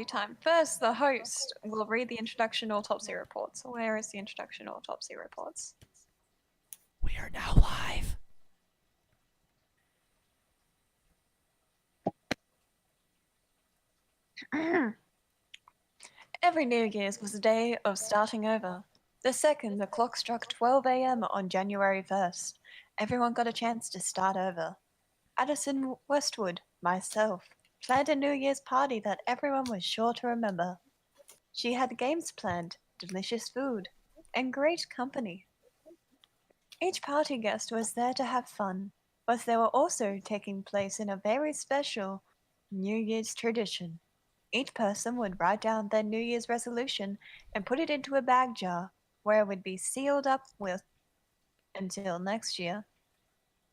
time. First, the host will read the introduction autopsy reports. Where is the introduction autopsy reports? We are now live. Every New Year's was a day of starting over. The second the clock struck 12 a.m. on January 1st, everyone got a chance to start over. Addison Westwood, myself, planned a New Year's party that everyone was sure to remember. She had games planned, delicious food, and great company. Each party guest was there to have fun, but they were also taking place in a very special New Year's tradition. Each person would write down their New Year's resolution and put it into a bag jar where it would be sealed up with until next year.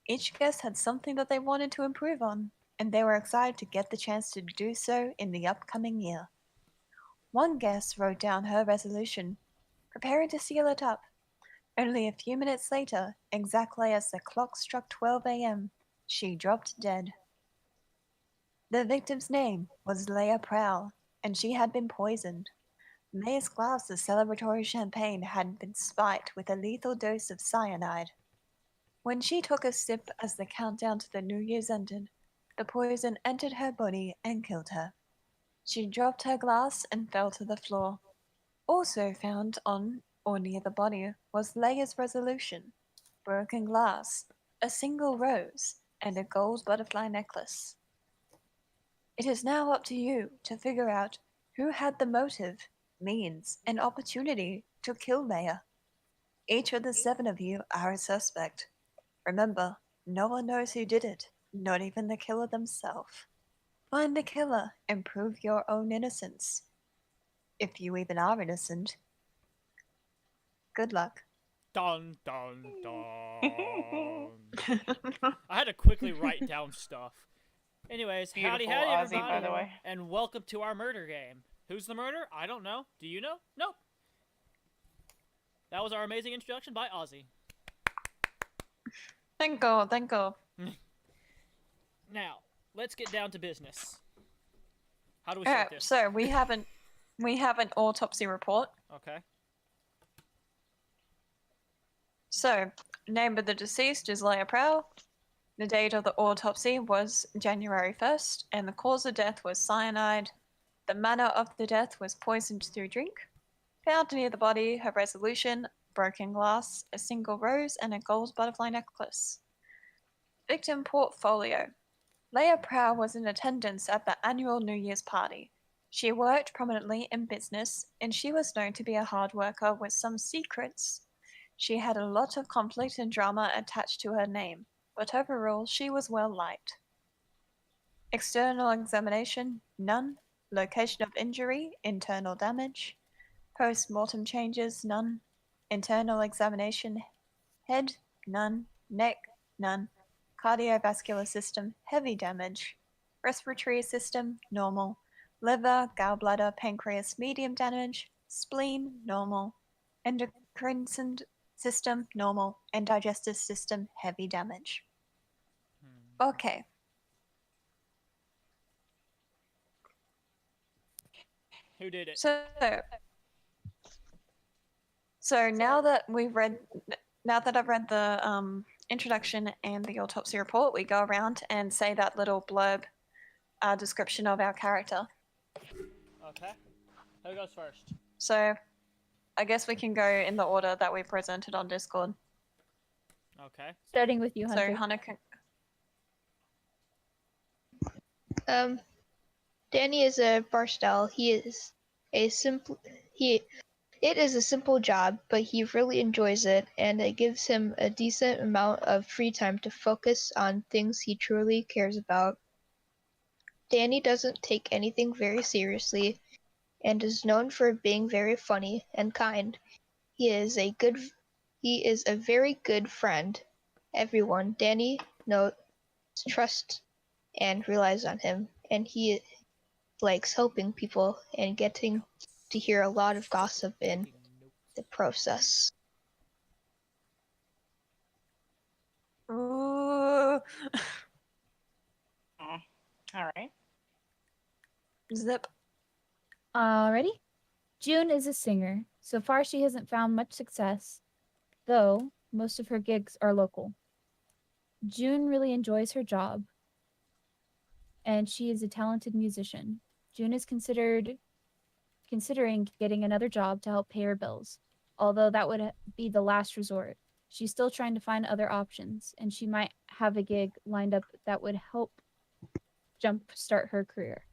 Each guest had something that they wanted to improve on, and they were excited to get the chance to do so in the upcoming year. One guest wrote down her resolution, preparing to seal it up. Only a few minutes later, exactly as the clock struck 12 a.m., she dropped dead. The victim's name was Leah Prowl, and she had been poisoned. Leah's glass of celebratory champagne had been spiked with a lethal dose of cyanide. When she took a sip as the countdown to the New Year's ended, the poison entered her body and killed her. She dropped her glass and fell to the floor. Also found on or near the body was Leia's resolution, broken glass, a single rose, and a gold butterfly necklace. It is now up to you to figure out who had the motive, means, and opportunity to kill Leia. Each of the 7 of you are a suspect. Remember, no one knows who did it, not even the killer themselves. Find the killer and prove your own innocence. If you even are innocent. Good luck. Dun dun dun. I had to quickly write down stuff. Anyways, howdy Beautiful howdy Ozzy, everybody, by the way. and welcome to our murder game. Who's the murderer? I don't know. Do you know? Nope. That was our amazing introduction by Ozzy. Thank God, thank God. Now, let's get down to business. How do we start Alright, this? so we have an autopsy report. Okay. So, name of the deceased is Leia Prowl. The date of the autopsy was January 1st, and the cause of death was cyanide. The manner of the death was poisoned through drink. Found near the body, her resolution, broken glass, a single rose, and a gold butterfly necklace. Victim portfolio. Leia Prowl was in attendance at the annual New Year's party. She worked prominently in business, and she was known to be a hard worker with some secrets. She had a lot of conflict and drama attached to her name, but overall she was well liked. External examination, none. Location of injury, internal damage. Post-mortem changes, none. Internal examination, head, none. Neck, none. Cardiovascular system, heavy damage. Respiratory system, normal. Liver, gallbladder, pancreas, medium damage. Spleen, normal. Endocrine system, normal. And digestive system, heavy damage. Okay. Who did it? So now that I've read the introduction and the autopsy report, we go around and say that little blurb description of our character. Okay. Who goes first? So I guess we can go in the order that we presented on Discord. Okay. Starting with you, Hunter. So Hunter can... Danny is a Barstow. It is a simple job, but he really enjoys it, and it gives him a decent amount of free time to focus on things he truly cares about. Danny doesn't take anything very seriously, and is known for being very funny and kind. He is a very good friend. Everyone Danny knows, trusts, and relies on him, and he likes helping people and getting to hear a lot of gossip in the process. Ooh. All right. Zip. Alrighty. June is a singer. So far, she hasn't found much success, though most of her gigs are local. June really enjoys her job, and she is a talented musician. June is considering getting another job to help pay her bills, although that would be the last resort. She's still trying to find other options, and she might have a gig lined up that would help jumpstart her career.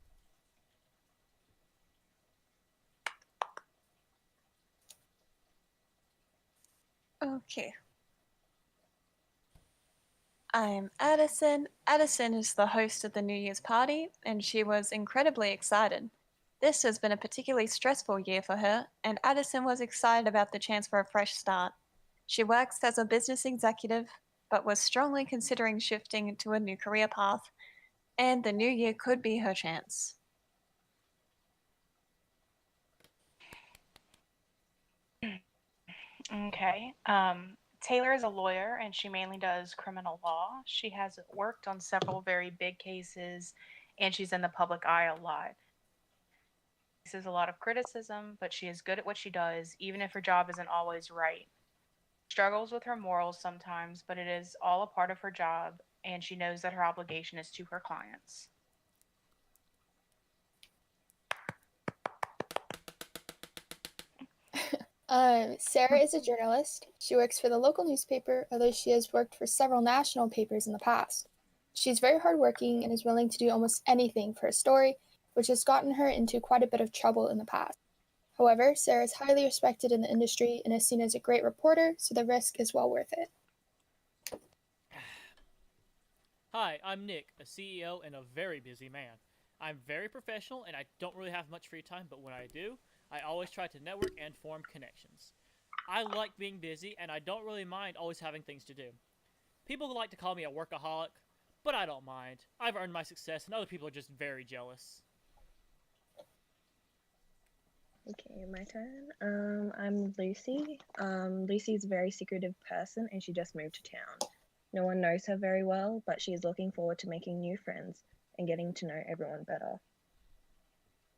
Okay. I'm Addison. Addison is the host of the New Year's party, and she was incredibly excited. This has been a particularly stressful year for her, and Addison was excited about the chance for a fresh start. She works as a business executive, but was strongly considering shifting to a new career path, and the new year could be her chance. Okay. Taylor is a lawyer and she mainly does criminal law. She has worked on several very big cases and she's in the public eye a lot. Faces a lot of criticism, but she is good at what she does, even if her job isn't always right. Struggles with her morals sometimes, but it is all a part of her job, and she knows that her obligation is to her clients. Sarah is a journalist. She works for the local newspaper, although she has worked for several national papers in the past. She's very hardworking and is willing to do almost anything for a story, which has gotten her into quite a bit of trouble in the past. However, Sarah is highly respected in the industry and is seen as a great reporter, so the risk is well worth it. Hi, I'm Nick, a CEO and a very busy man. I'm very professional and I don't really have much free time, but when I do, I always try to network and form connections. I like being busy and I don't really mind always having things to do. People like to call me a workaholic, but I don't mind. I've earned my success and other people are just very jealous. Okay, my turn. I'm Lucy. Lucy's a very secretive person and she just moved to town. No one knows her very well, but she is looking forward to making new friends and getting to know everyone better.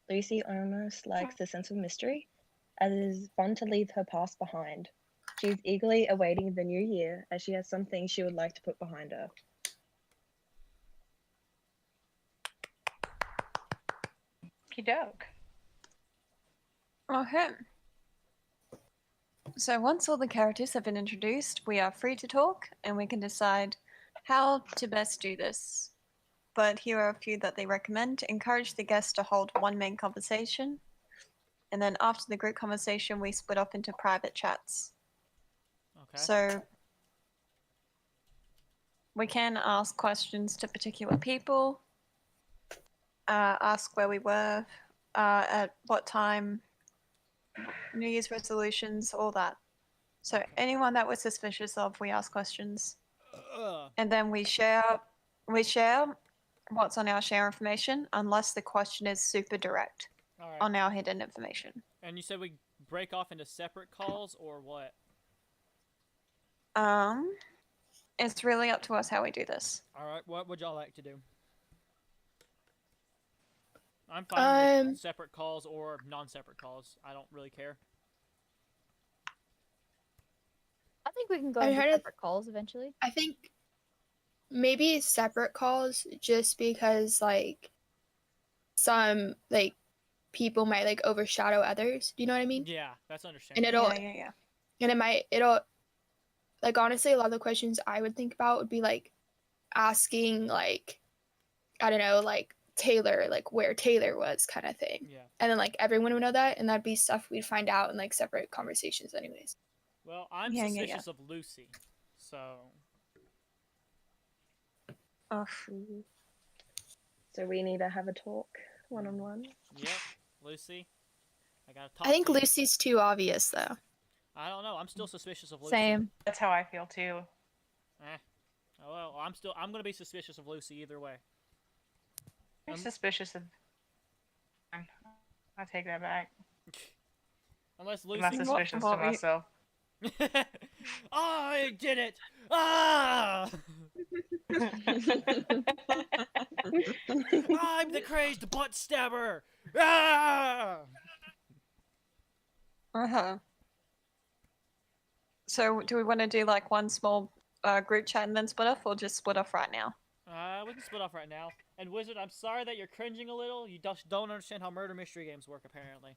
Lucy almost likes the sense of mystery, as it is fun to leave her past behind. She is eagerly awaiting the new year, as she has some things she would like to put behind her. Okey doke. Okay. So once all the characters have been introduced, we are free to talk and we can decide how to best do this. But here are a few that they recommend. Encourage the guests to hold one main conversation. And then after the group conversation, we split up into private chats. Okay. So we can ask questions to particular people, ask where we were, at what time, New Year's resolutions, all that. So anyone that we're suspicious of, we ask questions. And then we share what's on our share information, unless the question is super direct Alright. on our hidden information. And you said we break off into separate calls or what? It's really up to us how we do this. Alright, what would y'all like to do? I'm fine with separate calls or non-separate calls. I don't really care. I think we can go I into heard it- separate calls eventually. I think maybe separate calls just because some people might overshadow others. Do you know what I mean? Yeah, that's And understandable. Yeah. and it'll honestly a lot of the questions I would think about would be asking I don't know, Taylor, where Taylor was kind of thing. Yeah. And then everyone would know that, and that'd be stuff we'd find out in separate conversations anyways. Well, I'm Yeah. suspicious of Lucy, so... Oh, So we need to have a talk, one-on-one. Yep, Lucy. I gotta talk I think to you. Lucy's too obvious though. I don't know, I'm still suspicious of Lucy. Same. That's how I feel too. Oh, well, I'm gonna be suspicious of Lucy either way. I'm suspicious of. I take that back. Unless I'm not Lucy... suspicious what of we- myself. I did it! Ah! I'm the crazed butt stabber! Ah! Uh-huh. So do we want to do like one small group chat and then split off, or just split off right now? We can split off right now. And Wizard, I'm sorry that you're cringing a little. You just don't understand how murder mystery games work, apparently.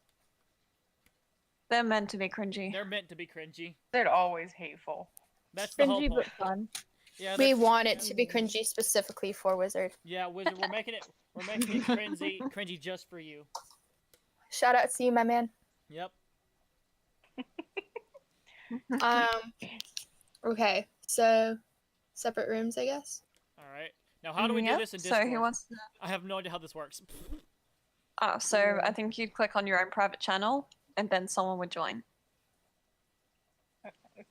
They're meant to be cringy. They're meant to be cringy. They're always hateful. That's the whole Cringy point. but fun. Yeah, We they're- want it to be cringy specifically for Wizard. Yeah, Wizard, we're making it cringy just for you. Shout out to you, my man. Yep. Okay, so separate rooms, I guess. All right. Now, how do we do Yep, this in So Discord? who wants to... I have no idea how this works. Oh, so I think you'd click on your own private channel, and then someone would join. Okay.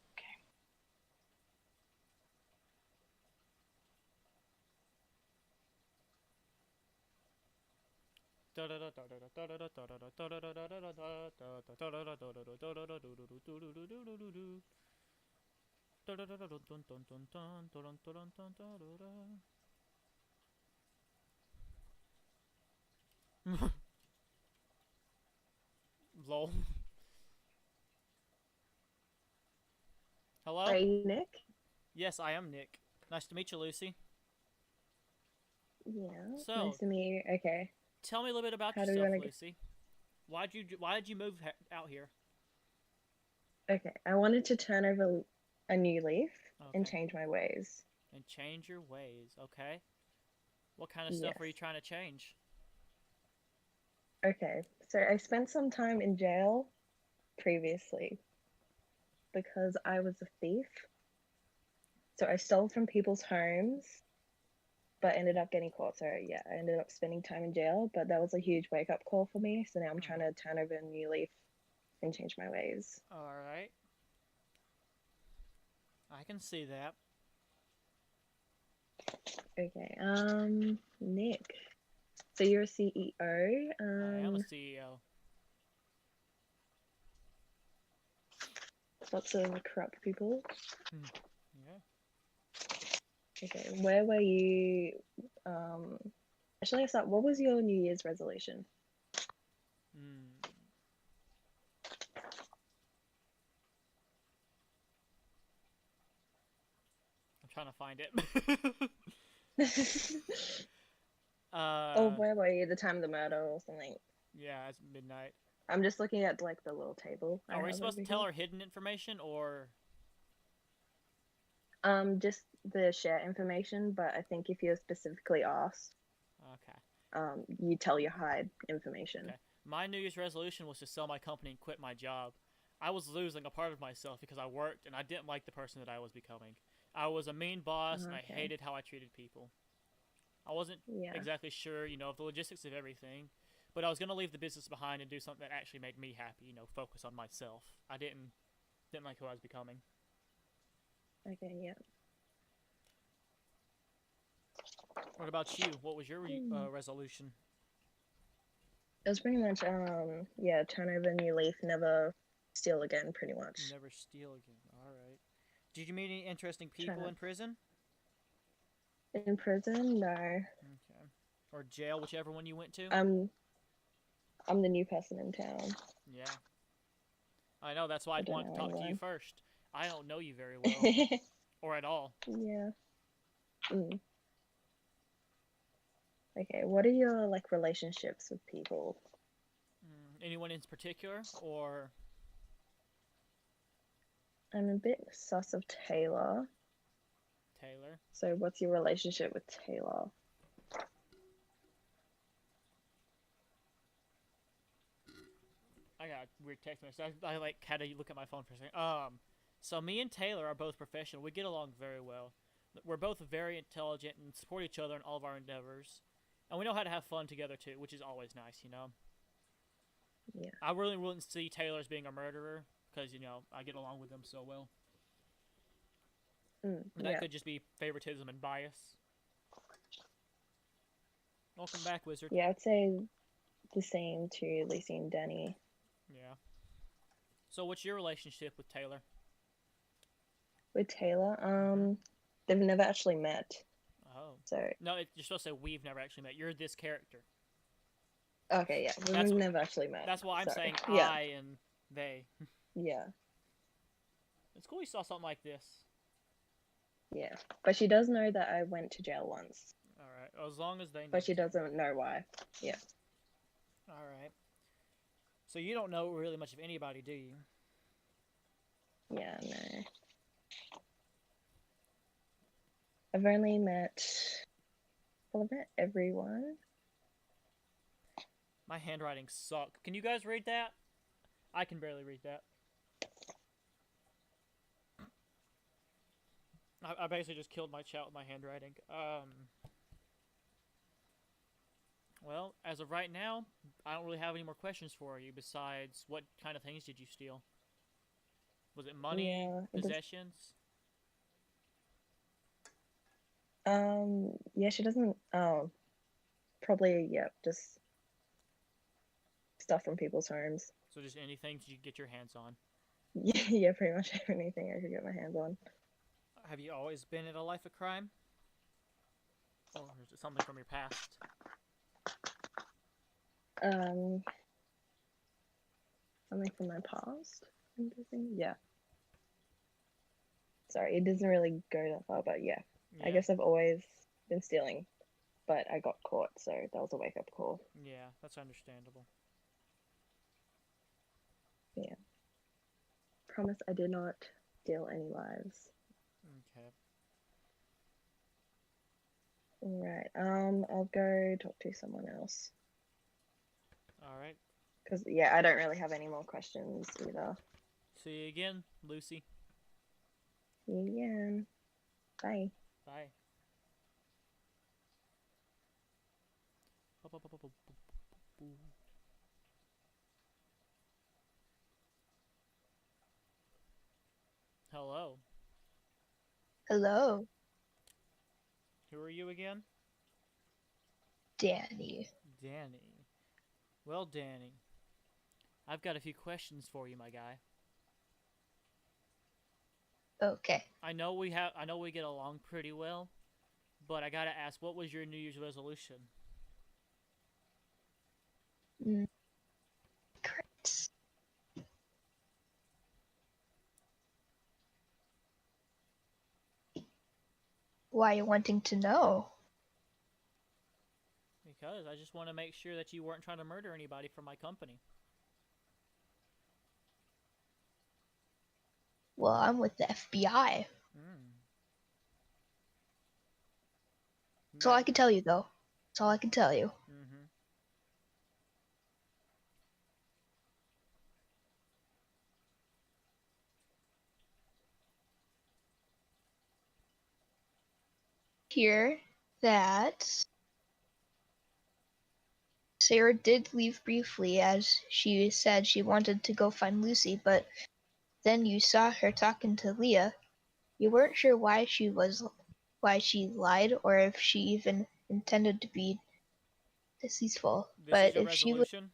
Lol. Hello? Are you Nick? Yes, I am Nick. Nice to meet you, Lucy. Yeah. So- Nice to meet you. Okay. Tell me a little bit about How do we yourself, wanna Lucy. Why did you move out here? Okay. I wanted to turn over a new leaf and Okay. change my ways. And change your ways, okay? What kind of stuff are you Yes. trying to change? Okay. So I spent some time in jail previously because I was a thief. So I stole from people's homes, but ended up getting caught. So yeah, I ended up spending time in jail, but that was a huge wake up call for me. So now I'm trying to turn over a new leaf and change my ways. Alright. I can see that. Okay. Nick. So you're a CEO. I am a CEO. Lots of corrupt people. Yeah. Okay. Where were you? Actually, I start. What was your New Year's resolution? Hmm. I'm trying to find it. Oh, where were you? The time of the murder or something? Yeah, it's midnight. I'm just looking at like the little table. I Are we have supposed to over tell here. her hidden information or? Just the share information, but I think if you're specifically asked, Okay. you tell your hide information. Okay. My New Year's resolution was to sell my company and quit my job. I was losing a part of myself because I worked and I didn't like the person that I was becoming. I was a mean boss and I Okay. hated how I treated people. I wasn't Yeah. exactly sure, of the logistics of everything, but I was gonna leave the business behind and do something that actually made me happy. Focus on myself. I didn't like who I was becoming. Okay. Yeah. What about you? What was your resolution? It was pretty much yeah, turn over a new leaf, never steal again, pretty much. Never steal again. All right. Did you meet any interesting Try people not- in prison? In prison, no. Okay. Or jail, whichever one you went to? I'm the new person in town. Yeah. I know, that's why I'd don't want to know talk to you anyone. first. I don't know you very well. Or at all. Yeah. Okay, what are your relationships with people? Anyone in particular? Or I'm a bit sus of Taylor. Taylor? So what's your relationship with Taylor? I got a weird text message. I had to look at my phone for a second. So me and Taylor are both professional. We get along very well. We're both very intelligent and support each other in all of our endeavors. And we know how to have fun together too, which is always nice, Yeah. I really wouldn't see Taylor as being a murderer because, I get along with him so well. And that Yeah. could just be favoritism and bias. Welcome back, Wizard. Yeah, I'd say the same to Lucy and Danny. Yeah. So what's your relationship with Taylor? With Taylor, they've never actually met. Oh. So No, you're supposed to say we've never actually met. You're this character. okay, yeah, That's we've wh- never actually met. That's why I'm Sorry. saying Yeah. I and They. Yeah, It's cool you saw something like this. yeah. But she does know that I went to jail once, Alright, as long as they know. but she too. doesn't know why. Yeah. Alright. So you don't know really much of anybody, do you? Yeah, no. I've only met. Well, I've met everyone. My handwriting sucks. Can you guys read that? I can barely read that. I basically just killed my chat with my handwriting. Well, as of right now, I don't really have any more questions for you besides what kind of things did you steal? Was it money, Yeah, it does- possessions? Yeah, she doesn't. Oh, probably, yeah, just stuff from people's homes. So just anything you get your hands on. Yeah, pretty much anything I could get my hands on. Have you always been in a life of crime? Or is it something from your past? Something from my past. I'm guessing. Yeah. Sorry, it doesn't really go that far, but yeah. I guess I've always been stealing, but I got caught, so that was a wake-up call. Yeah, that's understandable. Promise I did not steal any lives. Okay. Alright, I'll go talk to someone else. Alright. Because, yeah, I don't really have any more questions either. See you again, Lucy. See you again. Bye. Bye. Hello. Hello, Who are you again? Danny. Danny. Well, Danny, I've got a few questions for you, my guy. Okay. I know we get along pretty well, but I gotta ask, what was your New Year's resolution? Great. Why are you wanting to know? Because I just want to make sure that you weren't trying to murder anybody from my company. Well, I'm with the FBI. That's all I can tell you, though. That's all I can tell you. Mm-hmm. Hear that Sarah did leave briefly as she said she wanted to go find Lucy, but then you saw her talking to Leah. You weren't sure why she lied or if she even intended to be deceitful. This But is your if she would resolution?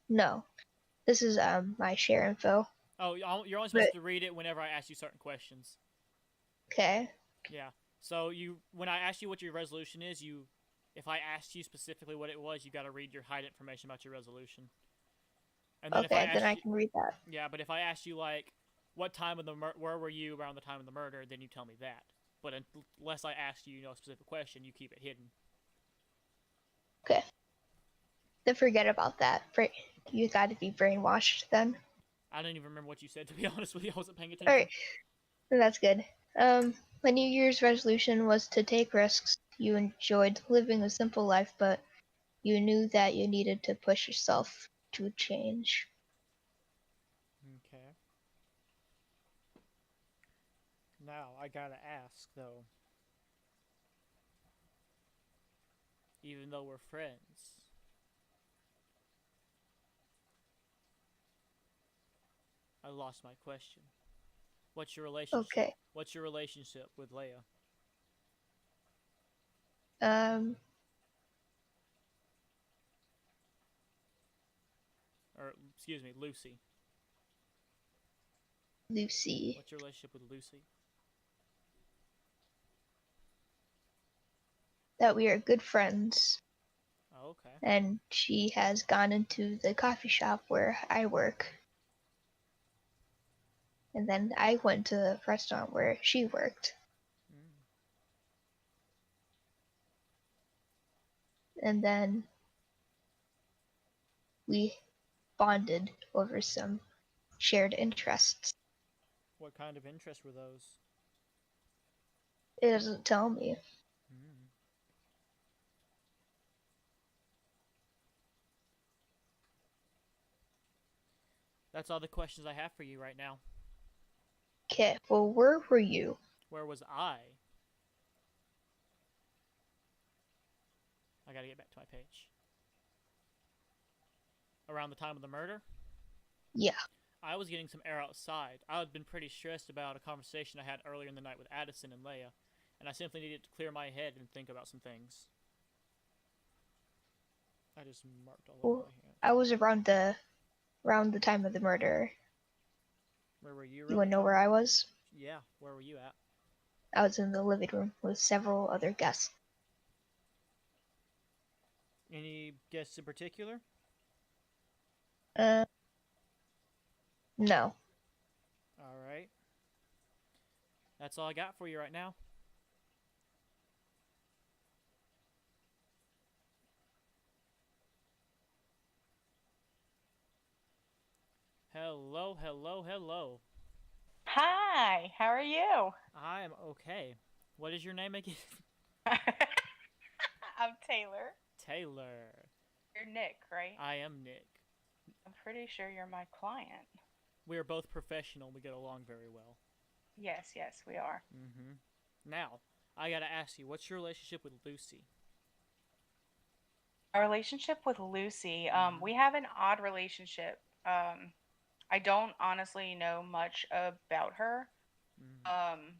no. This is my share info. Oh, you're only supposed But to read it whenever I ask you certain questions. okay. Yeah. So when I ask you what your resolution is, if I asked you specifically what it was, you got to read your hide information about your resolution. And then Okay, then I can read that. Yeah, but if I asked you like, what time of where were you around the time of the murder, then you tell me that. But unless I ask you, a specific question, you keep it hidden. Okay. Then forget about that. You got to be brainwashed then. I don't even remember what you said, to be honest with you. I wasn't paying attention. Alright. Then that's good. My New Year's resolution was to take risks. You enjoyed living a simple life, but you knew that you needed to push yourself to change. Okay. Now, I gotta ask, though. Even though we're friends, I lost my question. What's your relationship? Okay. What's your relationship with Leia? Or, excuse me, Lucy. Lucy. What's your relationship with Lucy? That we are good friends. Oh, okay. And she has gone into the coffee shop where I work. and then I went to the restaurant where she worked, Mm. and then we bonded over some shared interests. What kind of interests were those? It doesn't tell me. Mm. That's all the questions I have for you right now. Okay, well, where were you? Where was I? I gotta get back to my page. Around the time of the murder, Yeah. I was getting some air outside. I had been pretty stressed about a conversation I had earlier in the night with Addison and Leia, and I simply needed to clear my head and think about some things. I just marked all over Well, my hand. I was around the time of the murder. Where were you? You wanna know where I was? Yeah, where were you at? I was in the living room with several other guests. Any guests in particular? No. Alright. That's all I got for you right now. Hello, hello, hello. Hi, how are you? I am okay. What is your name again? I'm Taylor. Taylor. You're Nick, right? I am Nick. I'm pretty sure you're my client. We are both professional. We get along very well. Yes, we are. Mm-hmm. Now, I gotta ask you, what's your relationship with Lucy? Our relationship with Lucy, Mhm. we have an odd relationship. I don't honestly know much about her. Mm.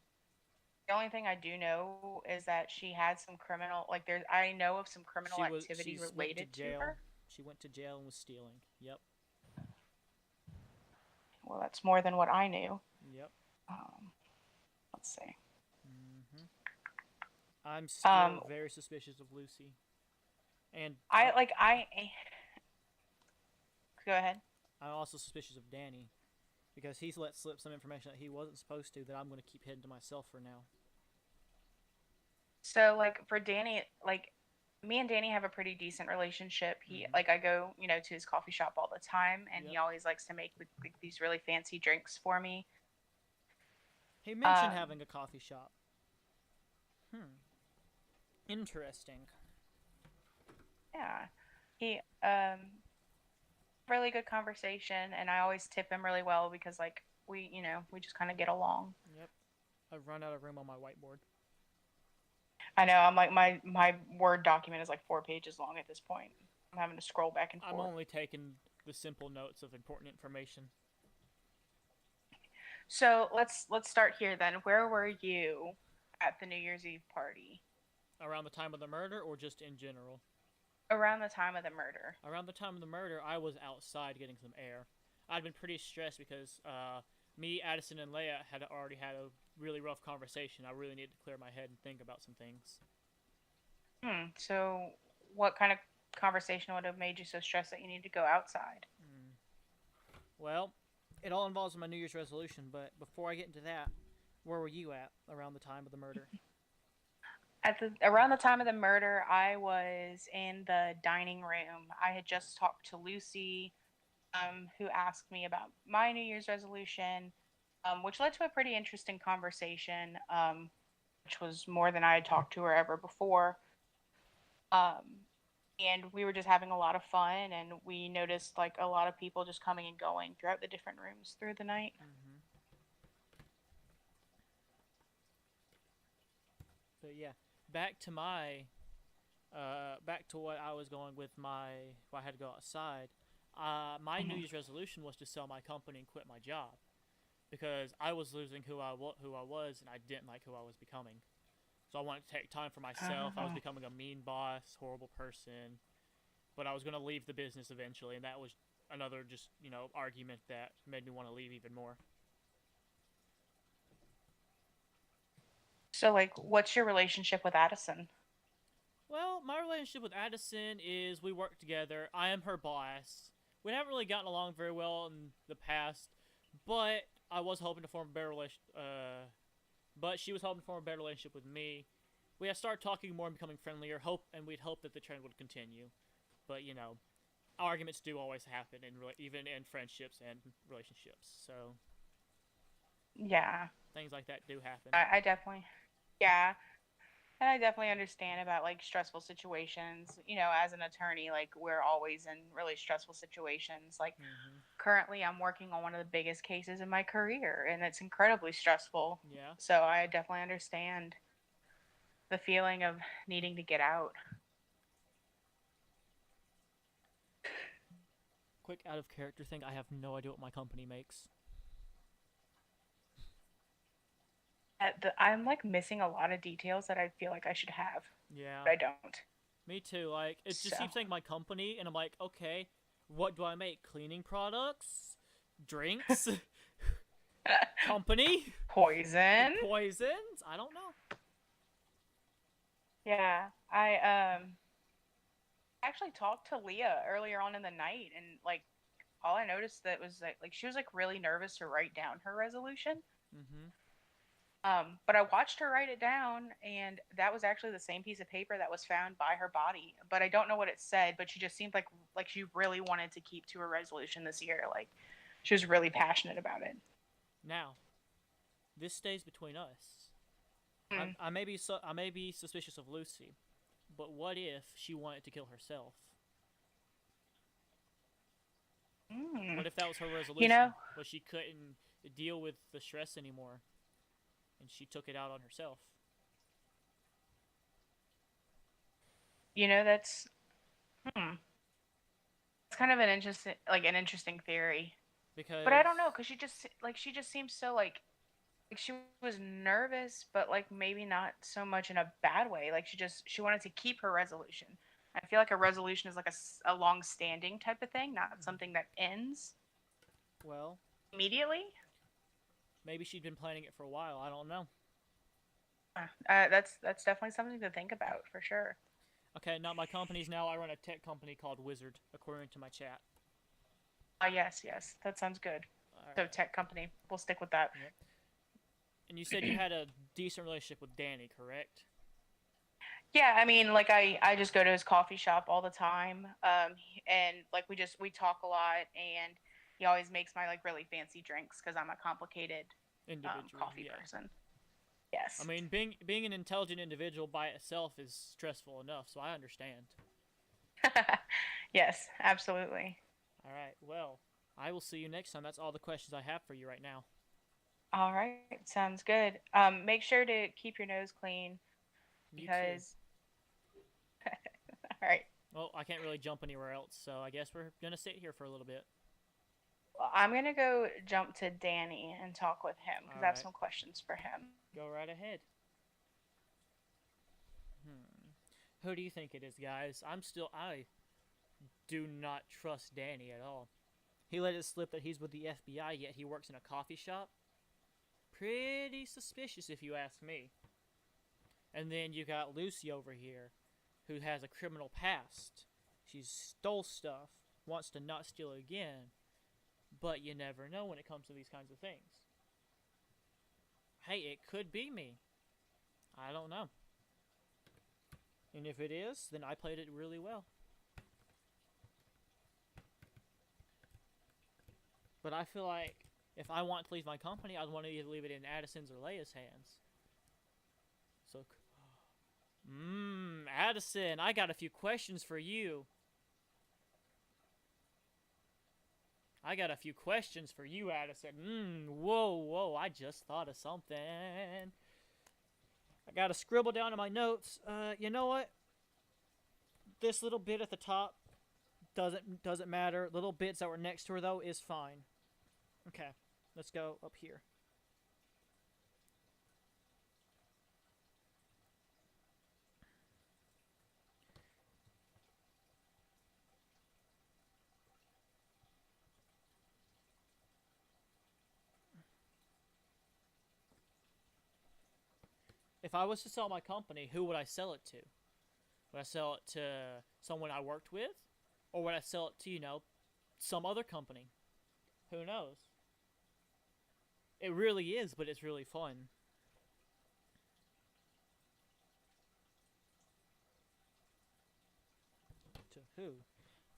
The only thing I do know is that she had some criminal, like there's, I know of some criminal activity She went to related to jail. her. She went to jail and was stealing. Yep. Well, that's more than what I knew. Yep. Um, let's see. Mm-hmm. I'm still Um, very suspicious of Lucy. And I go ahead. I'm also suspicious of Danny. Because he's let slip some information that he wasn't supposed to that I'm going to keep hidden to myself for now. So like for Danny, like me and Danny have a pretty decent relationship. He Mhm. like I go, to his coffee shop all the time, and he Yep. always likes to make like these really fancy drinks for me. He mentioned Um, having a coffee shop. Interesting. yeah, he really good conversation, and I always tip him really well because like we just kind of get along. Yep. I've run out of room on my whiteboard. I know. I'm like my Word document is like 4 pages long at this point. I'm having to scroll back and I'm forth. only taking the simple notes of important information. So let's start here then. Where were you at the New Year's Eve party? Around the time of the murder or just in general? Around the time of the murder. Around the time of the murder, I was outside getting some air. I'd been pretty stressed because me, Addison, and Leia had already had a really rough conversation. I really needed to clear my head and think about some things. So what kind of conversation would have made you so stressed that you need to go outside? Well, it all involves my New Year's resolution, but before I get into that, where were you at around the time of the murder? Around the time of the murder, I was in the dining room. I had just talked to Lucy, who asked me about my New Year's resolution, which led to a pretty interesting conversation, which was more than I had talked to her ever before. And we were just having a lot of fun, and we noticed like a lot of people just coming and going throughout the different rooms through the night. But yeah, back to what I was going with if I had to go outside. My New Year's resolution was to sell my company and quit my job because I was losing who I was, and I didn't like who I was becoming. So I wanted to take time for myself. I was becoming a mean boss, horrible person, but I was going to leave the business eventually, and that was another just argument that made me want to leave even more. So, like, what's your relationship with Addison? Well, my relationship with Addison is we work together. I am her boss. We haven't really gotten along very well in the past, but I was hoping to form a better but she was hoping to form a better relationship with me. We had started talking more and becoming friendlier, and we'd hope that the trend would continue. But you know, arguments do always happen even in friendships and relationships. So Yeah, things like that do happen. I definitely, yeah. And I definitely understand about like stressful situations. You know, as an attorney, like we're always in really stressful situations. Like Hmm. currently, I'm working on one of the biggest cases in my career, and it's incredibly stressful. Yeah. So I definitely understand the feeling of needing to get out. Quick out of character thing. I have no idea what my company makes. I'm like missing a lot of details that I feel like I should have, Yeah. but I don't. Me too. Like it just So keeps saying my company, and I'm like, okay, what do I make? Cleaning products, drinks, company, poison. poisons. I don't know. Yeah, I actually talked to Leah earlier on in the night, and like all I noticed that was like she was like really nervous to write down her resolution. Mhm. But I watched her write it down, and that was actually the same piece of paper that was found by her body. But I don't know what it said. But she just seemed like she really wanted to keep to her resolution this year. Like she was really passionate about it. Now, this stays between us. Mm. I may be suspicious of Lucy, but what if she wanted to kill herself? Mm. What if that was her resolution? You know, But she couldn't deal with the stress anymore, and she took it out on herself. that's it's kind of an interesting theory. Because But I don't know, cause she just seems so like she was nervous, but like maybe not so much in a bad way. Like she wanted to keep her resolution. I feel like a resolution is like a long standing type of thing, not something that ends well, immediately. maybe she'd been planning it for a while. I don't know. That's definitely something to think about for sure. Okay, now my company's now I run a tech company called Wizard, according to my chat. Yes, that sounds good. All So right. tech company, we'll stick with that. Yep. And you said you had a decent relationship with Danny, correct? Yeah, I mean, like I just go to his coffee shop all the time, and like we talk a lot, and he always makes my like really fancy drinks because I'm a complicated Individual, coffee yeah. person. Yes. I mean, being an intelligent individual by itself is stressful enough, so I understand. Yes, absolutely. All right. Well, I will see you next time. That's all the questions I have for you right now. All right, sounds good. Make sure to keep your nose clean You too. because. All right. Well, I can't really jump anywhere else, so I guess we're gonna sit here for a little bit. Well, I'm gonna go jump to Danny and talk with him because I have Alright. some questions for him. Go right ahead. Who do you think it is, guys? I do not trust Danny at all. He let it slip that he's with the FBI, yet he works in a coffee shop. Pretty suspicious, if you ask me. And then you got Lucy over here, who has a criminal past. She stole stuff, wants to not steal again, but you never know when it comes to these kinds of things. Hey, it could be me. I don't know. And if it is, then I played it really well. But I feel like if I want to leave my company, I'd want to either leave it in Addison's or Leia's hands. So, Addison, I got a few questions for you. Addison. Whoa, I just thought of something. I gotta scribble down in my notes. You know what? This little bit at the top doesn't matter. Little bits that were next to her though is fine. Okay, let's go up here. If I was to sell my company, who would I sell it to? Would I sell it to someone I worked with? Or would I sell it to, some other company? Who knows? It really is, but it's really fun. To who?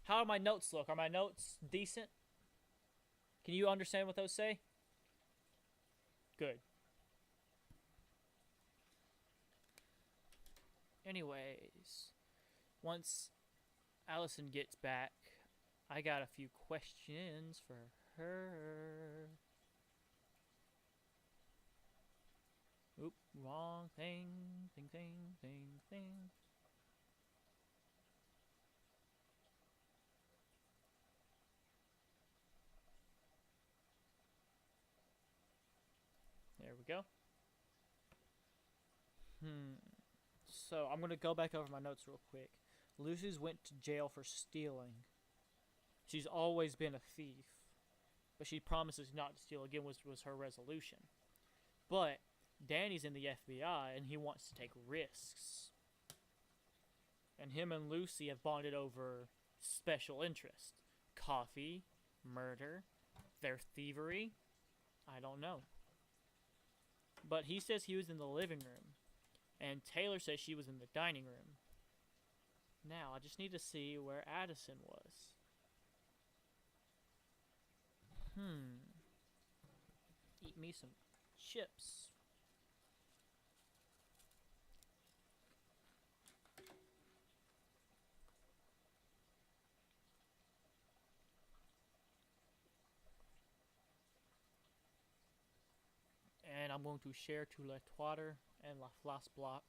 How do my notes look? Are my notes decent? Can you understand what those say? Good. Anyways, once Allison gets back, I got a few questions for her. Oop, wrong thing. There we go. So I'm gonna go back over my notes real quick. Lucy's went to jail for stealing. She's always been a thief, but she promises not to steal again, which was her resolution. But Danny's in the FBI and he wants to take risks. And him and Lucy have bonded over special interest. Coffee, murder, their thievery. I don't know. But he says he was in the living room. And Taylor says she was in the dining room. Now, I just need to see where Addison was. Eat me some chips. And I'm going to share to Le Toitre and La Flas Block.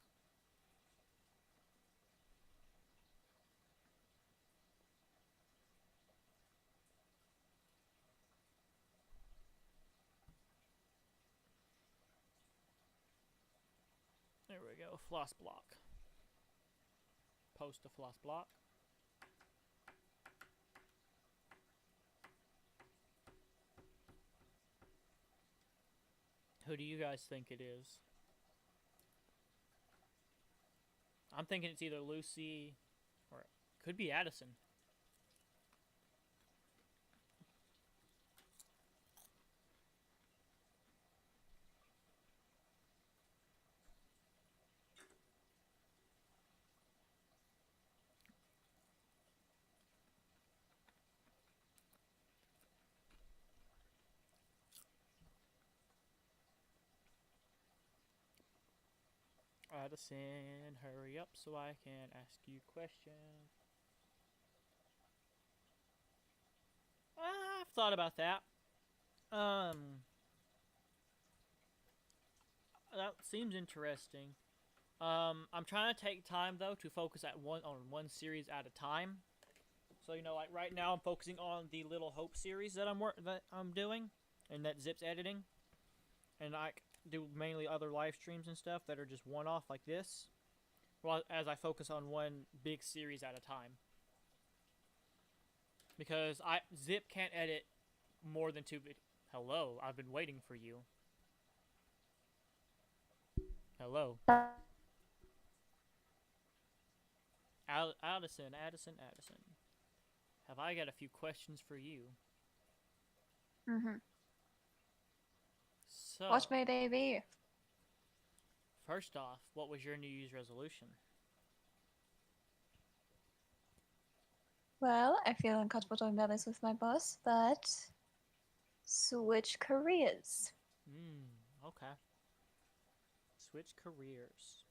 There we go, Floss Block. Post to Floss Block. Who do you guys think it is? I'm thinking it's either Lucy or it could be Addison. Addison, hurry up so I can ask you questions. I've thought about that. That seems interesting. I'm trying to take time though to focus on one series at a time. So like right now I'm focusing on the Little Hope series that I'm doing, and that Zip's editing, and I do mainly other live streams and stuff that are just one-off like this, while as I focus on one big series at a time. Because Zip can't edit more than 2 videos. Hello, I've been waiting for you. Hello. Addison. Have I got a few questions for you? So, What may they be? first off, what was your New Year's resolution? Well, I feel uncomfortable talking about this with my boss, but switch careers. Okay. Switch careers.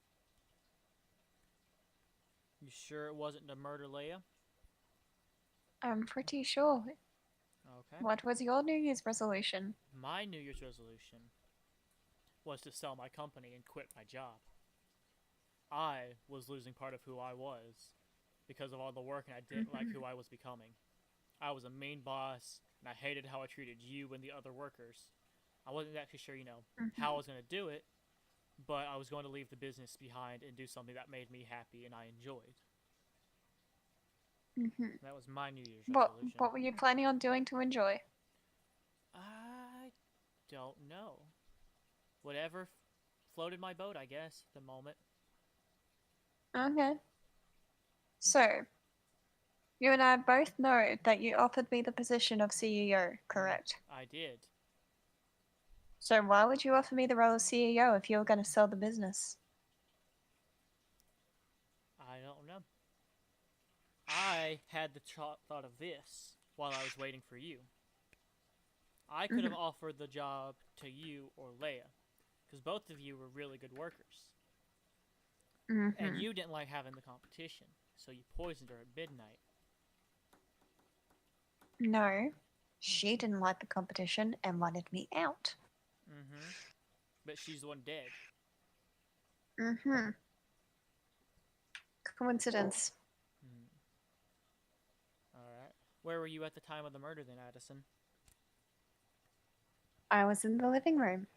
You sure it wasn't to murder Leia? I'm pretty sure. Okay. What was your New Year's resolution? My New Year's resolution was to sell my company and quit my job. I was losing part of who I was because of all the work, and I didn't like who I was becoming. I was a mean boss, and I hated how I treated you and the other workers. I wasn't actually sure, how I was going to do it, but I was going to leave the business behind and do something that made me happy and I enjoyed. That was my New Year's resolution. What were you planning on doing to enjoy? I don't know. Whatever floated my boat, I guess, at the moment. Okay. So, you and I both know that you offered me the position of CEO, correct? I did. So why would you offer me the role of CEO if you were going to sell the business? I don't know. I had the thought of this while I was waiting for you. I could have offered the job to you or Leia, because both of you were really good workers. And you didn't like having the competition, so you poisoned her at midnight. No, she didn't like the competition and wanted me out. But she's the one dead. Coincidence. Alright. Where were you at the time of the murder then, Addison? I was in the living room.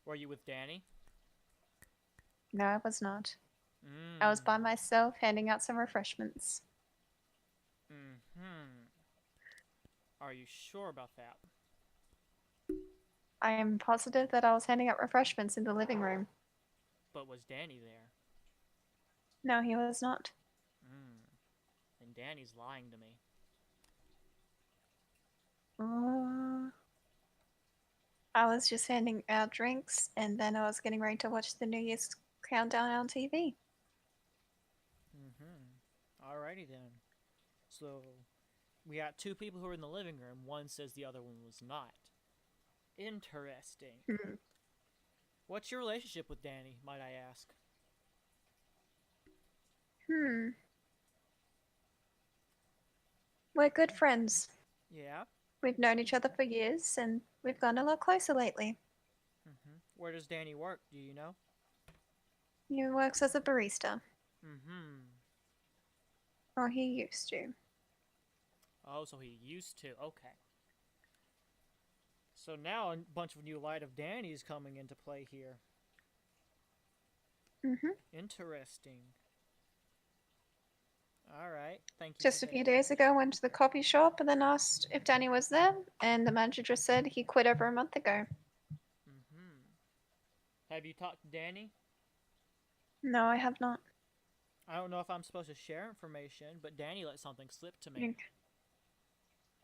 Were you with Danny? No, I was not. I was by myself handing out some refreshments. Are you sure about that? I am positive that I was handing out refreshments in the living room. But was Danny there? No, he was not. And Danny's lying to me. I was just handing out drinks, and then I was getting ready to watch the New Year's countdown on TV. Alrighty then. So, we got two people who are in the living room. One says the other one was not. Interesting. What's your relationship with Danny, might I ask? We're good friends. Yeah? We've known each other for years, and we've gotten a lot closer lately. Where does Danny work, do you know? He works as a barista. Or he used to. Oh, so he used to. Okay. So now a bunch of new light of Danny's coming into play here. Interesting. Alright, thank you. Just a few days ago, went to the coffee shop and then asked if Danny was there, and the manager just said he quit over a month ago. Have you talked to Danny? No, I have not. I don't know if I'm supposed to share information, but Danny let something slip to me.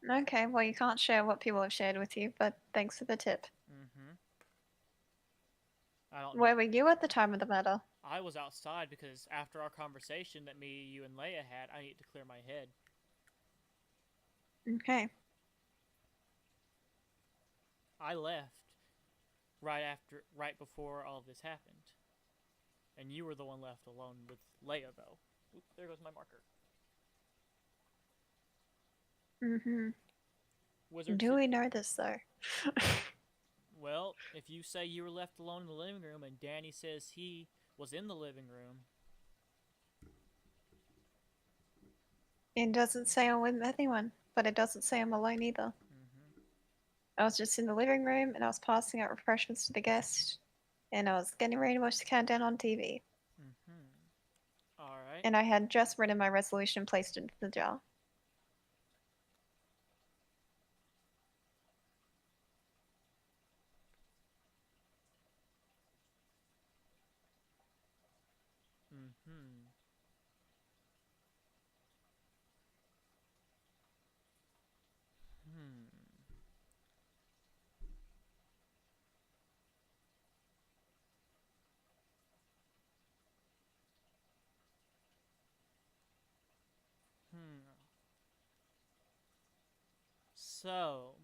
Okay, well, you can't share what people have shared with you, but thanks for the tip. I don't know. Where were you at the time of the murder? I was outside because after our conversation that me, you, and Leia had, I need to clear my head. Okay. I left right before all this happened. And you were the one left alone with Leia, though. Oop, there goes my marker. Do we know this, though? Well, if you say you were left alone in the living room and Danny says he was in the living room... It doesn't say I'm with anyone, but it doesn't say I'm alone either. I was just in the living room, and I was passing out refreshments to the guest, and I was getting ready to watch the countdown on TV. Alright. And I had just written my resolution and placed it into the jar. So...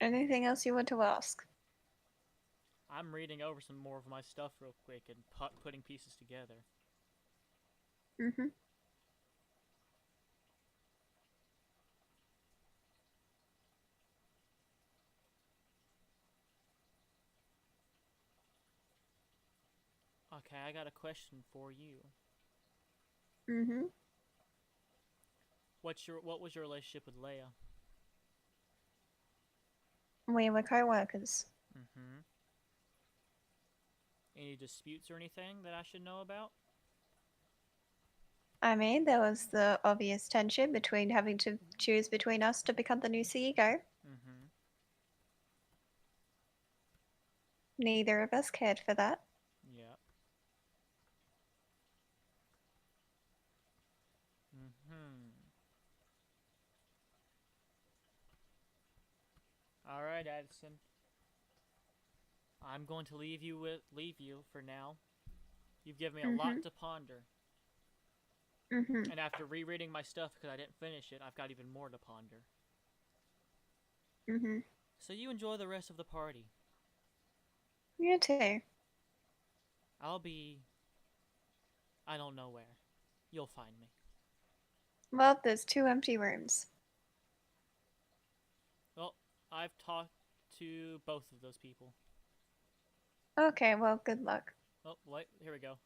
Anything else you want to ask? I'm reading over some more of my stuff real quick and putting pieces together. Okay, I got a question for you. What was your relationship with Leia? We were co-workers. Any disputes or anything that I should know about? I mean, there was the obvious tension between having to choose between us to become the new CEO. Neither of us cared for that. Yeah. All right, Addison. I'm going to leave you for now. You've given me a lot to ponder. And after rereading my stuff because I didn't finish it, I've got even more to ponder. So you enjoy the rest of the party. You too. I'll be... I don't know where. You'll find me. Well, there's 2 empty rooms. Well, I've talked to both of those people. Okay, well, good luck. Oh, wait, here we go.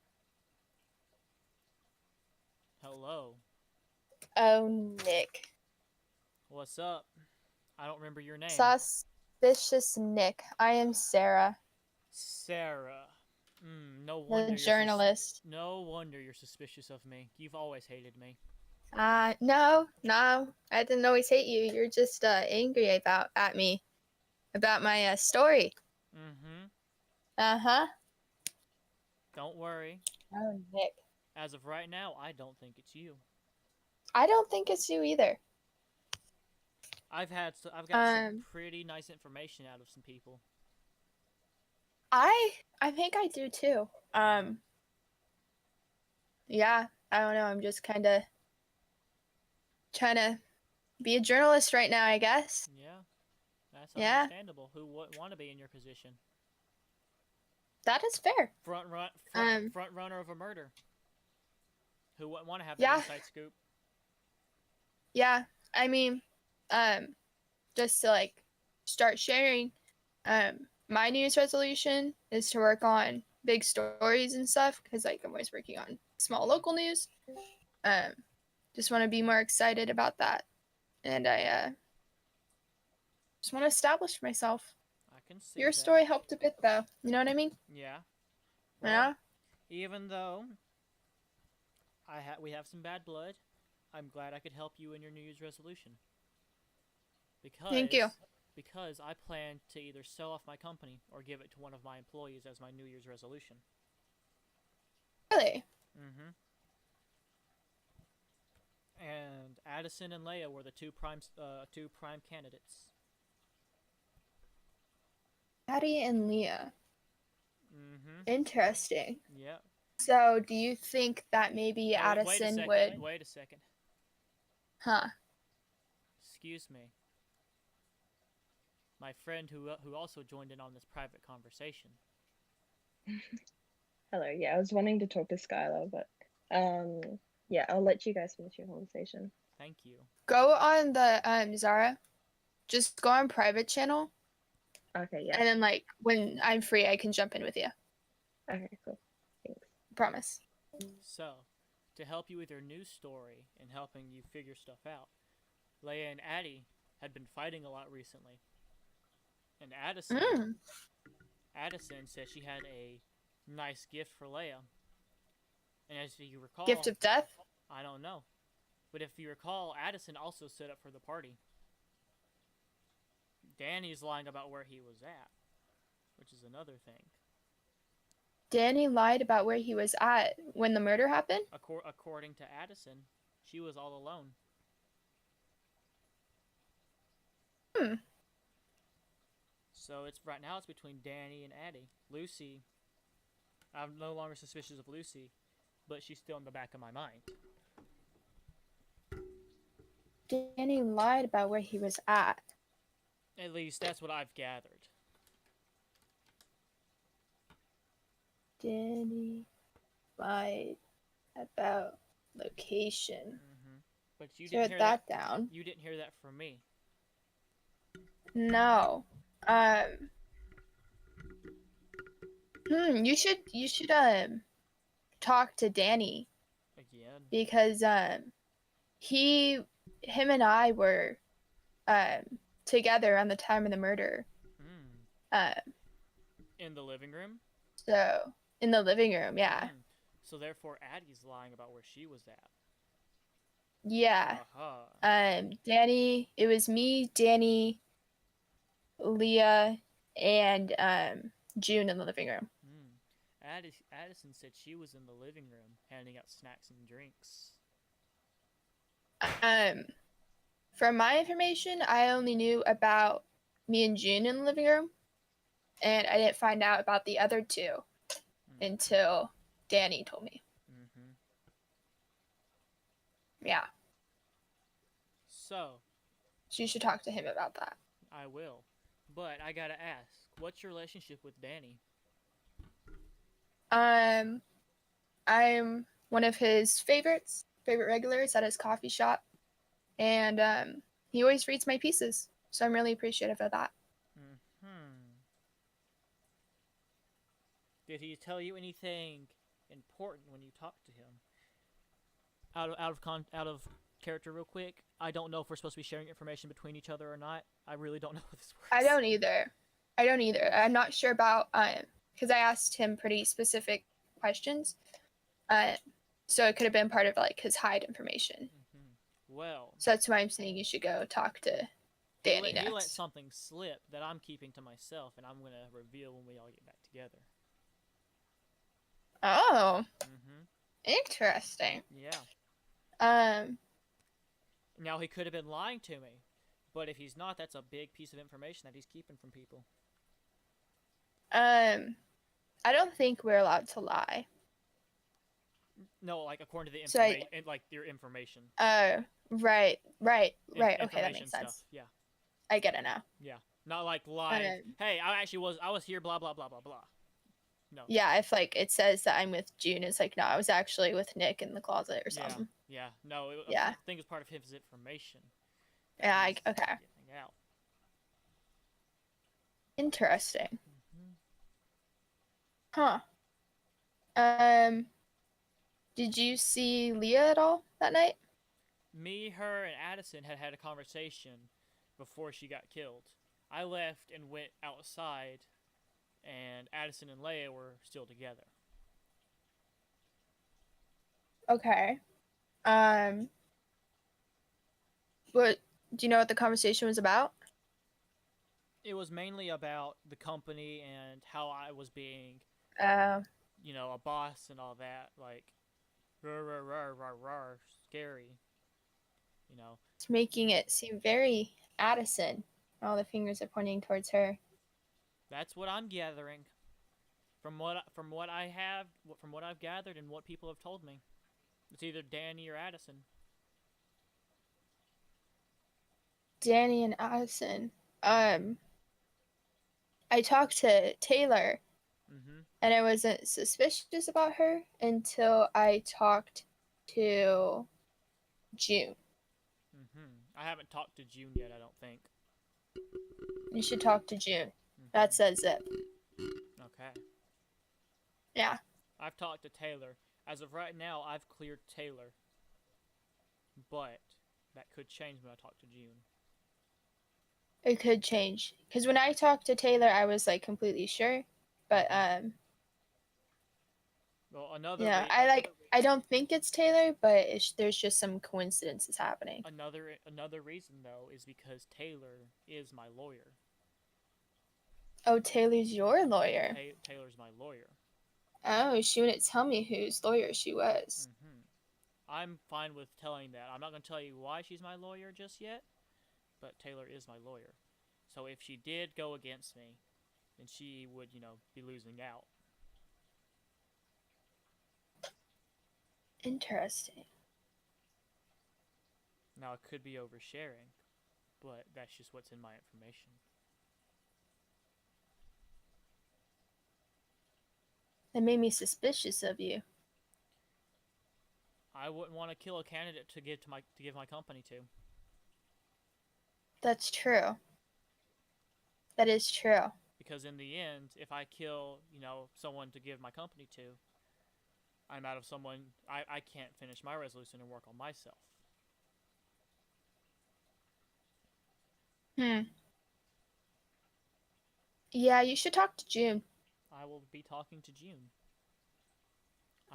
Hello. Oh, Nick. What's up? I don't remember your name. Suspicious Nick. I am Sarah, Sarah. No wonder the journalist. no wonder you're suspicious of me. You've always hated me. No, I didn't always hate you. You're just angry at me about my story. Uh-huh. Don't worry. Oh, Nick. As of right now, I don't think it's you. I don't think it's you either. I've got some pretty nice information out of some people. I think I do too. Yeah, I don't know. I'm just kind of trying to be a journalist right now, I guess. Yeah, that's Yeah. understandable. Who wouldn't want to be in your position? That is fair. Front runner of a murder. Who wouldn't want to have Yeah. that inside scoop? Yeah, I mean, just to like start sharing, my New Year's resolution is to work on big stories and stuff because like I'm always working on small local news. Just want to be more excited about that, and I just want to establish myself. I can see Your that. story helped a bit though. You know what I mean? Yeah. Yeah. Even though we have some bad blood, I'm glad I could help you in your New Year's resolution. Thank you. Because I plan to either sell off my company or give it to one of my employees as my New Year's resolution. Really? And Addison and Leia were the two prime candidates. Addie and Leah. Interesting. Yeah. So, do you think that maybe Oh, Addison would? Wait a second. Huh? Excuse me. My friend who also joined in on this private conversation. Hello. Yeah, I was wanting to talk to Skylar, but yeah, I'll let you guys finish your conversation. Thank you. Go on the Zara. Just go on private channel, Okay. Yeah. and then like when I'm free, I can jump in with you. Okay. Cool. Thanks. Promise. So, to help you with your news story and helping you figure stuff out, Leia and Addie had been fighting a lot recently. And Addison said she had a nice gift for Leia. And as you recall... Gift of death? I don't know. But if you recall, Addison also set up for the party. Danny's lying about where he was at, which is another thing. Danny lied about where he was at when the murder happened? According to Addison, she was all alone. So right now it's between Danny and Addie. Lucy, I'm no longer suspicious of Lucy, but she's still in the back of my mind. Danny lied about where he was at. At least that's what I've gathered. Danny lied about location. But you didn't Wrote hear that down. You didn't hear that from me. No. You should talk to Danny Again. because him and I were together on the time of the murder. In the living room? So in the living room, yeah. So therefore Addie's lying about where she was at. Yeah. Uh-huh. Danny, it was me, Danny, Leah, and June in the living room. Addison said she was in the living room handing out snacks and drinks. From my information, I only knew about me and June in the living room, and I didn't find out about the other two until Danny told me. Mm-hmm. Yeah, So, so you should talk to him about that. I will. But I gotta ask, what's your relationship with Danny? I'm one of his favorite regulars at his coffee shop, and he always reads my pieces, so I'm really appreciative of that. Mm-hmm. Did he tell you anything important when you talked to him? Out of character, real quick. I don't know if we're supposed to be sharing information between each other or not. I really don't know how this works. I don't either. I'm not sure about because I asked him pretty specific questions, so it could have been part of like his hide information. Mm-hmm. Well, So that's why I'm saying you should go talk to Danny he let next. something slip that I'm keeping to myself, and I'm gonna reveal when we all get back together. Oh, Mm-hmm. interesting. Yeah. Um, Now he could have been lying to me, but if he's not, that's a big piece of information that he's keeping from people. I don't think we're allowed to lie. No, like according to the So I- information, like your information. Right. Okay, that Information makes stuff. sense. Yeah. I get it now. Yeah. Not like lying. Um, Hey, I was here. Blah blah blah blah blah. No. Yeah, if like it says that I'm with June, it's like no, I was actually with Nick in the closet or Yeah. something. Yeah. No. Yeah. I think it's part of his information. that Yeah, he's okay. Getting out. Interesting. Mm-hmm. Huh. Did you see Leah at all that night? Me, her, and Addison had a conversation before she got killed. I left and went outside, and Addison and Leia were still together. Okay. What do you know what the conversation was about? It was mainly about the company and how I was being, Uh, a boss and all that. Like, rar, rar, rar, rar, rar, scary. it's making it seem very Addison. All the fingers are pointing towards her. That's what I'm gathering. From what I've gathered and what people have told me. It's either Danny or Addison. Danny and Addison. I talked to Taylor, Mm-hmm. and I wasn't suspicious about her until I talked to June. Mm-hmm. I haven't talked to June yet, I don't think. You should talk to June. Mm-hmm. That's a zip. Okay. Yeah. I've talked to Taylor. As of right now, I've cleared Taylor. But that could change when I talk to June. It could change. Because when I talked to Taylor, I was like completely sure. But Well, another yeah, I don't think it's Taylor, but there's just some coincidences happening. another reason though is because Taylor is my lawyer. Oh, Taylor's your lawyer. Taylor's my lawyer. Oh, she wouldn't tell me whose lawyer she was. Mm-hmm. I'm fine with telling that. I'm not going to tell you why she's my lawyer just yet, but Taylor is my lawyer. So if she did go against me, then she would, be losing out. Interesting. Now, it could be oversharing, but that's just what's in my information. That made me suspicious of you. I wouldn't want to kill a candidate to give my company to. That's true. That is true. Because in the end, if I kill, someone to give my company to, I'm out of someone. I can't finish my resolution and work on myself. Yeah, you should talk to June. I will be talking to June.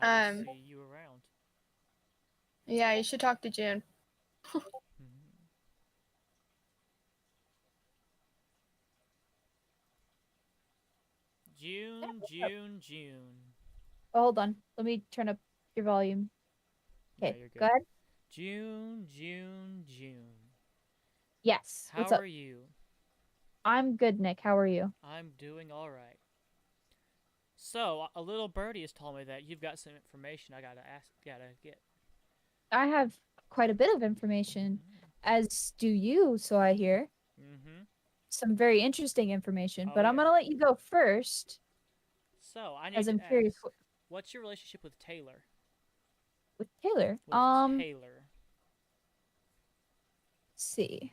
I will see you around. Yeah, you should talk to June. June. Oh, hold on. Let me turn up your volume. Yeah, Okay, you're good. go ahead. June, June, June. Yes. How What's up? are you? I'm good, Nick. How are you? I'm doing all right. So, a little birdie has told me that you've got some information I gotta get. I have quite a bit of information, as do you, so I hear. Mm-hmm. Some very interesting information, Oh, but I'm yeah. gonna let you go first, So, I need as to I'm curious ask, what's your relationship with Taylor? with Taylor. With Taylor. Let's see.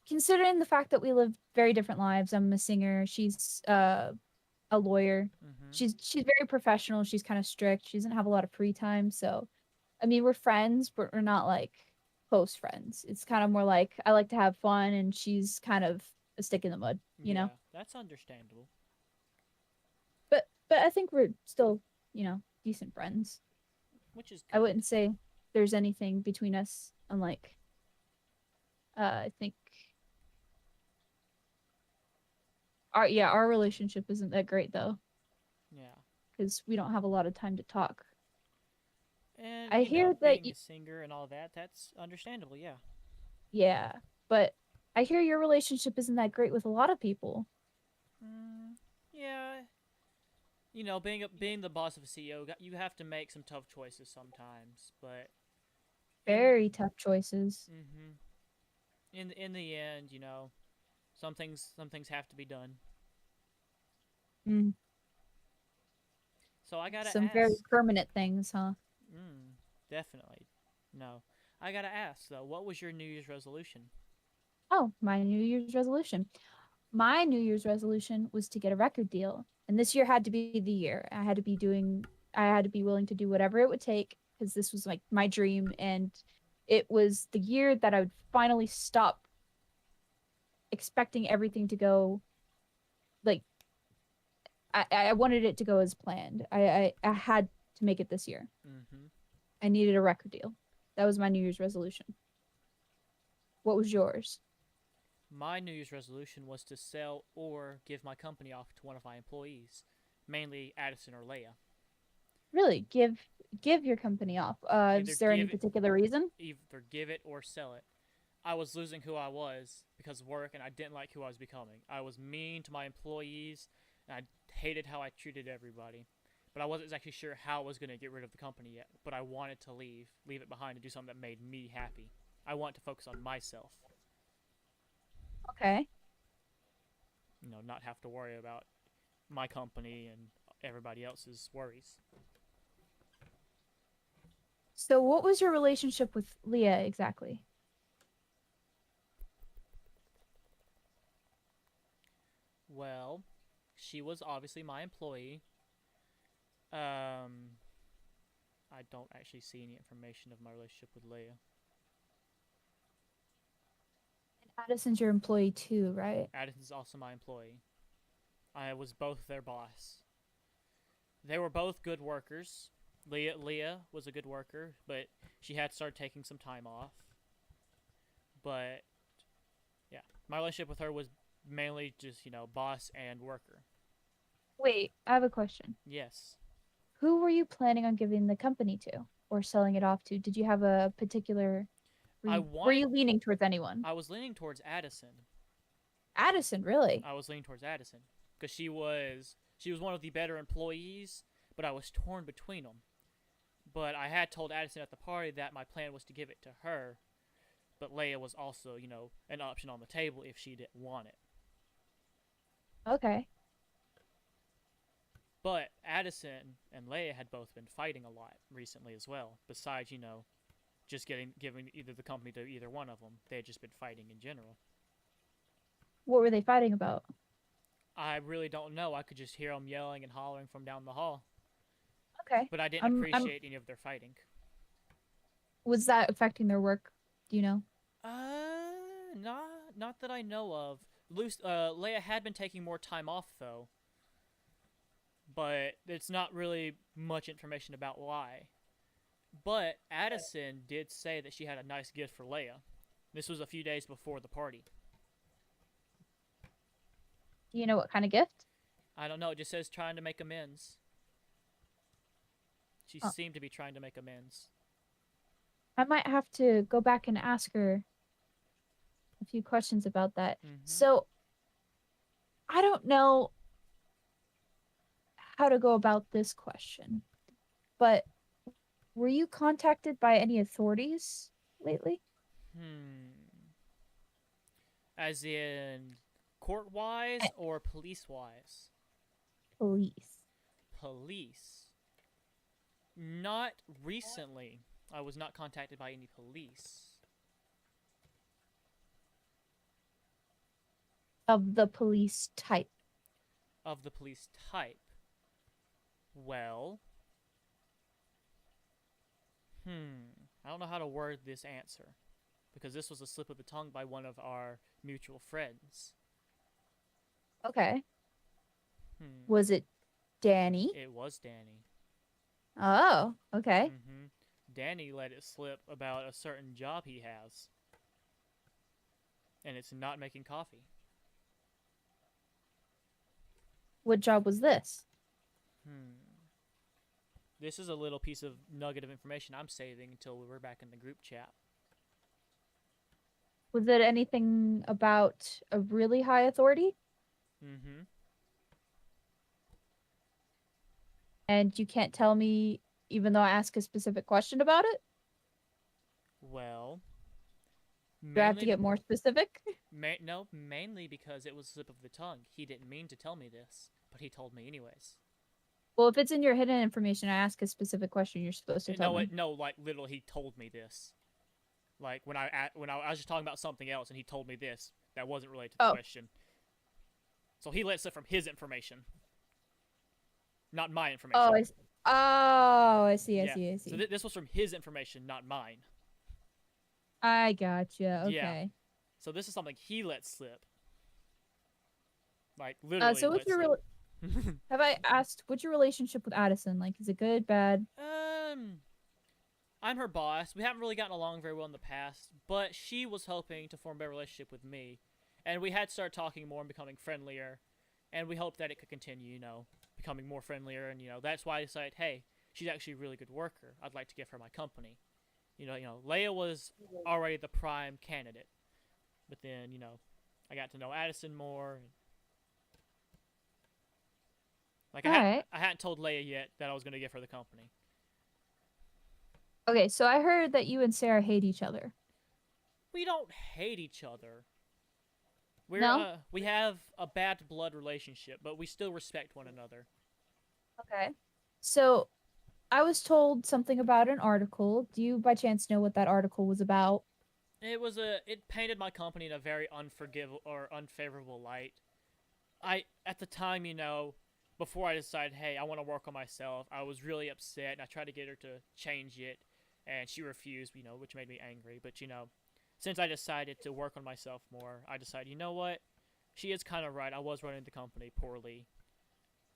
Considering the fact that we live very different lives, I'm a singer, she's a lawyer. Mm-hmm. She's very professional, she's kind of strict, she doesn't have a lot of free time, so I mean, we're friends, but we're not like close friends. It's kind of more like I like to have fun and she's kind of a stick in the mud, you Yeah, know? that's understandable. But I think we're still, decent friends. Which is good. I wouldn't say there's anything between us unlike I think our relationship isn't that great though Yeah. because we don't have a lot of time to talk. And, I hear that being a singer and all that, that's understandable, yeah. yeah, but I hear your relationship isn't that great with a lot of people. Yeah. Being the boss of a CEO, you have to make some tough choices sometimes, but Very tough choices. mm-hmm. In the end, some things have to be done. Mm, So I gotta some very ask. permanent things, huh? Definitely. No. I gotta ask though, what was your New Year's resolution? Oh, my New Year's resolution. My New Year's resolution was to get a record deal. And this year had to be the year. I had to be willing to do whatever it would take because this was like my dream. And it was the year that I would finally stop expecting everything to go like I wanted it to go as planned. I had to make it this year. Mm-hmm. I needed a record deal. That was my New Year's resolution. What was yours? My New Year's resolution was to sell or give my company off to one of my employees, mainly Addison or Leia. Really, give your company off. Either Is there any give it, particular reason? either give it or sell it. I was losing who I was because of work, and I didn't like who I was becoming. I was mean to my employees, and I hated how I treated everybody. But I wasn't exactly sure how I was going to get rid of the company yet. But I wanted to leave it behind, and do something that made me happy. I want to focus on myself. Okay. Not have to worry about my company and everybody else's worries. So what was your relationship with Leah exactly? Well, she was obviously my employee. I don't actually see any information of my relationship with Leia. And Addison's your employee too, right? Addison's also my employee. I was both their boss. They were both good workers. Leah was a good worker, but she had started taking some time off. But yeah, my relationship with her was mainly just, boss and worker. Wait, I have a question. Yes. Who were you planning on giving the company to or selling it off to? Did you have a particular were you leaning towards anyone? I was leaning towards Addison. Addison, really? I was leaning towards Addison because she was one of the better employees, but I was torn between them. But I had told Addison at the party that my plan was to give it to her, but Leia was also, an option on the table if she didn't want it. Okay. But Addison and Leia had both been fighting a lot recently as well. Besides, just giving either the company to either one of them, they had just been fighting in general. What were they fighting about? I really don't know. I could just hear them yelling and hollering from down the hall. Okay. But I didn't appreciate any of their fighting. Was that affecting their work? Do you know? Not that I know of. Leia had been taking more time off though. But it's not really much information about why. But Addison did say that she had a nice gift for Leia. This was a few days before the party. Do you know what kind of gift? I don't know. It just says trying to make amends. She seemed to be trying to make amends. I might have to go back and ask her a few questions about that. Mm-hmm. So I don't know how to go about this question, but were you contacted by any authorities lately? As in court-wise or police-wise? Police. Police. Not recently. I was not contacted by any police. Of the police type. Of the police type. Well, I don't know how to word this answer, because this was a slip of the tongue by one of our mutual friends. Okay. Was it Danny? It was Danny. Oh, okay. Danny let it slip about a certain job he has. And it's not making coffee. What job was this? This is a little piece of nugget of information I'm saving until we're back in the group chat. Was it anything about a really high authority? And you can't tell me even though I ask a specific question about it? Well, Do I have to get more specific? no, mainly because it was a slip of the tongue. He didn't mean to tell me this, but he told me anyways. Well, if it's in your hidden information, I ask a specific question, you're supposed to tell me. No, like literally, he told me this. Like when I was just talking about something else, and he told me this that wasn't related to the question. So he let slip from his information, not my information. I see. I see. So this was from his information, not mine. I gotcha. Okay. Yeah. So this is something he let slip. Like literally. So what's your have I asked what's your relationship with Addison? Like, is it good, bad? I'm her boss. We haven't really gotten along very well in the past, but she was hoping to form a better relationship with me, and we had started talking more and becoming friendlier, and we hoped that it could continue, becoming more friendlier, and that's why I decided, hey, she's actually a really good worker. I'd like to give her my company. Leia was already the prime candidate, but then I got to know Addison more. Like I hadn't told Leia yet that I was going to give her the company. Okay, so I heard that you and Sarah hate each other. We don't hate each other. No? We have a bad blood relationship, but we still respect one another. Okay. So I was told something about an article. Do you by chance know what that article was about? It painted my company in a very unfavorable light. At the time, before I decided, hey, I want to work on myself, I was really upset, and I tried to get her to change it, and she refused, which made me angry. But, since I decided to work on myself more, I decided, you know what? She is kind of right. I was running the company poorly.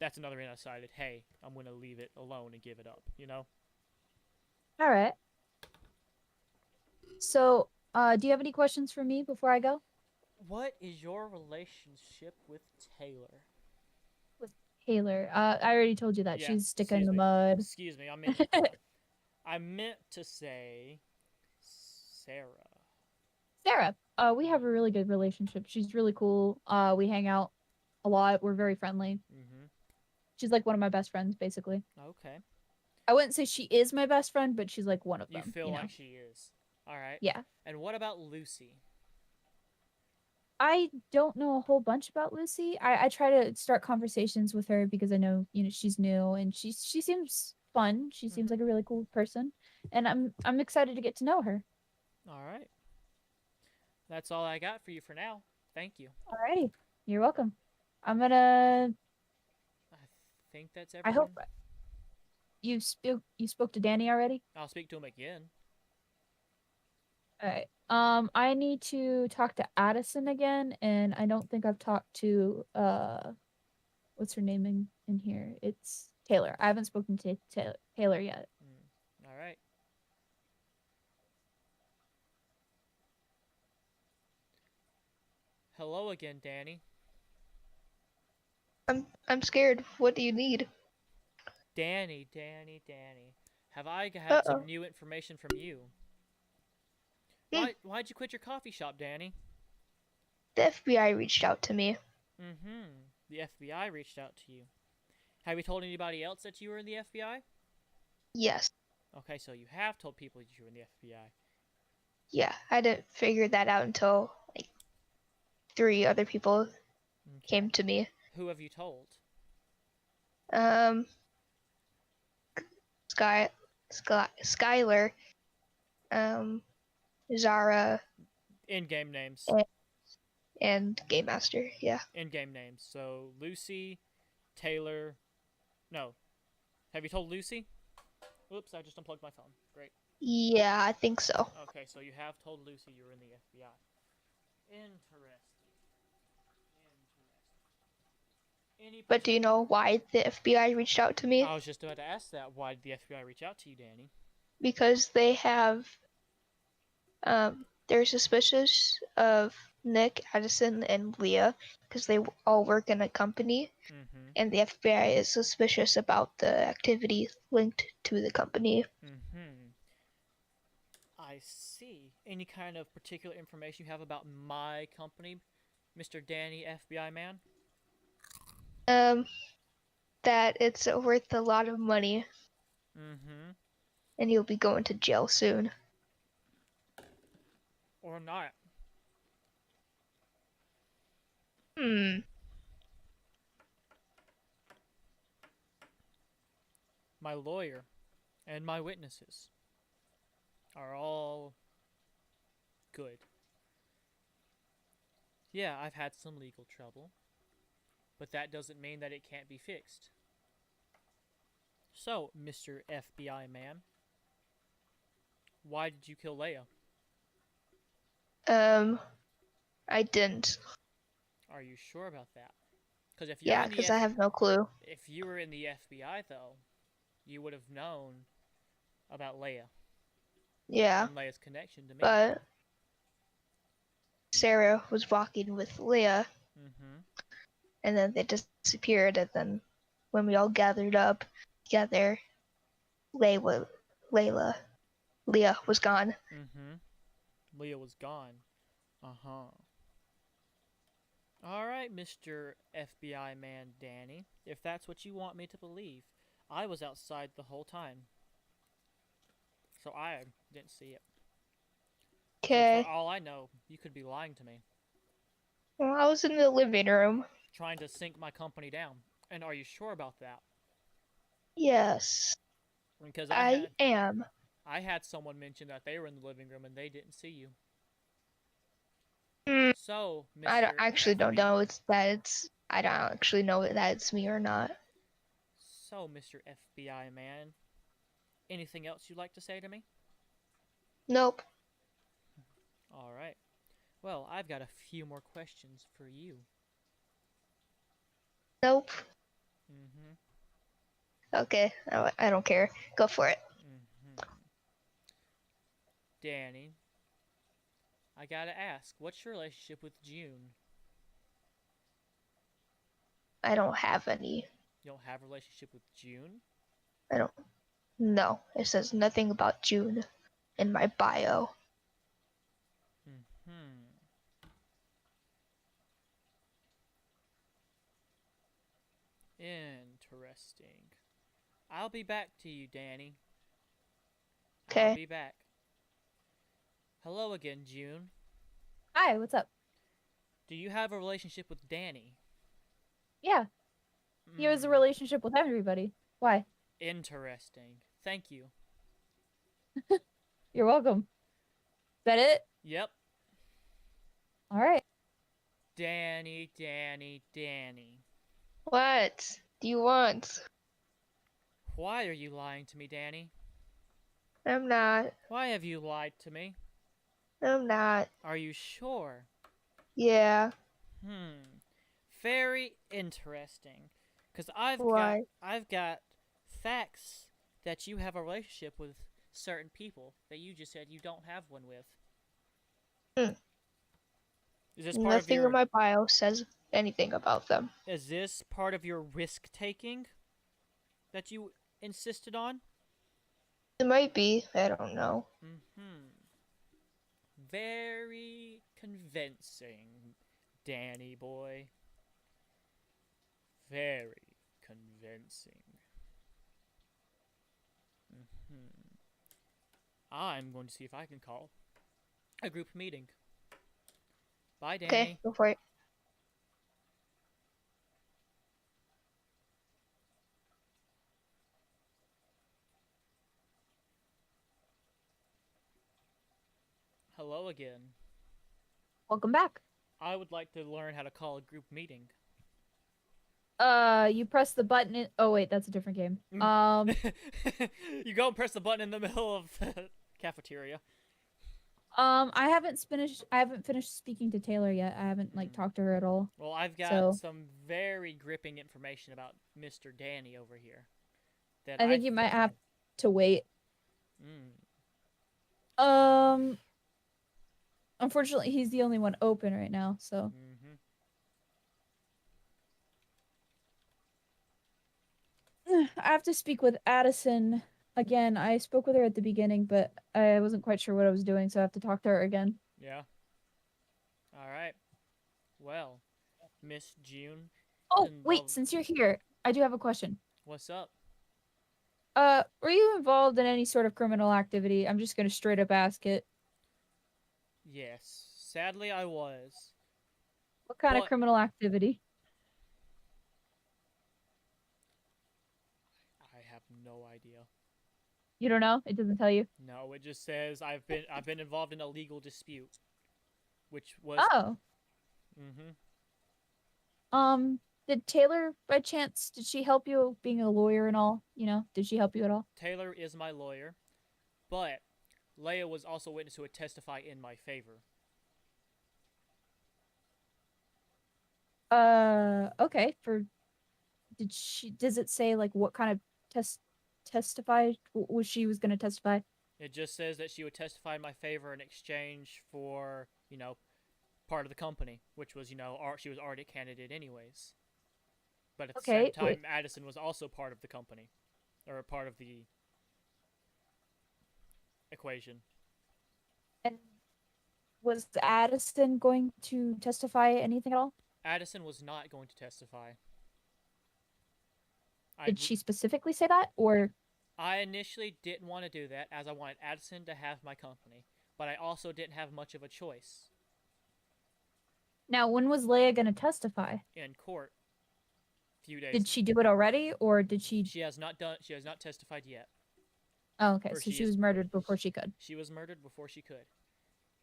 That's another reason I decided, hey, I'm going to leave it alone and give it up, All right. So, do you have any questions for me before I go? What is your relationship with Taylor? Taylor. I already told you that. Yeah, she's sticking in the mud. Excuse me. I meant to say Sarah. Sarah. We have a really good relationship. She's really cool. We hang out a lot. We're very friendly. She's like one of my best friends, basically. Okay. I wouldn't say she is my best friend, but she's like one of them. You feel like she is. All right. Yeah. And what about Lucy? I don't know a whole bunch about Lucy. I try to start conversations with her because I know, she's new and she seems fun. She seems like a really cool person, and I'm excited to get to know her. All right. That's all I got for you for now. Thank you. Alrighty. You're welcome. I think that's everything. I hope you spoke to Danny already? I'll speak to him again. All right. I need to talk to Addison again, and I don't think I've talked to what's her name in here? It's Taylor. I haven't spoken to Taylor yet. All right. Hello again, Danny. I'm scared. What do you need? Danny. Have I had some new information from you? Why'd you quit your coffee shop, Danny? The FBI reached out to me. Mm-hmm. The FBI reached out to you. Have you told anybody else that you were in the FBI? Yes. Okay, so you have told people that you were in the FBI. Yeah, I didn't figure that out until like 3 other people Okay. came to me. Who have you told? Um, Skylar, Zara, In-game names. and Game Master. Yeah. In-game names. So Lucy, Taylor. No. Have you told Lucy? Oops, I just unplugged my phone. Great. Yeah, I think so. Okay, so you have told Lucy you were in the FBI. Interesting. Any But do you know why the FBI reached out to me? I was just about to ask that. Why did the FBI reach out to you, Danny? Because they have, they're suspicious of Nick, Addison, and Leah because they all work in a company, Mm-hmm. and the FBI is suspicious about the activity linked to the company. Mm-hmm. I see. Any kind of particular information you have about my company, Mr. Danny, FBI man? That it's worth a lot of money, Mm-hmm. and you'll be going to jail soon. Or not. My lawyer and my witnesses are all good. Yeah, I've had some legal trouble, but that doesn't mean that it can't be fixed. So, Mr. FBI man, why did you kill Leia? I didn't. Are you sure about that? Because if Yeah, because I have no clue. if you were in the FBI though, you would have known about Leia Yeah, and Leia's connection to me. but Sarah was walking with Leah, Mm-hmm. and then they disappeared, and then when we all gathered up together, Leah was gone. Mm-hmm. Leia was gone. Uh-huh. Alright, Mr. FBI man Danny. If that's what you want me to believe, I was outside the whole time. So I didn't see it. So Okay. for all I know, you could be lying to me. Well, I was in the living room. Trying to sink my company down. And are you sure about that? Yes, Because I am. I had someone mention that they were in the living room and they didn't see you. Mm, So, Mr. I don't, actually don't FB know I don't actually know that it's me or not. So, Mr. FBI man, anything else you'd like to say to me? Nope. Alright. Well, I've got a few more questions for you. Nope. Mm-hmm. Okay, I don't care. Go for it. Mm-hmm. Danny, I gotta ask, what's your relationship with June? I don't have any. You don't have a relationship with June? I don't. No, it says nothing about June in my bio. Mm-hmm. Interesting. I'll be back to you, Danny. I'll Okay. be back. Hello again, June. Hi, what's up? Do you have a relationship with Danny? Yeah, he has a Hmm, relationship with everybody. Why? Interesting. Thank you. You're welcome. Is that it? Yep. All right. Danny, Danny, Danny. What do you want? Why are you lying to me, Danny? I'm not. Why have you lied to me? I'm not. Are you sure? Yeah. Very interesting. Cause Why? I've got facts that you have a relationship with certain people that you just said you don't have one with. Is this part of Nothing your in my bio says anything about them. Is this part of your risk taking that you insisted on? It might be. I don't know. very convincing, Danny boy. Very convincing. I'm going to see if I can call a group meeting. Bye, Danny. Okay, go for it. Hello again. Welcome back. I would like to learn how to call a group meeting. You press the button in... Oh, wait, that's a different game. You go and press the button in the middle of the cafeteria. I haven't finished speaking to Taylor yet. I haven't, like, talked to her at all. Well, I've got So- some very gripping information about Mr. Danny over here. That I think you might have to wait. Unfortunately, he's the only one open right now, so... I have to speak with Addison again. I spoke with her at the beginning, but I wasn't quite sure what I was doing, so I have to talk to her again. Yeah. All right. Well, Miss June. Oh, and wait, Love- since you're here, I do have a question. What's up? Were you involved in any sort of criminal activity? I'm just gonna straight up ask it. Yes. Sadly, I was. What kind of What? criminal activity? I have no idea. You don't know? It doesn't tell you? No, it just says I've been involved in a legal dispute, which was. Oh. Did Taylor, by chance, did she help you being a lawyer and all? You know, did she help you at all? Taylor is my lawyer, but Leia was also a witness who would testify in my favor. Okay. Does it say, like, what kind of testify was she was gonna testify? It just says that she would testify in my favor in exchange for, part of the company, which was, she was already a candidate anyways. But at the same time, wait. Addison was also part of the company, or a part of the equation. And was Addison going to testify anything at all? Addison was not going to testify. Did she specifically say that, or? I initially didn't want to do that, as I wanted Addison to have my company, but I also didn't have much of a choice. Now, when was Leia going to testify? In court. Few days. Did she do it already, or did she? She has not testified yet. Oh, okay. Or So she she is- was murdered before she could. She was murdered before she could.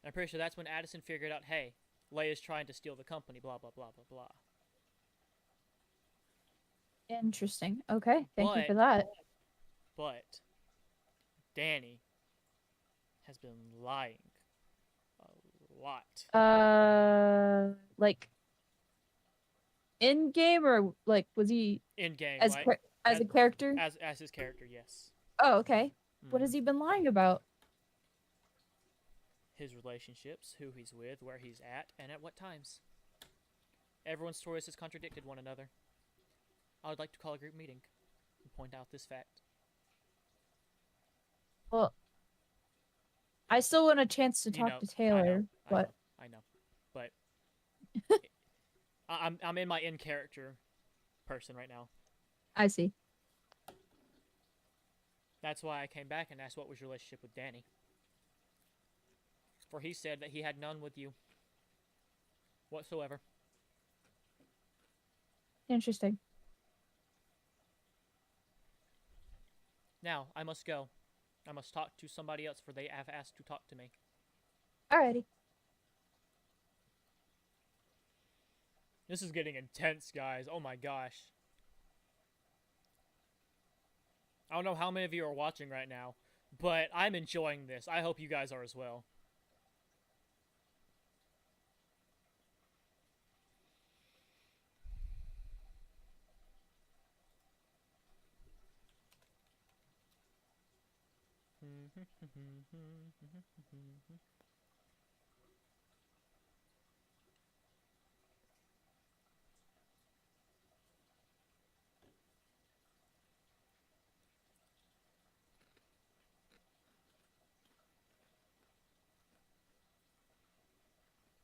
I'm pretty sure that's when Addison figured out, hey, Leia's trying to steal the company, blah, blah, blah, blah, blah. Interesting. Okay. Thank you But- for that. But Danny has been lying a lot. Like in game, or like was he In game, as like, as a character? as his character, yes. Oh, okay. What Mhm. has he been lying about? His relationships, who he's with, where he's at, and at what times. Everyone's stories has contradicted one another. I would like to call a group meeting and point out this fact. Well, I still want a chance to You talk know, to Taylor, but I know, but I'm in my in character person right now. I see. That's why I came back and asked what was your relationship with Danny. For he said that he had none with you whatsoever. Interesting. Now I must go. I must talk to somebody else, for they have asked to talk to me. Alrighty. This is getting intense, guys. Oh my gosh. I don't know how many of you are watching right now, but I'm enjoying this. I hope you guys are as well.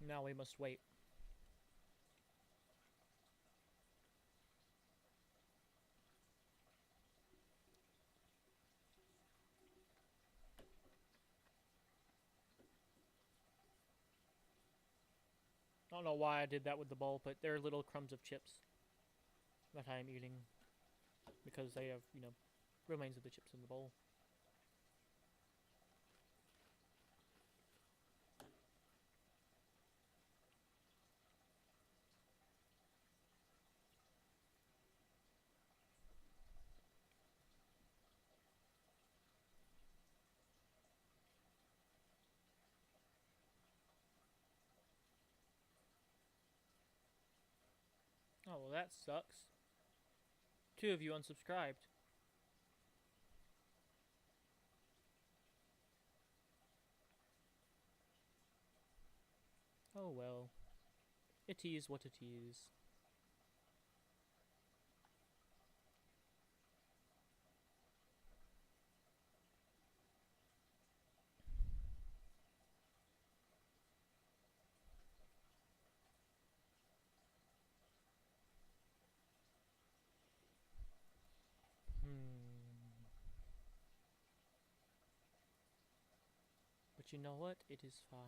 Now we must wait. I don't know why I did that with the bowl, but they're little crumbs of chips that I am eating because they have, remains of the chips in the bowl. Oh, well, that sucks. 2 of you unsubscribed. Oh well. It is what it is. But you know what? It is fine.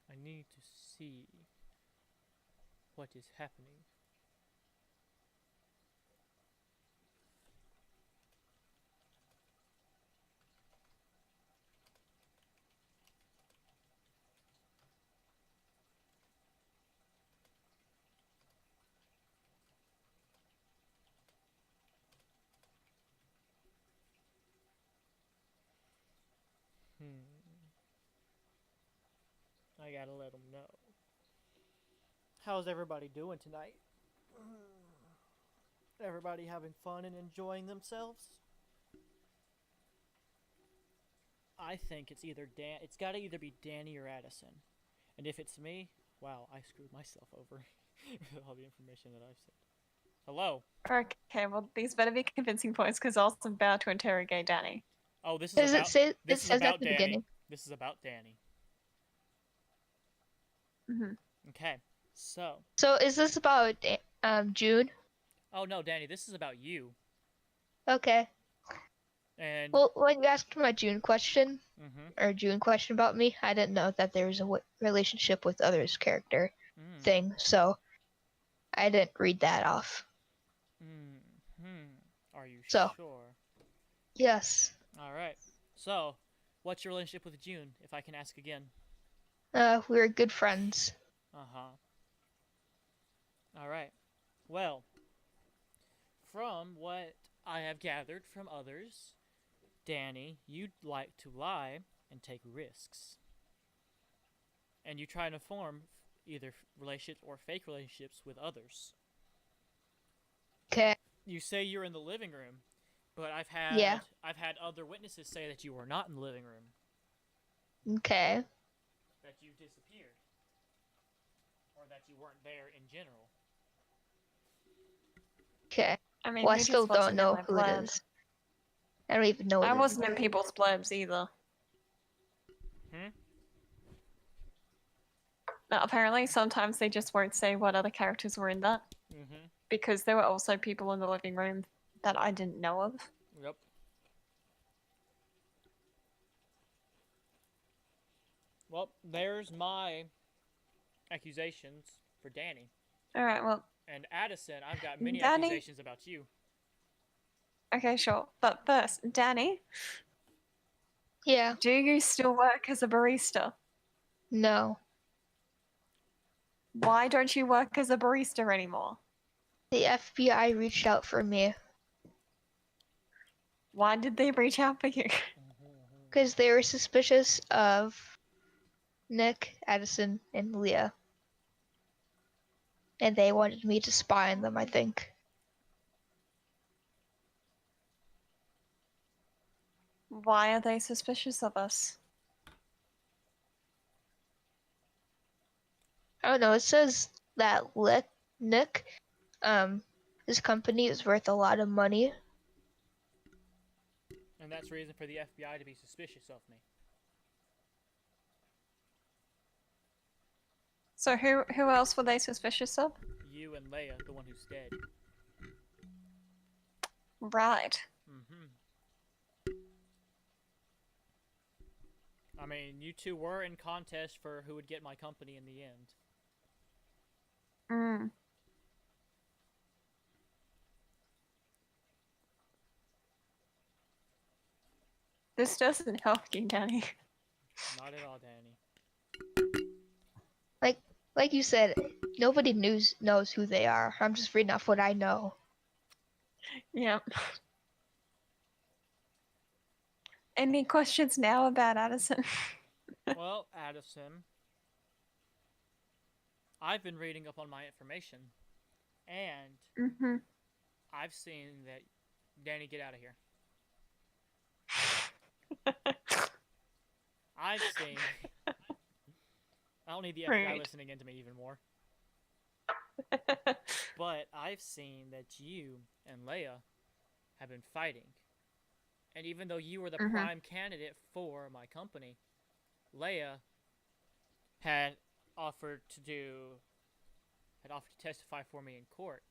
I need to see what is happening. I gotta let them know. How's everybody doing tonight? Everybody having fun and enjoying themselves? I think it's either it's gotta either be Danny or Addison. And if it's me, wow, I screwed myself over with all the information that I've said. Hello. Okay, well, these better be convincing points because I was about to interrogate Danny. Oh, this is Does about it say? It this is says about at the Danny. beginning. This is about Danny. Hmm. Okay, so. So is this about June? Oh no, Danny, this is about you. Okay. And. Well, when you asked my June question Mm-hmm. or June question about me, I didn't know that there was a relationship with others character thing, so I didn't read that off. Are you So. sure? Yes. All right. So, what's your relationship with June, if I can ask again? We were good friends. Uh-huh. All right. Well, from what I have gathered from others, Danny, you'd like to lie and take risks. And you try to form either relationships or fake relationships with others. Okay. You say you're in the living room, but I've had other witnesses say that you were not in the living room. Okay. That you disappeared. Or that you weren't there in general. Okay. I mean, Well, I who still just wants don't to know my who blurb? it is. I don't even know what I it wasn't is. in people's blurbs either. Now, apparently, sometimes they just won't say what other characters were in that. Because there were also people in the living room that I didn't know of. Yep. Well, there's my accusations for Danny. Alright, well. And Addison, I've got many Danny? accusations about you. Okay, sure. But first, Danny. Yeah. Do you still work as a barista? No. Why don't you work as a barista anymore? The FBI reached out for me. Why did they reach out for you? Because they were suspicious of Nick, Addison, and Leah. And they wanted me to spy on them, I think. Why are they suspicious of us? I don't know. It says that Nick, his company is worth a lot of money. And that's reason for the FBI to be suspicious of me. So who else were they suspicious of? You and Leia, the one who's dead. Right. Mm-hmm. I mean, you two were in contest for who would get my company in the end. Mm. This doesn't help you, Danny. Not at all, Danny. Like you said, nobody knows who they are. I'm just reading off what I know. Yep. Any questions now about Addison? Well, Addison, I've been reading up on my information, and Mm-hmm. I've seen that. Danny, get out of here. I've seen. I don't need the FBI Right. listening into me even more. But I've seen that you and Leia have been fighting. And even though you were the prime candidate for my company, Leia had offered to testify for me in court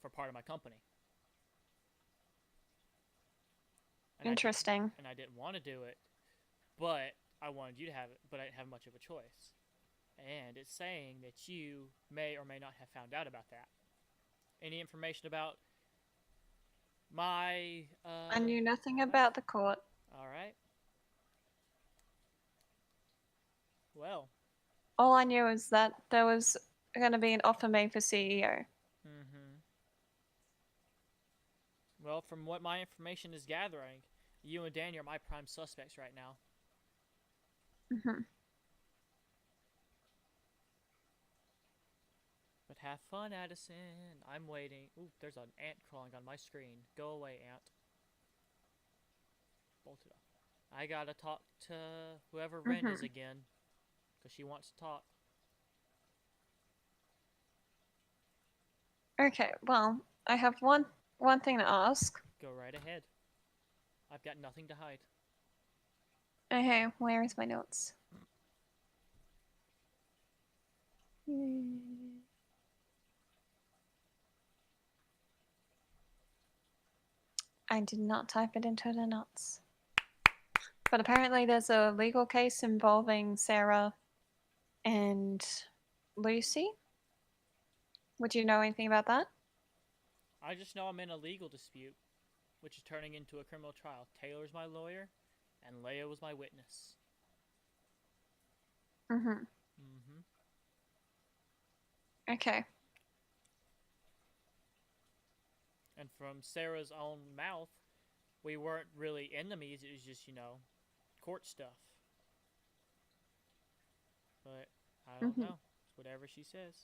for part of my company. And Interesting. I didn't want to do it, but I wanted you to have it, but I didn't have much of a choice. And it's saying that you may or may not have found out about that. Any information about my, I knew nothing about the court. Alright. Well. All I knew is that there was going to be an offer made for CEO. Mm-hmm. Well, from what my information is gathering, you and Danny are my prime suspects right now. Mm-hmm. But have fun, Addison. I'm waiting. Ooh, there's an ant crawling on my screen. Go away, ant. Bolt it up. I gotta talk to whoever Ren is again, because she wants to talk. Okay, well, I have one thing to ask. Go right ahead. I've got nothing to hide. Okay, where is my notes? I did not type it into the notes. But apparently there's a legal case involving Sarah and Lucy. Would you know anything about that? I just know I'm in a legal dispute, which is turning into a criminal trial. Taylor's my lawyer, and Leia was my witness. Mm-hmm. Mm-hmm. Okay. And from Sarah's own mouth, we weren't really enemies. It was just, court stuff. But I don't know. It's whatever she says.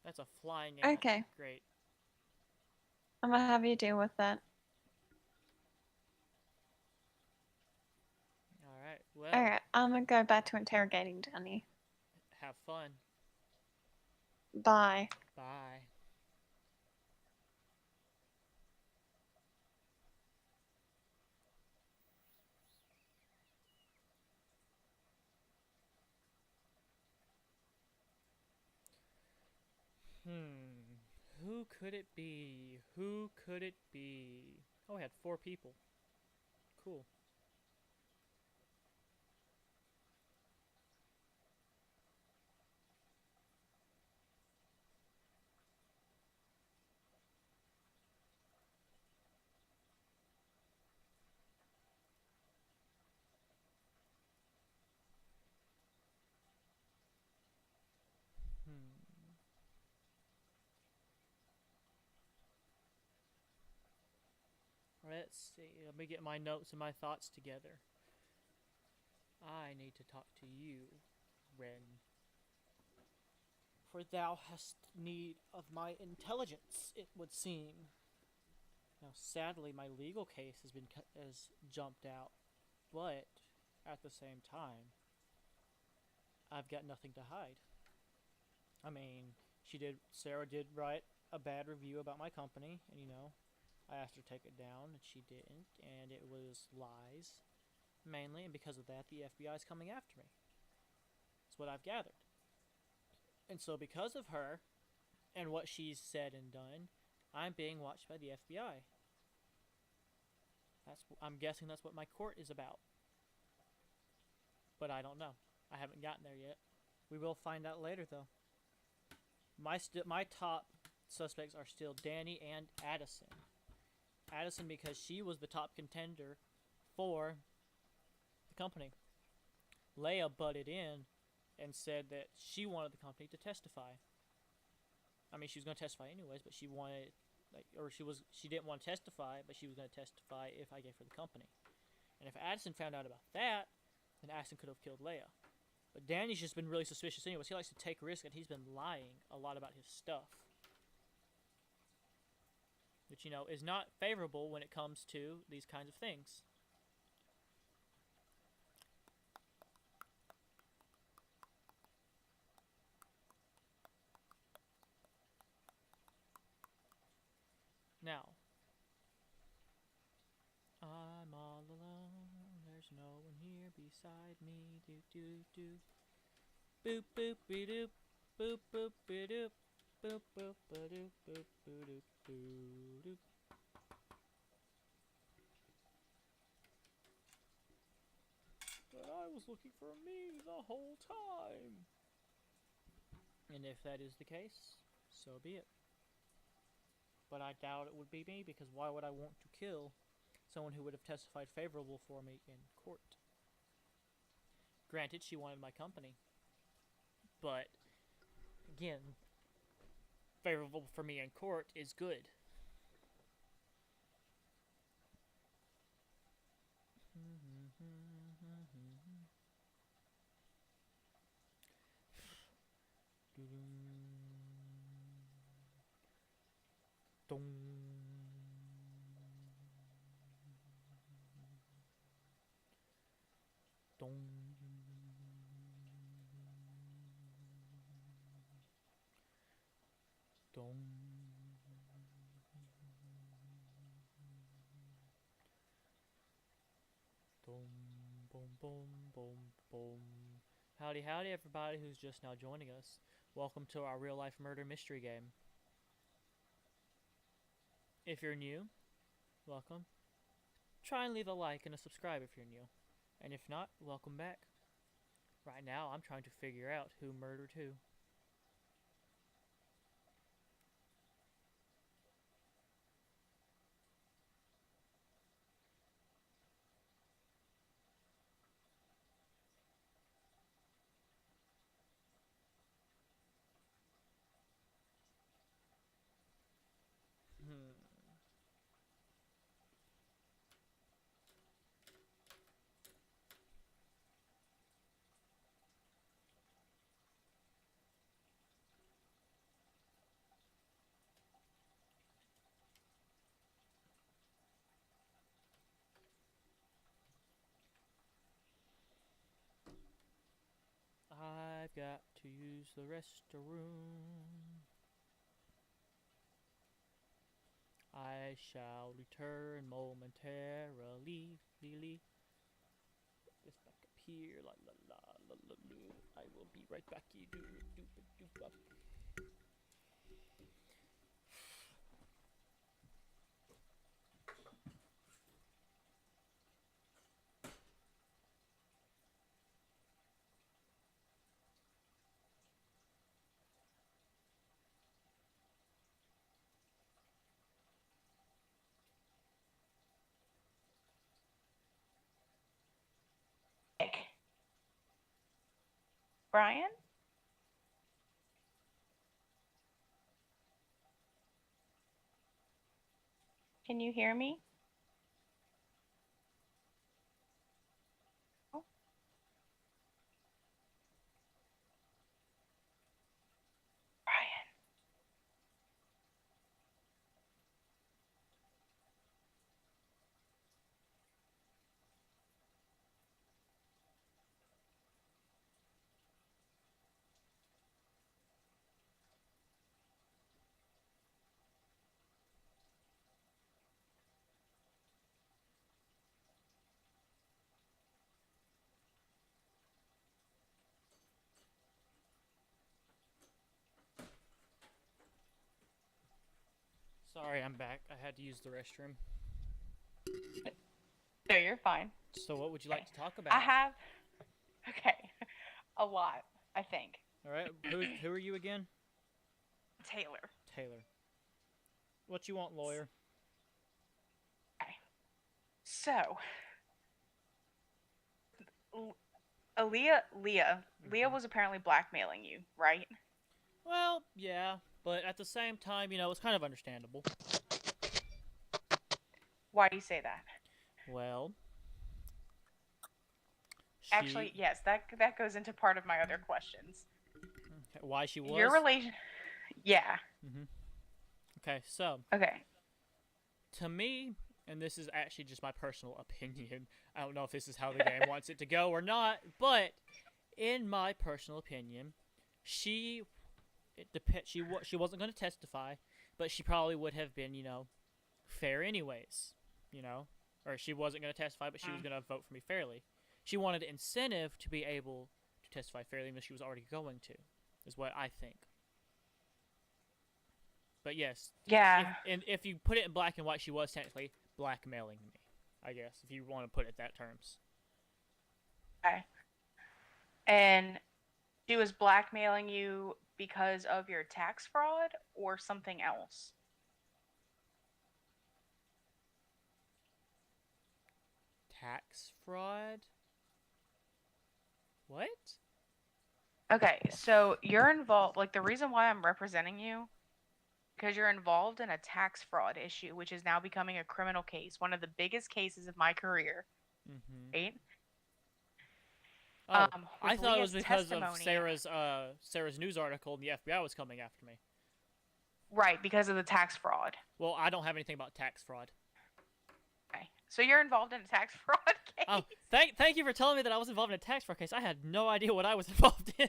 That's a flying ant. Okay. Great. I'm gonna have you deal with that. Alright, well. Alright, I'm gonna go back to interrogating Danny. Have fun. Bye. Bye. Who could it be? Who could it be? Oh, I had 4 people. Cool. Let's see. Let me get my notes and my thoughts together. I need to talk to you, Ren. For thou hast need of my intelligence, it would seem. Now, sadly, my legal case has jumped out, but at the same time, I've got nothing to hide. I mean, Sarah did write a bad review about my company, and I asked her to take it down, and she didn't, and it was lies, mainly, and because of that, the FBI is coming after me. That's what I've gathered. And so because of her, and what she's said and done, I'm being watched by the FBI. I'm guessing that's what my court is about. But I don't know. I haven't gotten there yet. We will find out later, though. My top suspects are still Danny and Addison. Addison because she was the top contender for the company. Leia butted in and said that she wanted the company to testify. I mean, she was going to testify anyways, but she didn't want to testify, but she was going to testify if I gave her the company. And if Addison found out about that, then Addison could have killed Leia. But Danny's just been really suspicious anyways. He likes to take risks, and he's been lying a lot about his stuff. Which, is not favorable when it comes to these kinds of things. Now, I'm all alone, there's no one here beside me, do do do. Boop boop be doop, boop boop be doop, boop boop ba doop, boop boo doop boo doop. But I was looking for me the whole time. And if that is the case, so be it. But I doubt it would be me, because why would I want to kill someone who would have testified favorable for me in court? Granted, she wanted my company. But, again, favorable for me in court is good. Dong. Dong. Dong. Boom, boom, boom, boom, boom. Howdy, howdy, everybody who's just now joining us. Welcome to our real-life murder mystery game. If you're new, welcome. Try and leave a like and a subscribe if you're new. And if not, welcome back. Right now, I'm trying to figure out who murdered who. I've got to use the restroom. I shall return momentarily. This back up here. La la la la la la. I will be right back. You do do do do. Brian? Can you hear me? Oh. Brian. Sorry, I'm back. I had to use the restroom. No, you're fine. So what would you like to talk about? I have. Okay, a lot. I think. All right. Who are you again? Taylor. Taylor. What you want, lawyer? So, Leah was apparently blackmailing you, right? Well, yeah, but at the same time, it's kind of understandable. Why do you say that? Well, Actually, yes, that goes into part of my other questions. why she was? Your relation. Yeah. Okay, so Okay. to me, and this is actually just my personal opinion. I don't know if this is how the game wants it to go or not, but in my personal opinion, she wasn't going to testify, but she probably would have been, fair anyways, or she wasn't going to testify, but she was going to vote for me fairly. She wanted incentive to be able to testify fairly, even though she was already going to, is what I think. But yes, Yeah. if you put it in black and white, she was technically blackmailing me, I guess, if you want to put it that terms. Okay. And she was blackmailing you because of your tax fraud or something else? Tax fraud? What? Okay, so you're involved, like the reason why I'm representing you, because you're involved in a tax fraud issue, which is now becoming a criminal case, one of the biggest cases of my career, right? Oh, With I thought it was Leah's because of testimony- Sarah's news article and the FBI was coming after me. Right, because of the tax fraud. Well, I don't have anything about tax fraud. Okay, so you're involved in a tax fraud case? Oh, thank you for telling me that I was involved in a tax fraud case. I had no idea what I was involved in.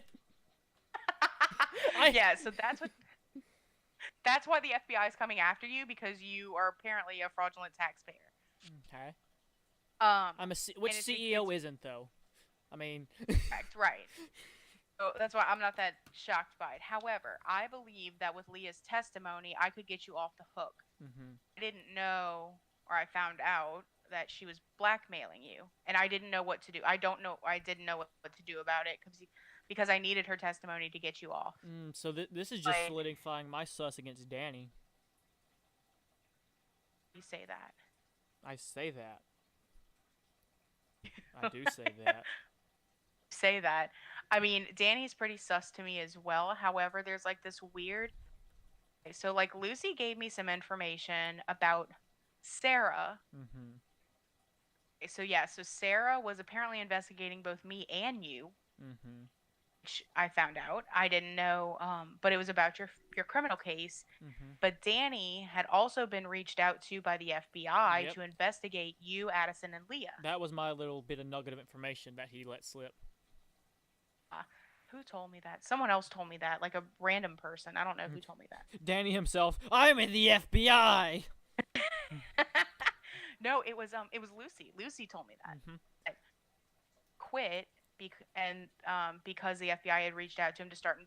Yeah, so that's why the FBI is coming after you, because you are apparently a fraudulent taxpayer. Okay. Which and it's- CEO isn't though? I mean. Correct, right. So that's why I'm not that shocked by it. However, I believe that with Leah's testimony, I could get you off the hook. I didn't know, or I found out that she was blackmailing you, and I didn't know what to do. I didn't know what to do about it because I needed her testimony to get you off. So this is just Like- solidifying my sus against Danny. You say that. I say that. I do say that. Say that. I mean, Danny's pretty sus to me as well. However, there's like this weird. Okay, so like Lucy gave me some information about Sarah. Okay, so yeah, so Sarah was apparently investigating both me and you, which I found out. I didn't know, but it was about your criminal case. But Danny had also been reached out to by the FBI Yep. to investigate you, Addison, and Leah. That was my little bit of nugget of information that he let slip. Who told me that? Someone else told me that, like a random person. I don't know who told me that. Danny himself. I'm in the FBI. No, it was Lucy. Lucy told me that. Quit because the FBI had reached out to him to start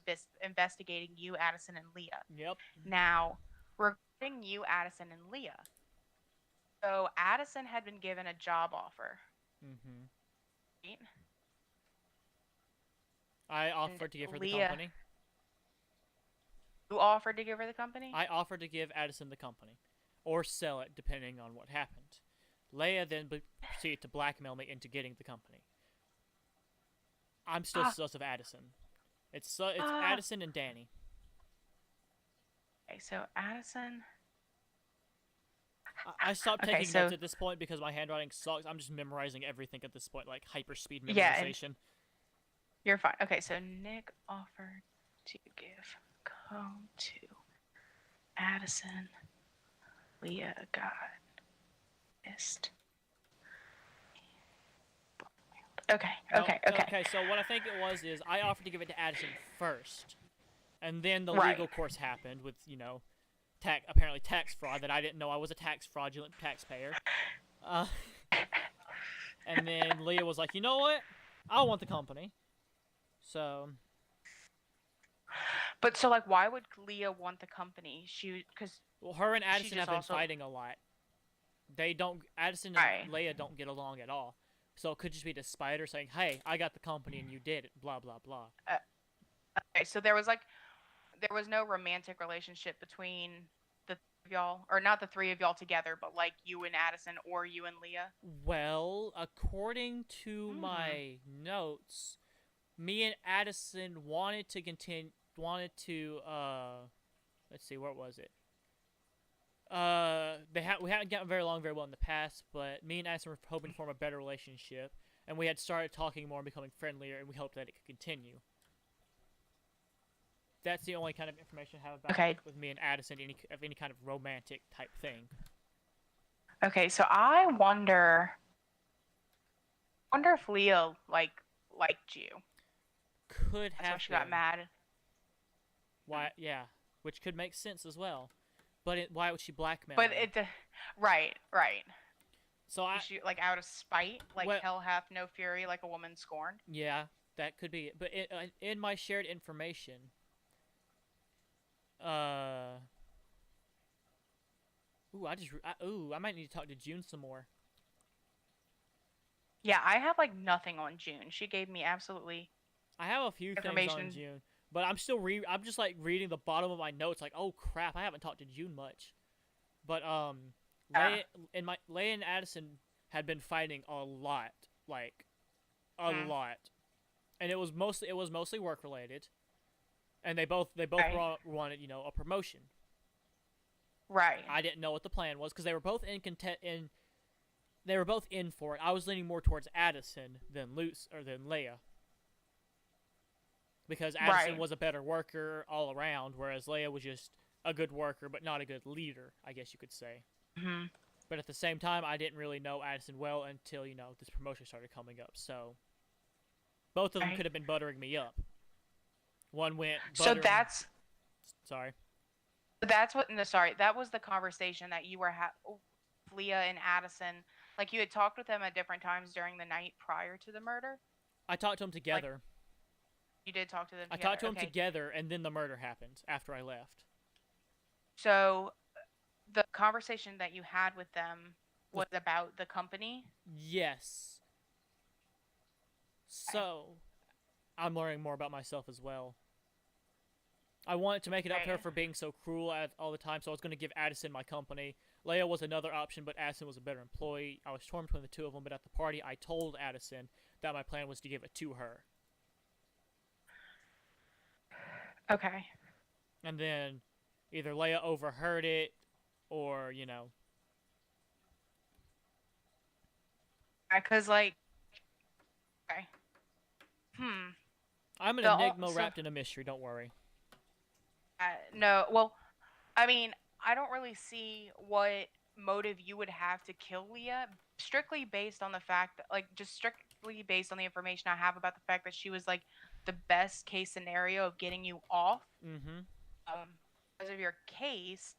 investigating you, Addison, and Leah. Yep. Now, regarding you, Addison, and Leah. So Addison had been given a job offer. Right? I offered to give her the Leah- company. Who offered to give her the company? I offered to give Addison the company, or sell it, depending on what happened. Leia then proceeded to blackmail me into getting the company. I'm still sus of Addison. It's Addison and Danny. Okay, so Addison. I stopped Okay, taking so- notes at this point because my handwriting sucks. I'm just memorizing everything at this point, like hyperspeed Yeah, and- memorization. You're fine. Okay, so Nick offered to give comb to Addison. Leah got missed. Okay. Okay, so what I think it was is I offered to give it to Addison first, and then the Right. legal course happened with, apparently tax fraud that I didn't know I was a fraudulent taxpayer. And then Leah was like, you know what? I want the company. So. But so like, why would Leah want the company? Because Well, her and she Addison just have been also fighting a lot. They don't. Addison right. and Leia don't get along at all. So it could just be the spider saying, "Hey, I got the company and you did it." Blah blah blah. Okay, so there was no romantic relationship between the three of y'all, or not the three of y'all together, but like you and Addison or you and Leah. Well, according to Hmm. my notes, me and Addison wanted to continue. Wanted to. Let's see, what was it? We haven't gotten very well in the past, but me and Addison were hoping to form a better relationship, and we had started talking more and becoming friendlier, and we hoped that it could continue. That's the only kind of information I have about Okay. with me and Addison, any kind of romantic type thing. Okay, so I wonder if Leah liked you. Could That's why have she been. got mad. Why? Yeah, which could make sense as well. But why would she blackmail But me? right. So I, She like out of spite, like Well- hell hath no fury, like a woman scorned. yeah, that could be it. But in my shared information, I might need to talk to June some more. Yeah, I have like nothing on June. She gave me absolutely. I have a few things on Information. June, but I'm still I'm just like reading the bottom of my notes, like, oh crap, I haven't talked to June much. But Yeah. Leia and Addison had been fighting a lot, like a Mhm. lot, and it was mostly work related, and they both Right. wanted a promotion. Right. I didn't know what the plan was because they were both they were both in for it. I was leaning more towards Addison than Leia. Because Addison Right. was a better worker all around, whereas Leia was just a good worker but not a good leader, I guess you could say. Mhm. But at the same time, I didn't really know Addison well until, this promotion started coming up. So both of them Right. could have been buttering me up. One went So buttering... that's Sorry. sorry, that was the conversation that you were Leah and Addison. Like you had talked with them at different times during the night prior to the murder. I talked to them together. You did talk to them I together. talked to them Okay. together, and then the murder happened after I left. So the conversation that you had with them was about the company. Yes. So, I'm learning more about myself as well. I wanted to make it up to her Right. for being so cruel all the time, so I was going to give Addison my company. Leia was another option, but Addison was a better employee. I was torn between the two of them, but at the party, I told Addison that my plan was to give it to her. Okay. And then either Leia overheard it, or, Because like. Okay. I'm an The- enigma so- wrapped in a mystery, don't worry. No. Well, I mean, I don't really see what motive you would have to kill Leah, strictly based on the fact that, like, just strictly based on the information I have about the fact that she was like the best case scenario of getting you off. Mm-hmm. Because of your case.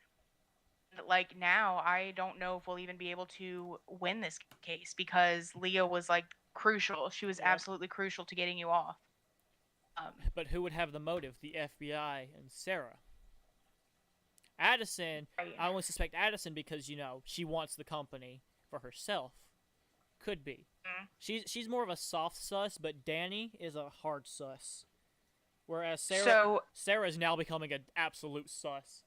Like now, I don't know if we'll even be able to win this case because Leah was like crucial. She was Yep. absolutely crucial to getting you off. But who would have the motive? The FBI and Sarah. Addison, Right. I only suspect Addison because, she wants the company for herself. Could be. Mhm. She's more of a soft sus, but Danny is a hard sus. Whereas So Sarah is now becoming an absolute sus.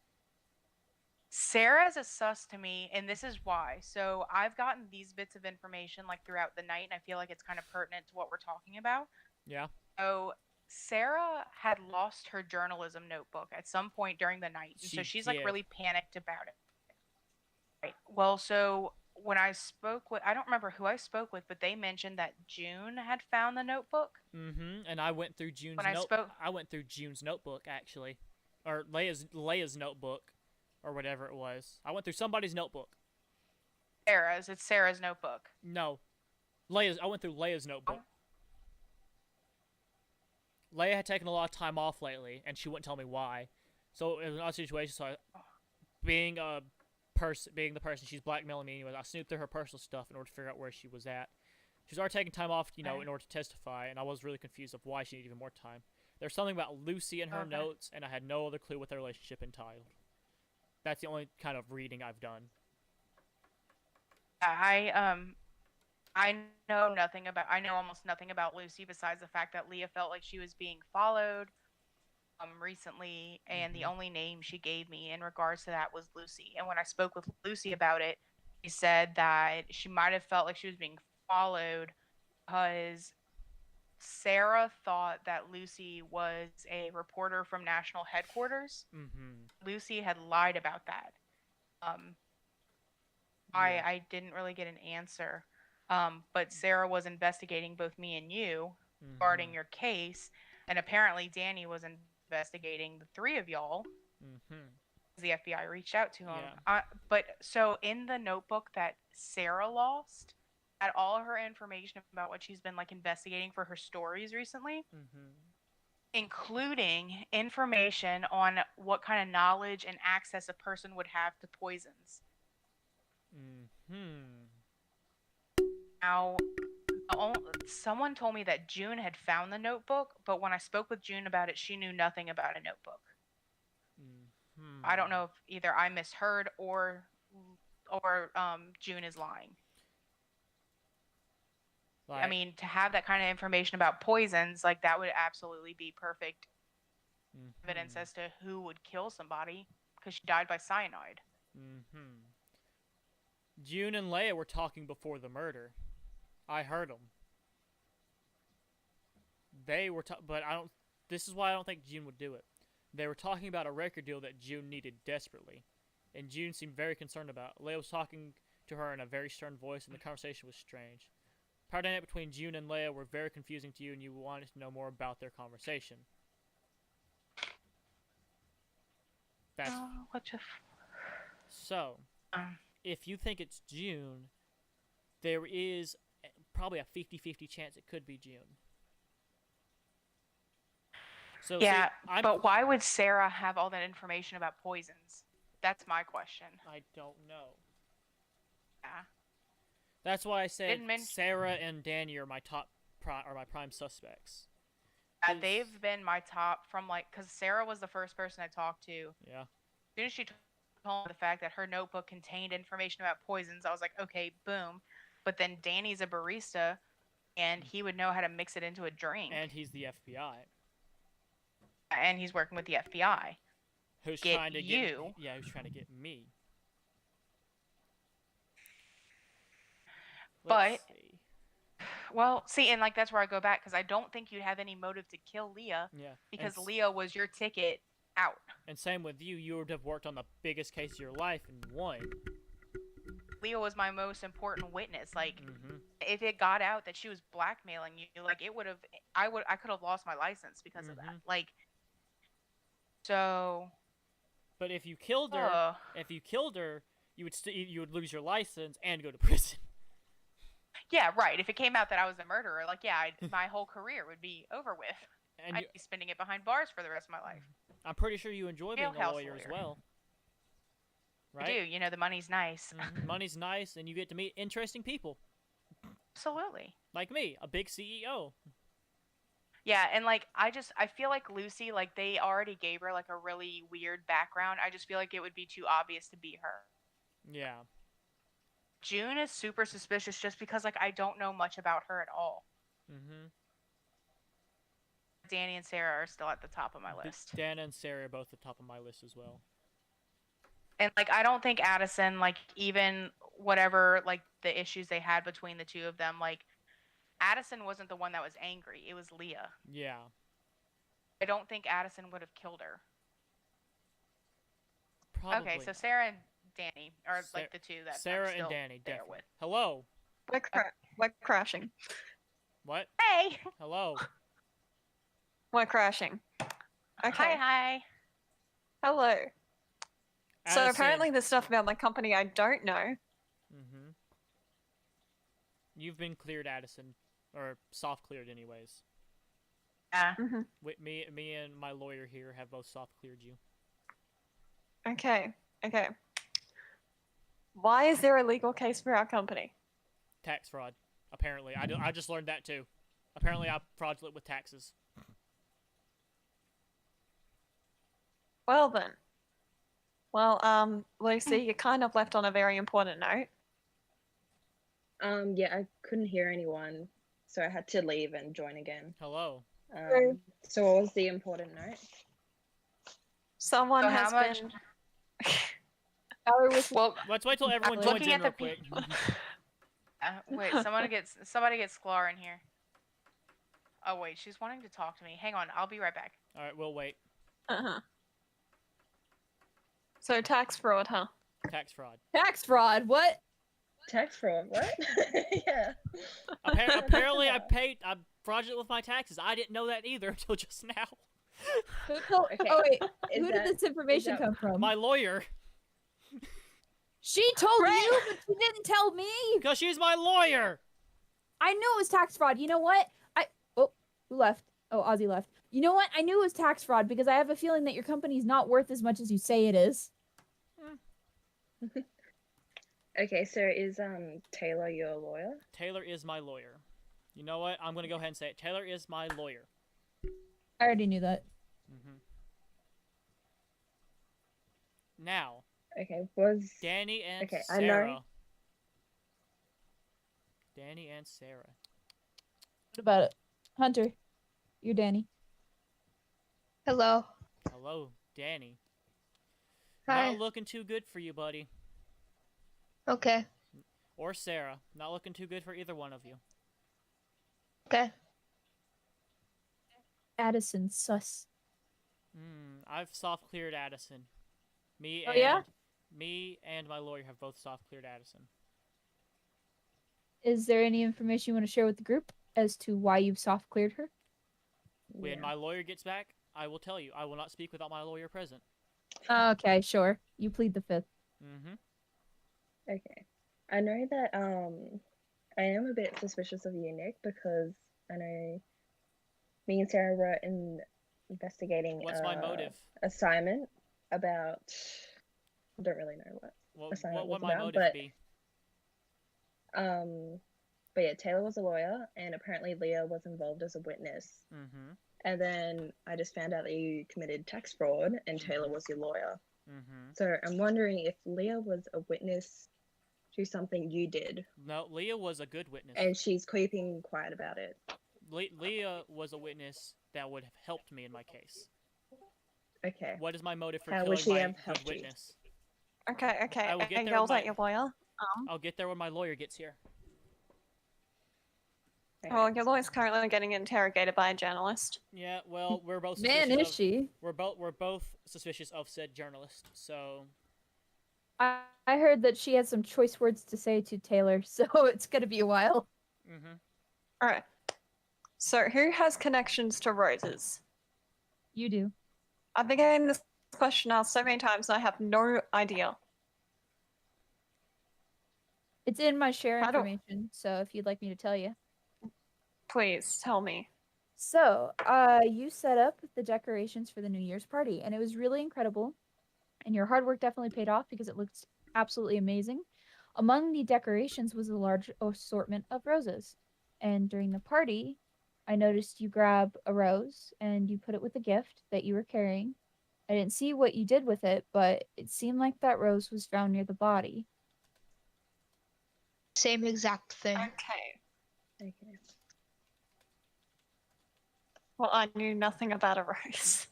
Sarah's a sus to me, and this is why. So I've gotten these bits of information like throughout the night, and I feel like it's kind of pertinent to what we're talking about. Yeah. So Sarah had lost her journalism notebook at some point during the night, and so She she's like did. really panicked about it. Right. Well, so when I spoke with, I don't remember who I spoke with, but they mentioned that June had found the notebook. Mm-hmm. And I went through June's When I spoke- I went through June's notebook actually, or Leia's notebook, or whatever it was. I went through somebody's notebook. It's Sarah's notebook. No, I went through Leia's notebook. Leia had taken a lot of time off lately, and she wouldn't tell me why. So it was an odd situation. So being the person she's blackmailing me anyway, I snooped through her personal stuff in order to figure out where she was at. She was already taking time off, Right. in order to testify, and I was really confused of why she needed even more time. There's something about Lucy in her Okay. notes, and I had no other clue what the relationship entailed. That's the only kind of reading I've done. I know nothing about. I know almost nothing about Lucy besides the fact that Leah felt like she was being followed recently, and the Mhm. only name she gave me in regards to that was Lucy. And when I spoke with Lucy about it, she said that she might have felt like she was being followed because Sarah thought that Lucy was a reporter from national headquarters. Mm-hmm. Lucy had lied about that. Yeah. I didn't really get an answer. But Sarah was investigating both me and you regarding Mhm. your case, and apparently Danny was investigating the three of y'all. Mhm. The FBI reached out to him. Yeah. But so in the notebook that Sarah lost, had all her information about what she's been like investigating for her stories recently, Mhm. including information on what kind of knowledge and access a person would have to poisons. Mhm. Now, someone told me that June had found the notebook, but when I spoke with June about it, she knew nothing about a notebook. Mhm. I don't know if either I misheard or June is lying. I Like, mean, to have that kind of information about poisons, like that would absolutely be perfect evidence Mhm. as to who would kill somebody because she died by cyanide. Mhm. June and Leia were talking before the murder. I heard them. They were, but I don't. This is why I don't think June would do it. They were talking about a record deal that June needed desperately, and June seemed very concerned about it. Leia was talking to her in a very stern voice, and the conversation was strange. Power dynamic between June and Leia were very confusing to you, and you wanted to know more about their conversation. That's What the? so. Um, If you think it's June, there is probably a 50-50 chance it could be June. So yeah, see, but why would Sarah have all that information about poisons? That's my question. I don't know. Yeah. That's why I said Didn't mention Sarah and Danny are my my prime suspects. they've been my top from like because Sarah was the first person I talked to. Yeah. As soon as she told me the fact that her notebook contained information about poisons, I was like, okay, boom. But then Danny's a barista, and he would know how to mix it into a drink. And he's the FBI. And he's working with the FBI. Who's Get trying to you. get who's trying to get me. Let's see. Well, see, and like that's where I go back because I don't think you'd have any motive to kill Leah Yeah. because and, Leah was your ticket out. And same with you. You would have worked on the biggest case of your life and won. Leah was my most important witness. Like, Mm-hmm. if it got out that she was blackmailing you, like it would have, I could have lost my license because of that. Like, so. But if you killed her, you would lose your license and go to prison. Yeah, right. If it came out that I was a murderer, like, yeah, my whole career would be over with. And I'd be spending it behind bars for the rest of my life. I'm pretty sure you enjoy being a Jailhouse lawyer as lawyer. well. Right? I do. You know, the money's nice. Money's nice, and you get to meet interesting people. Absolutely. Like me, a big CEO. Yeah, and like I feel like Lucy, like they already gave her like a really weird background. I just feel like it would be too obvious to be her. Yeah. June is super suspicious just because like I don't know much about her at all. Mm-hmm. Danny and Sarah are still at the top of my list. Dana and Sarah are both at the top of my list as well. And like I don't think Addison, like even whatever like the issues they had between the two of them, like Addison wasn't the one that was angry. It was Leah. Yeah. I don't think Addison would have killed her. Probably. Okay, so Sarah and Danny are like the two that Sarah I'm still and Danny, there definitely. with. Hello. We're crashing. What? Hey. Hello. We're crashing. Okay. Hi. Hello. So Addison. apparently there's stuff about my company I don't know. Mm-hmm. You've been cleared, Addison, or soft cleared, anyways. Yeah. Mm-hmm. With me and my lawyer here have both soft cleared you. Okay. Why is there a legal case for our company? Tax fraud. Apparently, I just learned that too. Apparently, I'm fraudulent with taxes. Well then. Well, Lucy, you kind of left on a very important note. Yeah, I couldn't hear anyone, so I had to leave and join again. Hello. So what was the important note? Someone So has how much- been. Tyler was Well, Let's wait till everyone Looking joins in at the real quick. wait, somebody gets Sklar in here. Oh wait, she's wanting to talk to me. Hang on, I'll be right back. All right, we'll wait. Uh-huh. So tax fraud, huh? Tax fraud. tax fraud. What? Tax fraud, what? Yeah. Apparently, I'm fraudulent with my taxes. I didn't know that either until just now. Who told? Okay, Oh wait, is who that- did this information that- come from? My lawyer, She told Right. you, but she didn't tell me. because she's my lawyer. I knew it was tax fraud. You know what? Who left? Oh, Ozzy left. You know what? I knew it was tax fraud because I have a feeling that your company's not worth as much as you say it is. Okay, so is Taylor your lawyer? Taylor is my lawyer. You know what? I'm gonna go ahead and say it. Taylor is my lawyer. I already knew that. hmm Now, Okay, was Danny and Okay, I Sarah. know. Danny and Sarah. What about it? Hunter, you're Danny. Hello. Hello, Danny. Hi. Not looking too good for you, buddy. Okay. Or Sarah. Not looking too good for either one of you. Okay. Addison, sus. I've soft cleared Addison. Oh, yeah? Me and my lawyer have both soft cleared Addison. Is there any information you want to share with the group as to why you've soft cleared her? When Yeah. my lawyer gets back, I will tell you. I will not speak without my lawyer present. Okay, sure. You plead the fifth. Mm-hmm. Okay. I know that I am a bit suspicious of you, Nick, because I know me and Sarah were investigating What's my motive? assignment about I don't really know what. What assignment what was my about, motive but- be? But yeah, Taylor was a lawyer and apparently Leah was involved as a witness. Mm-hmm. And then I just found out that you committed tax fraud and Taylor was your lawyer. Mm-hmm. So I'm wondering if Leah was a witness to something you did No, Leah was a good witness. and she's keeping quiet about it. Leah was a witness that would have helped me in my case. Okay. What is my motive for How would killing she my have good helped you? witness? Okay, okay. I will get I there yelled with at your lawyer. I'll get there when my lawyer gets here. Well, your lawyer's currently getting interrogated by a journalist. Yeah, well, we're both Man, suspicious is she? We're both suspicious of said journalist. So I heard that she has some choice words to say to Taylor, so it's gonna be a while. mm-hmm. Alright. So, who has connections to roses? You do. I've been getting this question asked so many times and I have no idea. It's in my share I don't- information, so if you'd like me to tell you. Please, tell me. So, you set up the decorations for the New Year's party, and it was really incredible. And your hard work definitely paid off because it looked absolutely amazing. Among the decorations was a large assortment of roses. And during the party, I noticed you grab a rose and you put it with a gift that you were carrying. I didn't see what you did with it, but it seemed like that rose was found near the body. Same exact thing. Okay. Okay. Well, I knew nothing about a rose.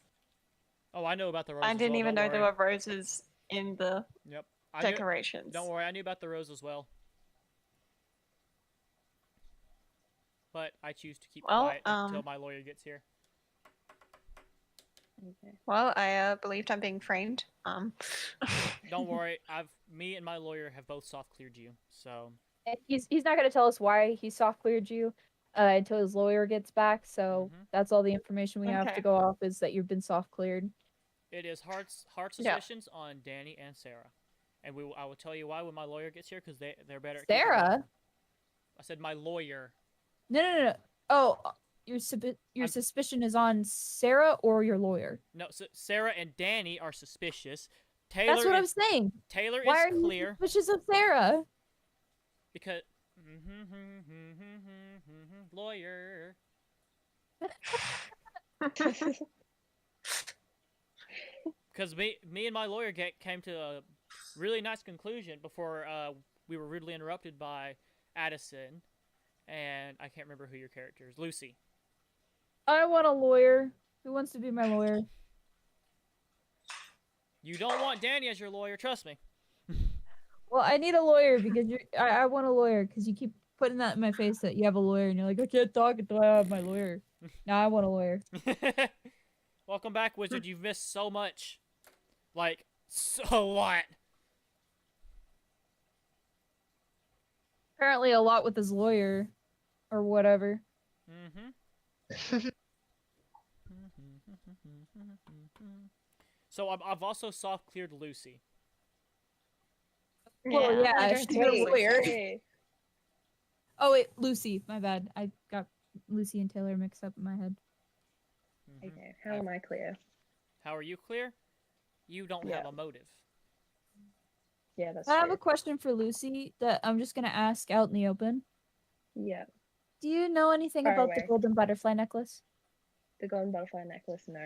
Oh, I know about the rose. I as didn't well, even don't know there worry. were roses in the Yep. I knew, decorations. don't worry, I knew about the rose as well. But I choose to keep Well, quiet until my lawyer gets here. Okay. Well, I believed I'm being framed. Don't worry, me and my lawyer have both soft cleared you. So And he's not going to tell us why he soft cleared you until his lawyer gets back. So Mhm. that's all the information we have Okay. to go off is that you've been soft cleared. it is hard Yeah. suspicions on Danny and Sarah, and I will tell you why when my lawyer gets here because they're better. At keeping Sarah? it. I said my lawyer. No. Oh, your I'm- suspicion is on Sarah or your lawyer. No, so Sarah and Danny are suspicious. Taylor That's what I'm is saying. Taylor Why is are you clear suspicious of Sarah? because lawyer. because me and my lawyer came to a really nice conclusion before we were rudely interrupted by Addison, and I can't remember who your character is. Lucy. I want a lawyer. Who wants to be my lawyer? You don't want Danny as your lawyer, trust me. Well, I need a lawyer because I want a lawyer because you keep putting that in my face that you have a lawyer and you're like, I can't talk until I have my lawyer. Now I want a lawyer. Welcome back, Wizard. You've missed so much. Like, so what? Apparently a lot with his lawyer or whatever. So I've also soft cleared Lucy. Well, yeah, she's a Hey, lawyer. hey. Oh wait, Lucy. My bad. I got Lucy and Taylor mixed up in my head. Okay, how am I clear? How are you clear? You don't have Yeah. a motive. Yeah, that's I have true. a question for Lucy that I'm just gonna ask out in the open. Yeah, Do you know anything Fire about the away. golden butterfly necklace? the golden butterfly necklace, no.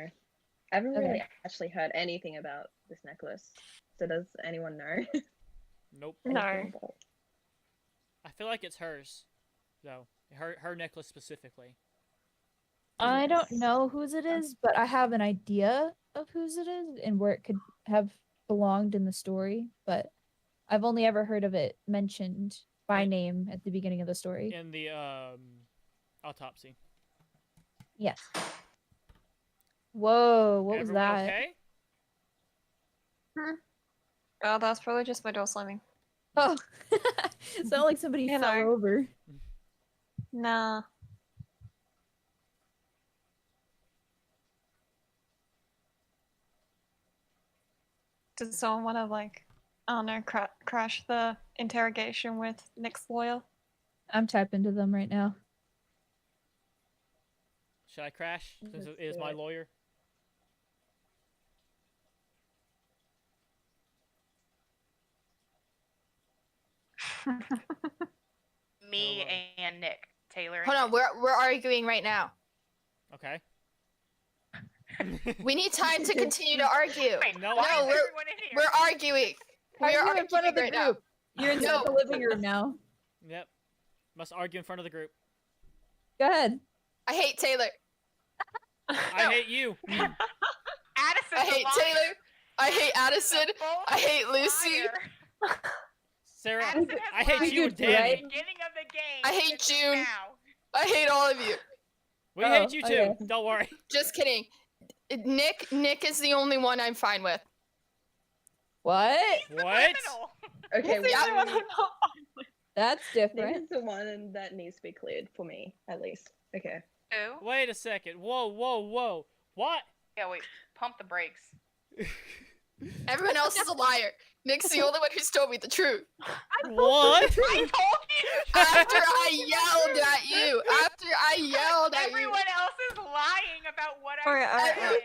I haven't Okay. really actually heard anything about this necklace. So does anyone know? Nope. No. anything about- I feel like it's hers, though. Her necklace specifically. I don't Yes. know whose it is, but I have an idea of whose it is and where it could have belonged in the story, but I've only ever heard of it mentioned by Right. name at the beginning of the story. In the autopsy. Yes. Whoa, what was Everyone that? okay? Oh, that's probably just my door slamming. Oh, it sounded like somebody You fell know. over. Nah. Does someone want to, like, I don't know, crash the interrogation with Nick's lawyer? I'm typing to them right now. Should I crash since it Let's is do my it. lawyer? Me Hold and Nick. Taylor. and Hold on, Nick. we're arguing right now. Okay. We need time to continue to argue. Wait, No, why no, is we're- everyone in here? We're arguing. Are We are you in front of arguing the right now. group? You're inside No. the living room now. Yep. Must argue in front of the group. Go ahead. I hate Taylor. I hate you. Addison's I hate a liar. Taylor. I hate Addison. Addison's a I hate Lucy. liar. Sarah, Addison has I hate lied you and Figured, Danny. right? at the beginning of the game. I hate until June. now. I hate all of you. We Oh, hate you too. okay. Don't worry. Just kidding. Nick is the only one I'm fine with. What? He's the What? criminal. Okay, He's the only one well, I'm not fine with. That's Nick different. is the one that needs to be cleared for me, at least. Okay. Who? Wait a second. Whoa, whoa, whoa. What? Yeah, wait. Pump the brakes. Everyone else is a liar. Nick's the only one who's told me the truth. What? I told you. After I yelled at you. After I yelled at Everyone else is lying about what Alright, I alright, alright.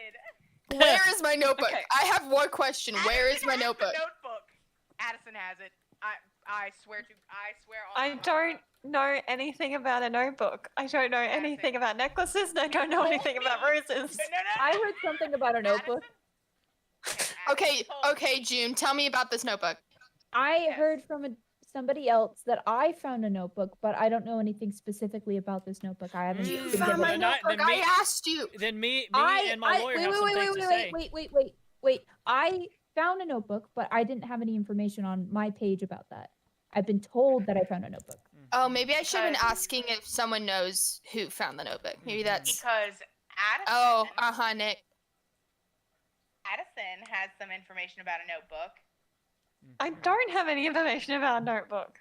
did. you. Where is my notebook? Okay. I have one question. Where is Addison my has the notebook? notebook. Addison has it. I swear to. I swear on. I don't know anything about a notebook. I don't know anything about necklaces, and I don't know anything about roses. No. I heard something about a notebook. Okay, okay, June, tell me about this notebook. I Yes. heard from somebody else that I found a notebook, but I don't know anything specifically about this notebook. I haven't. You been You found given my it. Then I- notebook. then me- I asked you. Then me I and my lawyer have some things to say. wait. I found a notebook, but I didn't have any information on my page about that. I've been told that I found a notebook. Oh, maybe I should have been Because- asking if someone knows who found the notebook. Maybe that's. Because Addison. Oh, Nick. Addison has some information about a notebook. I don't have any information about a notebook.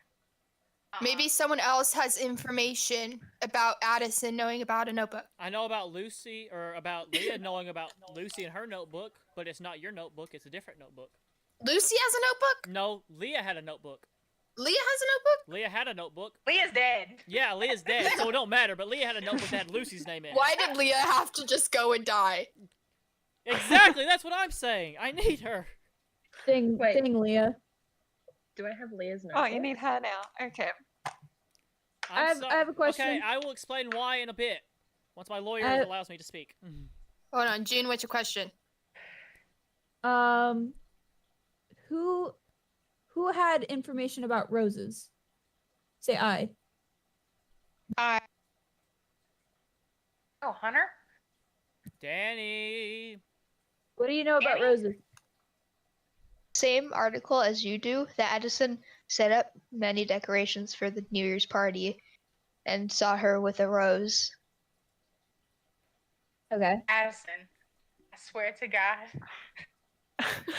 Maybe someone else has information about Addison knowing about a notebook. I know about Lucy, or about Leah knowing about Lucy and her notebook, but it's not your notebook, it's a different notebook. Lucy has a notebook? No, Leah had a notebook. Leah has a notebook? Leah had a notebook. Leah's dead. Yeah, Leah's dead, so it don't matter, but Leah had a notebook that had Lucy's name in it. Why did Leah have to just go and die? Exactly, that's what I'm saying. I need her. Ding, Wait. ding, Leah. Do I have Leah's notebook? Oh, you need her now. Okay. I have a question. Okay, I will explain why in a bit, once my lawyer allows me to speak. Hold on, June, what's your question? Um, who had information about roses? Say I. I Oh, Hunter? Danny. What do you know about Annie? roses? same article as you do that Edison set up many decorations for the New Year's party and saw her with a rose. Okay. Addison. I swear to God.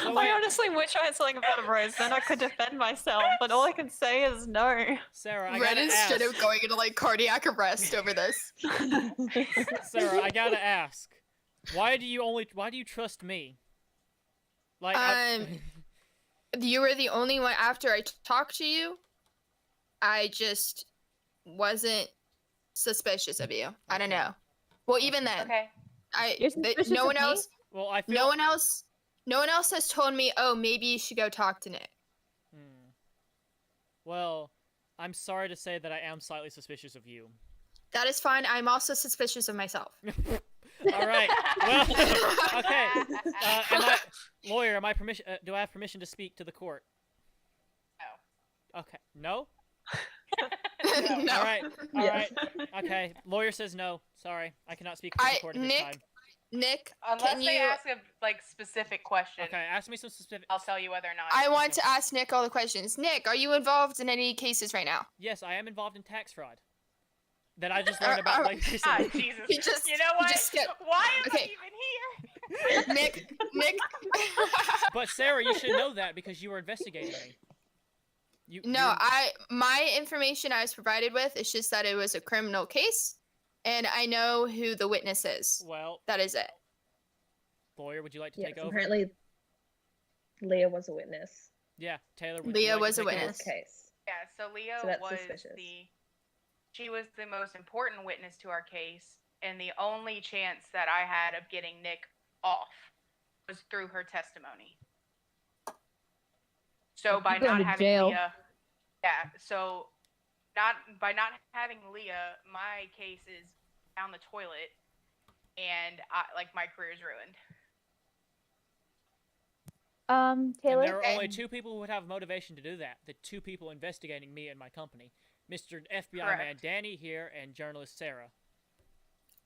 So I wait, honestly wish I had something about a rose, then I could defend myself, but all I can say is no. Sarah, I Red gotta is ask. straight up going into like cardiac arrest over this. Sarah, I gotta ask. Why do you trust me? Like, You were the only one after I talked to you. I just wasn't suspicious of you. I don't Okay. know. Well, even then, Okay. You're suspicious no of one me? else, well, I feel. no one else has told me. Oh, maybe you should go talk to Nick. Hmm. Well, I'm sorry to say that I am slightly suspicious of you. That is fine. I'm also suspicious of myself. All right. Well, okay. Lawyer? Am I permission? Do I have permission to speak to the court? No. Okay. No. No. All right. All Yes. right. Okay. Lawyer says no. Sorry, I cannot speak to the court at this Nick, time. Nick, Unless can they you? ask a like specific question, Okay. Ask me some specific. I'll tell you whether or not. I want Okay. to ask Nick all the questions. Nick, are you involved in any cases right now? Yes, I am involved in tax fraud. That I just learned about like Ah, recently. Jesus. He just- you know he what? just get- Why am Okay. I even here? Nick. But Sarah, you should know that because you were investigating me. No, my information I was provided with is just that it was a criminal case, and I know who the witness is. Well, That is it. lawyer, would you like to Yes, take over? apparently Leah was a witness Yeah, Taylor. Would Leah you like was to a take in over? witness. this case. Yeah, so Leah So that's was suspicious. she was the most important witness to our case, and the only chance that I had of getting Nick off was through her testimony. So by You're going not to having jail. Leah, yeah, so by not having Leah, my case is down the toilet, and my career is ruined. And Taylor. there are only two people who would have motivation to do that. The two people investigating me and my company. Mr. FBI man Correct. Danny here and journalist Sarah.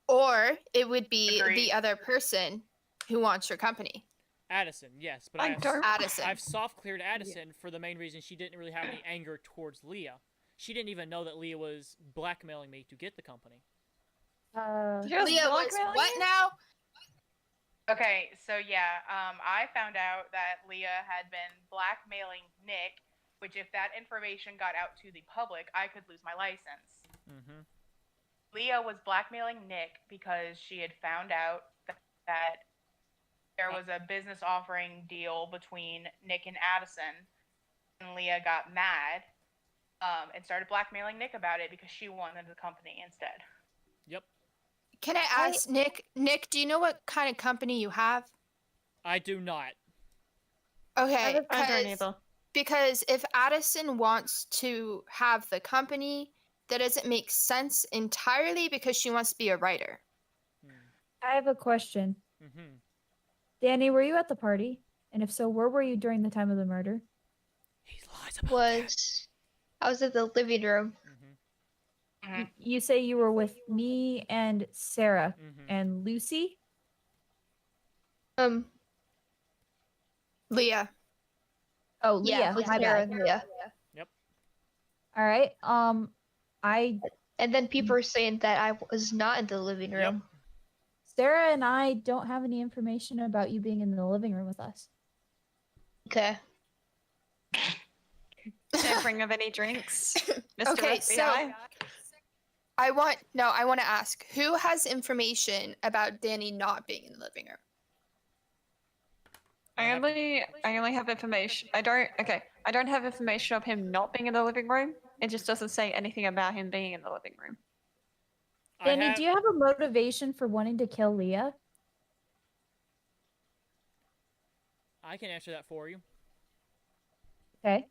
Or it would be Agreed. the other person who wants your company. Addison, yes, but I have don't- Addison. I've soft cleared Addison for the main reason she didn't really have any anger towards Leah. She didn't even know that Leah was blackmailing me to get the company. Just Leah was blackmailing what you? now? Okay, so yeah, I found out that Leah had been blackmailing Nick, which if that information got out to the public, I could lose my license. Mm-hmm. Leah was blackmailing Nick because she had found out that there was a business offering deal between Nick and Addison, and Leah got mad and started blackmailing Nick about it because she wanted the company instead. Yep. Can I ask Nick? Nick, do you know what kind of company you have? I do not. Okay, I don't either. because if Addison wants to have the company, that doesn't make sense entirely because she wants to be a writer. I have a question. Mm-hmm. Danny, were you at the party? And if so, where were you during the time of the murder? He lies about that. I was at the living room. Mm-hmm. You say you were with me and Sarah Mm-hmm. and Lucy? Leah. Oh, Leah. Yeah, with my Sarah bad. and Leah. All right. I And then people were saying that I was not in the living Yep. room. Sarah and I don't have any information about you being in the living room with us. Okay. Don't bring of any drinks, Mr. Okay, FBI. I want to ask, who has information about Danny not being in the living room? I only have information. I don't have information of him not being in the living room. It just doesn't say anything about him being in the living room. Danny, do you have a motivation for wanting to kill Leah? I can answer that for you. Okay.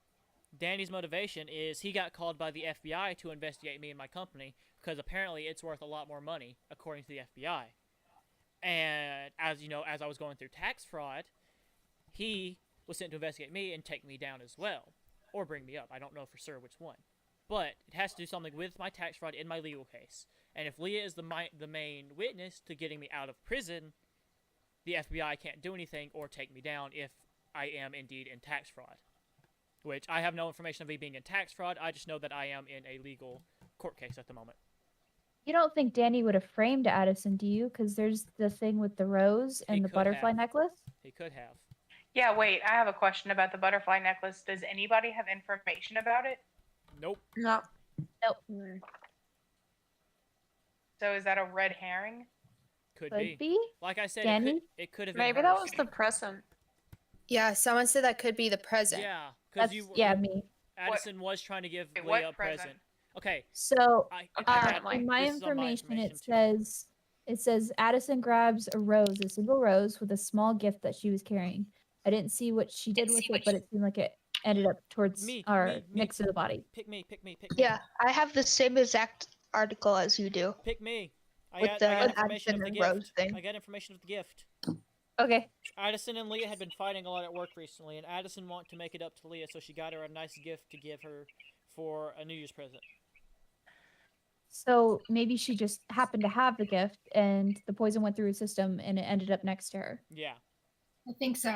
Danny's motivation is he got called by the FBI to investigate me and my company because apparently it's worth a lot more money, according to the FBI. And as you know, as I was going through tax fraud, he was sent to investigate me and take me down as well, or bring me up. I don't know for sure which one, but it has to do something with my tax fraud in my legal case. And if Leah is the main witness to getting me out of prison, the FBI can't do anything or take me down if I am indeed in tax fraud. Which I have no information of me being in tax fraud. I just know that I am in a legal court case at the moment. You don't think Danny would have framed Addison, do you? Because there's the thing with the rose and He the could butterfly have. necklace. He could have. Yeah, wait, I have a question about the butterfly necklace. Does anybody have information about it? Nope. No. No. So is that a red herring? Could Could be. be. Like I said, Danny? it could have been Maybe that hers. was the present. Yeah, someone said that could be the present. Yeah, because That's, you. yeah, me. Addison was trying to give Wait, Leah what a present. present? Okay. So Apparently. in my This is on my information, it too. says Addison grabs a rose, a single rose, with a small gift that she was carrying. I didn't see what she did with it, but it seemed like it ended up towards Me, next to the body. Pick me. Yeah, I have the same exact article as you do. Pick me. I With got the information of Addison the and Rose gift. thing. I got information of the gift. Okay. Addison and Leah had been fighting a lot at work recently, and Addison wanted to make it up to Leah, so she got her a nice gift to give her for a New Year's present. So maybe she just happened to have the gift, and the poison went through her system, and it ended up next to her. Yeah. I think so.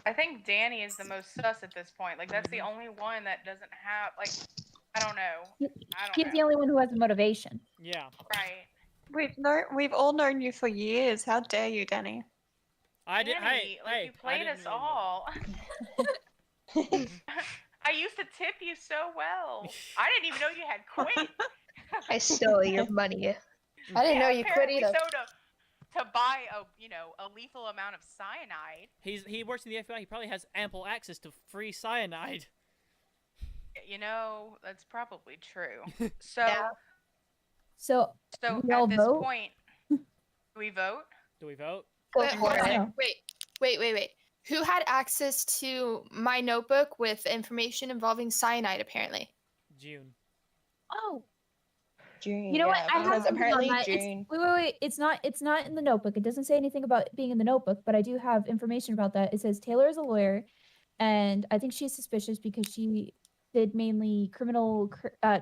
I think Danny is the most sus at this point. Like, that's the only one that doesn't have, like, I don't know. I don't She's know. the only one who has the motivation. Yeah. Right. We've all known you for years. How dare you, Danny? I did. Danny, Hey, like, hey, you played I us didn't really know. all. I used to tip you so well. I didn't even know you had quit. I stole your money. I didn't know you quit apparently either. So to buy a lethal amount of cyanide. He works in the FBI. He probably has ample access to free cyanide. That's probably true. So Yeah. So so we all at this vote? point, do we vote? Do we vote? Go Wait, hold for it. on. Wait. Who had access to my notebook with information involving cyanide, apparently? June. oh, June. you know yeah, what? I have because something on apparently that. June. Wait. It's not in the notebook. It doesn't say anything about it being in the notebook, but I do have information about that. It says Taylor is a lawyer, and I think she's suspicious because she did mainly criminal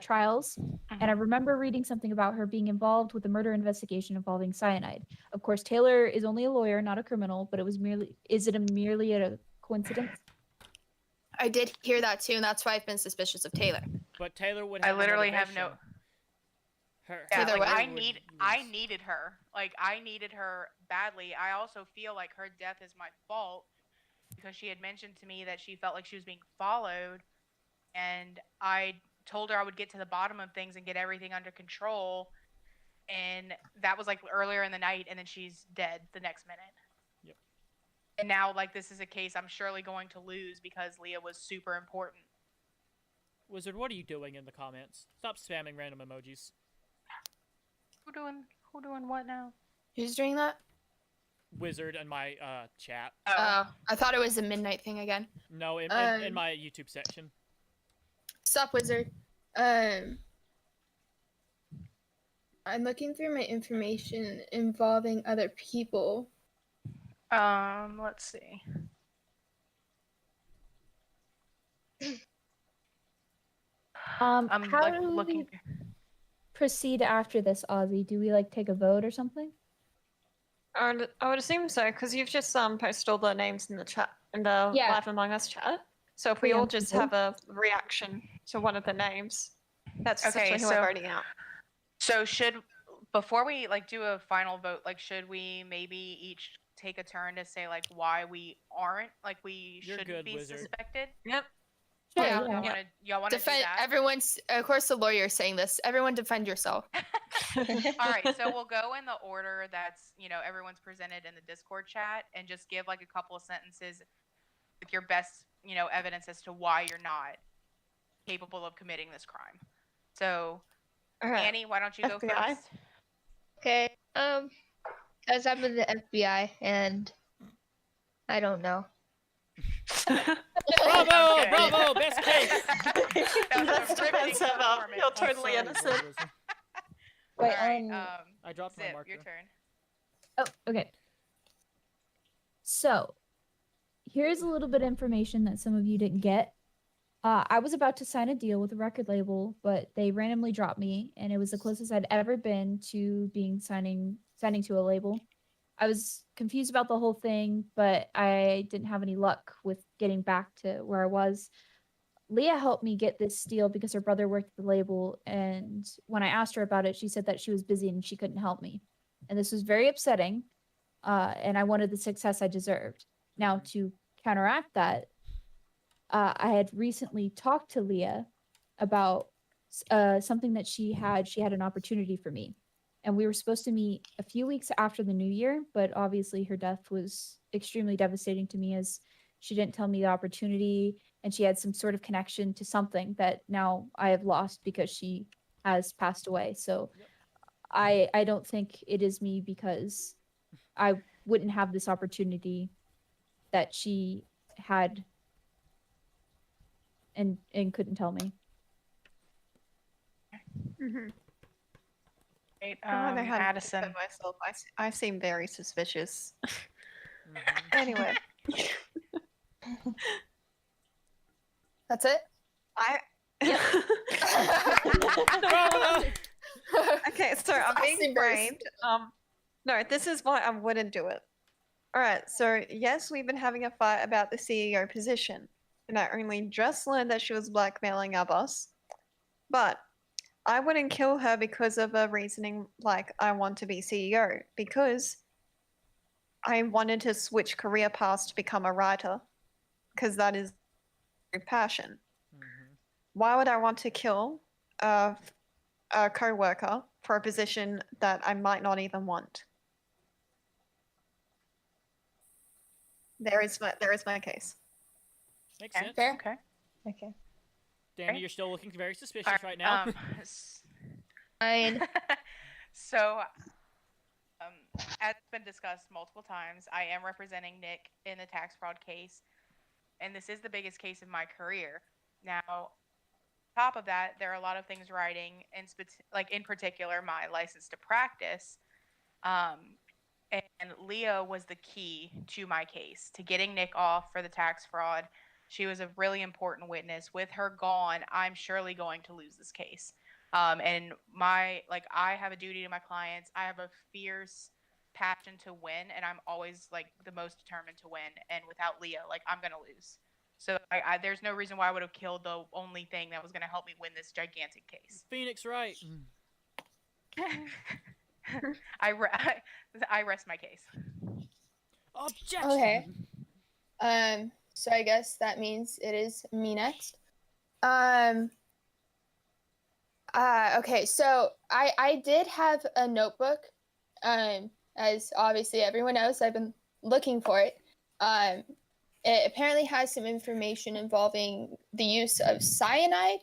trials. And I remember reading something about her being involved with a murder investigation involving cyanide. Of course, Taylor is only a lawyer, not a criminal, but is it merely a coincidence? I did hear that too, and that's why I've been suspicious of Taylor. But Taylor would I have. the literally have no. motivation. Her, Yeah, Taylor, like, what? I needed her. Like, I needed her badly. I also feel like her death is my fault because she had mentioned to me that she felt like she was being followed, and I told her I would get to the bottom of things and get everything under control, and that was like earlier in the night, and then she's dead the next minute. Yep. And now, like, this is a case I'm surely going to lose because Leah was super important. Wizard, what are you doing in the comments? Stop spamming random emojis. Who doing what now? Who's doing that? Wizard in my chat. Oh, I thought it was a midnight thing again. No, in Um, my YouTube section. Sup, wizard. I'm looking through my information involving other people. Let's see. I'm How like do looking. we proceed after this, Ozzy? Do we take a vote or something? I would assume so, because you've just posted all the names in the chat, in the Yeah. Live Among Us chat. So if we all just Preemptively. have a reaction to one of the names, that's Okay, essentially who so- we're voting out. So before we do a final vote, should we maybe each take a turn to say why we aren't we You're shouldn't good, be Wizard. suspected? Yep. Sure, Yeah, yeah. y'all want to do Defend that? everyone's. Of course, the lawyer is saying this. Everyone, defend yourself. All right, so we'll go in the order that's everyone's presented in the Discord chat, and just give a couple of sentences with your best evidence as to why you're not capable of committing this crime. So, All right. Annie, why don't you go FBI? first? Okay. As I'm in the FBI and I don't know. Bravo! Okay. Bravo! Best case! That was That's a riveting defensive. performance. You're I'm totally sorry, innocent. Wizard. Wait, All right, I dropped my Zip, marker. your turn. Oh, okay. So, here's a little bit of information that some of you didn't get. I was about to sign a deal with a record label, but they randomly dropped me, and it was the closest I'd ever been to being signing to a label. I was confused about the whole thing, but I didn't have any luck with getting back to where I was. Leah helped me get this deal because her brother worked at the label, and when I asked her about it, she said that she was busy and she couldn't help me. And this was very upsetting, and I wanted the success I deserved. Now, to counteract that, I had recently talked to Leah about something that she had. She had an opportunity for me, and we were supposed to meet a few weeks after the new year, but obviously her death was extremely devastating to me, as she didn't tell me the opportunity, and she had some sort of connection to something that now I have lost because she has passed away. So I don't think it is me, because I wouldn't have this opportunity that she had and couldn't tell me. Mm-hmm. Great. I don't know how to Addison. defend myself. I seem very suspicious. Mhm. Anyway, That's it? I. Bravo! Okay, so I'm being Fasting burst. framed. No, this is why I wouldn't do it. All right, so yes, we've been having a fight about the CEO position, and I only just learned that she was blackmailing our boss. But I wouldn't kill her because of a reasoning like I want to be CEO, because I wanted to switch career paths to become a writer, because that is my passion. Mhm. Why would I want to kill a co-worker for a position that I might not even want? There is my case. Makes Okay. sense. Fair. Okay. Okay. Danny, Okay. you're still looking very suspicious All right now. Fine. So, as been discussed multiple times, I am representing Nick in the tax fraud case, and this is the biggest case of my career. Now, on top of that, there are a lot of things writing, in particular, my license to practice. And Leah was the key to my case, to getting Nick off for the tax fraud. She was a really important witness. With her gone, I'm surely going to lose this case. And I have a duty to my clients. I have a fierce passion to win, and I'm always the most determined to win. And without Leah, I'm gonna lose. So there's no reason why I would have killed the only thing that was gonna help me win this gigantic case. Phoenix Wright. I rest my case. Objection. Okay. So I guess that means it is me next. Okay, so I did have a notebook. As obviously everyone knows, I've been looking for it. It apparently has some information involving the use of cyanide.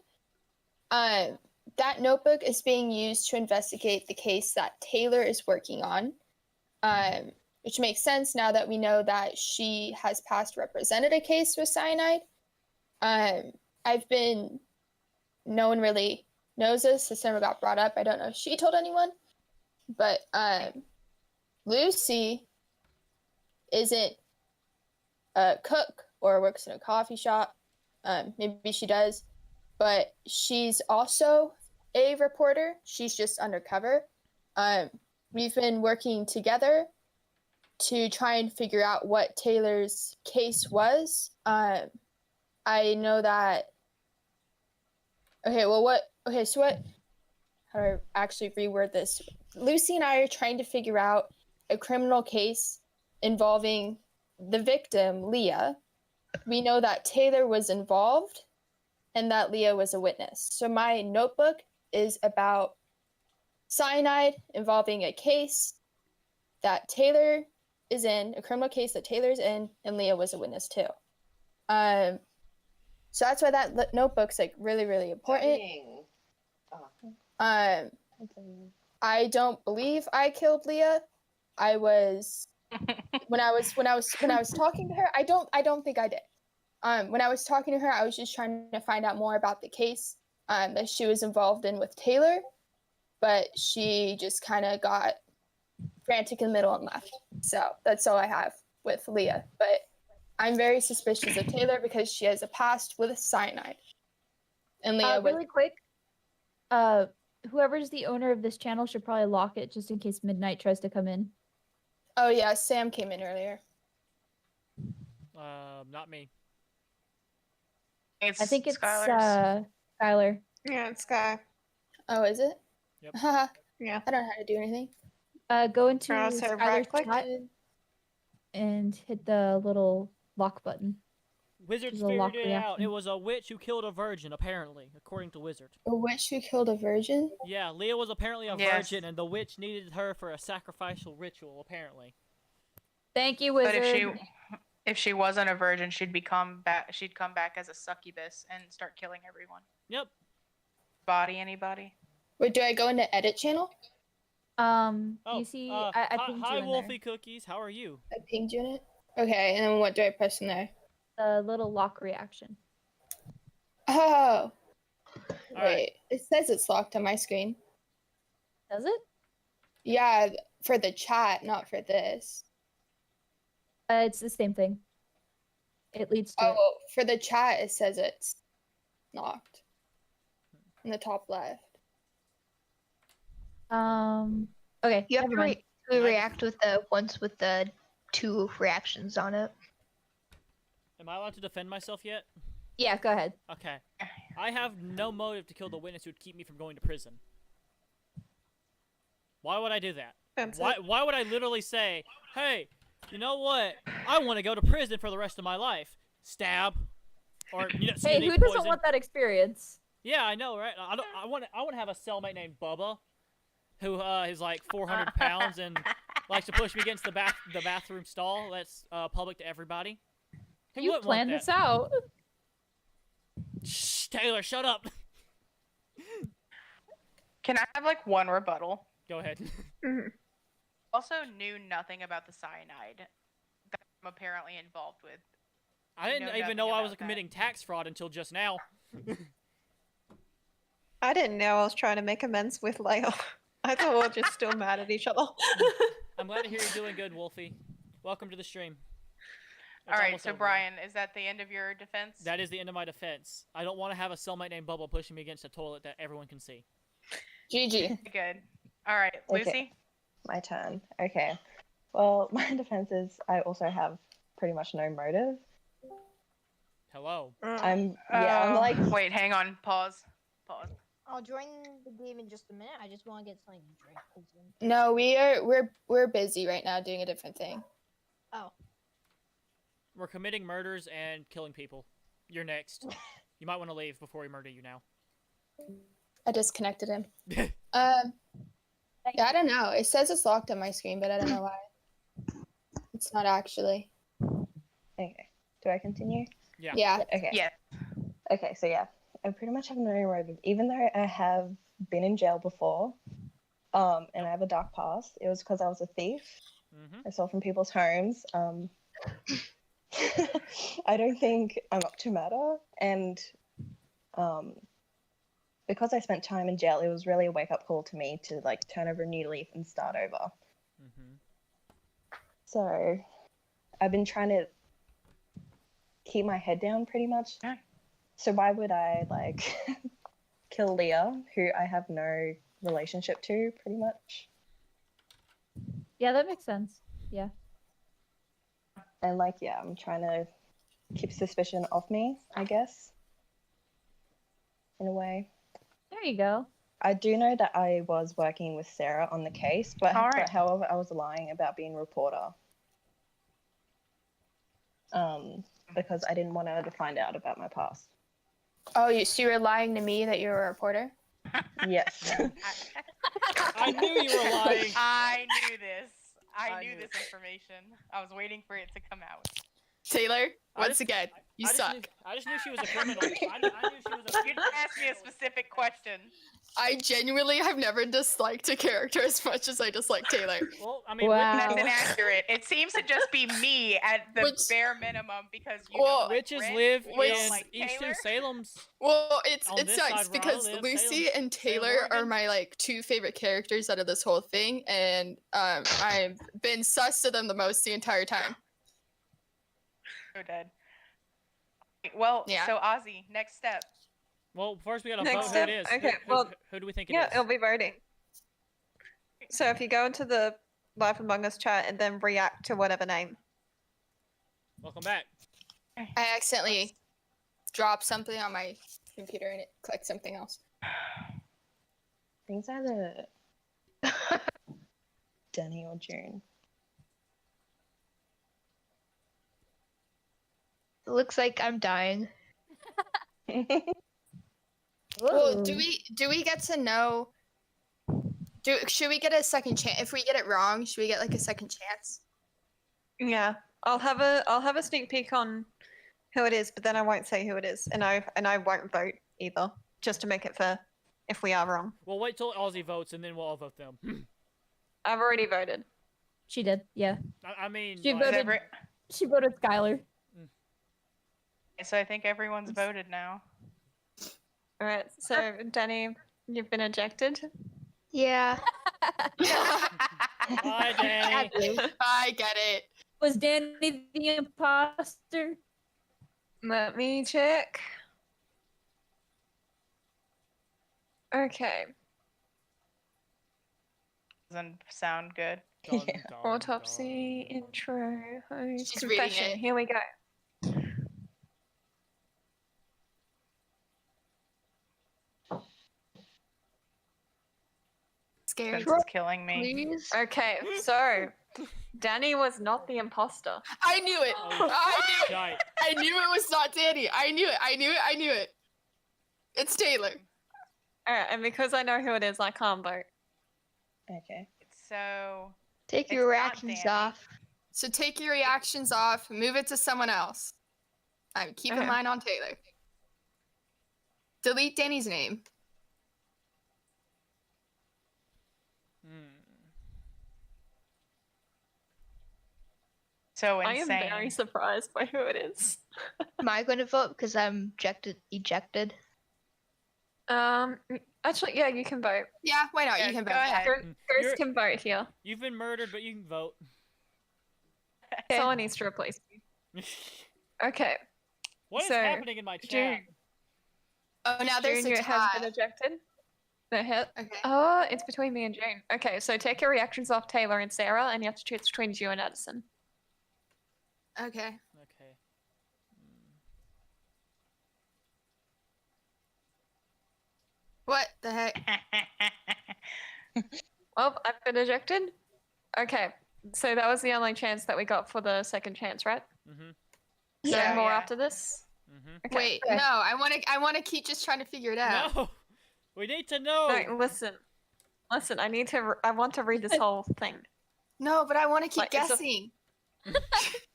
That notebook is being used to investigate the case that Taylor is working on, which makes sense now that we know that she has past represented a case with cyanide. No one really knows this. This never got brought up. I don't know if she told anyone, but Lucy isn't a cook or works in a coffee shop. Maybe she does, but she's also a reporter. She's just undercover. We've been working together to try and figure out what Taylor's case was. I know that. So how do I actually reword this? Lucy and I are trying to figure out a criminal case involving the victim, Leah. We know that Taylor was involved and that Leah was a witness. So my notebook is about cyanide involving a case that Taylor is in, a criminal case that Taylor's in, and Leah was a witness too. So that's why that notebook's really, really important. I don't believe I killed Leah. I was when I was talking to her. I don't think I did. When I was talking to her, I was just trying to find out more about the case that she was involved in with Taylor, but she just kind of got frantic in the middle and left. So that's all I have with Leah, but I'm very suspicious of Taylor because she has a past with cyanide. And Leah with Really quick, whoever's the owner of this channel should probably lock it just in case Midnight tries to come in. oh yeah, Sam came in earlier. Not me. I think it's Skylar's. Skylar. Yeah, it's Sky. Oh, is it? Yep. Yeah. I don't know how to do anything. Go into Cross her Skylar's right-click. chat and hit the little lock button. Wizards There's a lock figured it out. reaction. It was a witch who killed a virgin, apparently, according to Wizard. A witch who killed a virgin? Yeah, Leah was apparently a Yes. virgin, and the witch needed her for a sacrificial ritual, apparently. Thank you, But Wizard. if she wasn't a virgin, she'd come back as a succubus and start killing everyone. Yep. Body anybody? Wait, do I go into edit channel? Oh, you see, I pinged hi, you in Wolfie Cookies. How are you? I pinged you in it? Okay, and then what do I press in there? there. The little lock reaction. Oh, All wait. right. It says it's locked on my screen. Does it? Yeah, for the chat, not for this. It's the same thing. It leads to it. Oh, for the chat, it says it's locked. In the top left. Okay. You have never to, mind. react with the ones with the 2 reactions on it. Am I allowed to defend myself yet? Yeah, go ahead. Okay. I have no motive to kill the witness who would keep me from going to prison. Why would I do that? That's Why, it. why would I literally say, hey, you know what? I want to go to prison for the rest of my life. Stab. Or, you know, Hey, CNA who doesn't poison. want that experience? Yeah, I know, right? I want to have a cellmate named Bubba, who is like 400 pounds and likes to push me against the bathroom stall that's public to everybody. Who You wouldn't want planned that? this out. Shh, Taylor, shut up. Can I have like one rebuttal? Go ahead. Also knew nothing about the cyanide that I'm apparently involved with. I didn't know even nothing know I about was that. committing tax fraud until just now. I didn't know I was trying to make amends with Leo. I thought we were just still mad at each other. I'm glad to hear you're doing good, Wolfie. Welcome to the stream. It's All right, almost so over. Brian, is that the end of your defense? That is the end of my defense. I don't want to have a cellmate named Bubba pushing me against a toilet that everyone can see. GG. Good. All right, Okay. Lucy. My turn. Okay. Well, my defense is I also have pretty much no motive. Hello. I'm like Wait, hang on. Pause. I'll join the game in just a minute. I just want to get something to drink. 'cause, No, we're busy right now doing a different thing. We're committing murders and killing people. You're next. You might want to leave before we murder you now. I disconnected him. Yeah, I don't know. It says it's locked on my screen, but I don't know why. It's not actually. okay. Do I continue? Yeah. Yeah. Okay. Yeah. Okay, so yeah, I pretty much have no motive. Even though I have been in jail before, and I have a dark past, it was because I was a thief. Mm-hmm. I stole from people's homes. I don't think I'm up to matter, and because I spent time in jail, it was really a wake-up call to me to like turn over a new leaf and start over. Mm-hmm. So I've been trying to keep my head down pretty much. Yeah. So why would I like kill Leah, who I have no relationship to, pretty much? Yeah, that makes sense. Yeah. And like, yeah, I'm trying to keep suspicion off me, I guess, in a way. There you go. I do know that I was working with Sarah on the case, but, All right. but however, I was lying about being a reporter. Because I didn't want her to find out about my past. Oh, so you were lying to me that you were a reporter? Yes. I knew you were lying. I knew this. I knew knew this information. I was waiting for it to come out. Taylor, I once just- again, you I just suck. knew- I just knew she was a criminal. I knew she was a You didn't ask me a specific question. I genuinely have never disliked a character as much as I dislike Taylor. Well, I mean, Wow. That's inaccurate. It seems to just be me at the Which- bare minimum because you Well, know, like, witches Ren, live you don't in like East Taylor. New Salem's. Well, it On this sucks side where I because live, Lucy Salem- and Salem, Taylor are Oregon. my like 2 favorite characters out of this whole thing, and I've been sus to them the most the entire time. So dead. Well, Yeah. so Ozzy, next step. Well, first we gotta Next vote step? who it is. Okay, Who, well, who do we think it Yeah, is? it'll be voting. So if you go into the Live Among Us chat and then react to whatever name. Welcome back. I accidentally dropped something on my computer and it clicked something else. Things either Denny or June. It looks like I'm dying. Well, do we get to know? Should we get a second chance? If we get it wrong, should we get like a second chance? Yeah, I'll have a sneak peek on who it is, but then I won't say who it is, and I won't vote either, just to make it fair. If we are wrong, Well, wait till Ozzy votes and then we'll all vote them. I've already voted. She did. Yeah. I mean, She like, voted. She voted Skylar. So I think everyone's voted now. All right, so Danny, you've been ejected. Yeah. Bye, Danny. I get it. Was Danny the imposter? Let me check. Okay. Doesn't sound good. Dun, Yeah. dun, Autopsy intro. Host She's reading confession. it. Here we go. Scared. This is killing me. Please. Okay, so Danny was not the imposter. I knew it. Oh, I knew it. Shite. I knew it was not Danny. I knew it. I knew it. I knew it. It's Taylor. All right, and because I know who it is, I can't vote. Okay. So Take It's your not reactions Danny. off. So take your reactions off. Move it to someone else. I'm keeping Okay. mine on Taylor. Delete Danny's name. so I am insane. very surprised by who it is. Am I going to vote because I'm ejected? Actually, yeah, you can vote. Yeah, why not? Yeah, You can go vote. ahead. Chris You're- can vote here. You've been murdered, but you can vote. Someone needs to replace me. Okay, What is So, happening in my chat? June. Oh, now there's June a has been tie. ejected. No hit. Okay. Oh, it's between me and June. Okay, so take your reactions off Taylor and Sarah, and you have to choose between you and Addison. Okay. Okay. What the heck? Well, I've been ejected. Okay, so that was the only chance that we got for the second chance, right? Mm-hmm. Is there Yeah. more Yeah. after this? Mm-hmm. Okay. Wait, Okay. no. I want to keep just trying to figure it out. No! We need to know! No, listen. Listen, I need to. I want to read this whole thing. No, but I want to keep Like, it's a- guessing.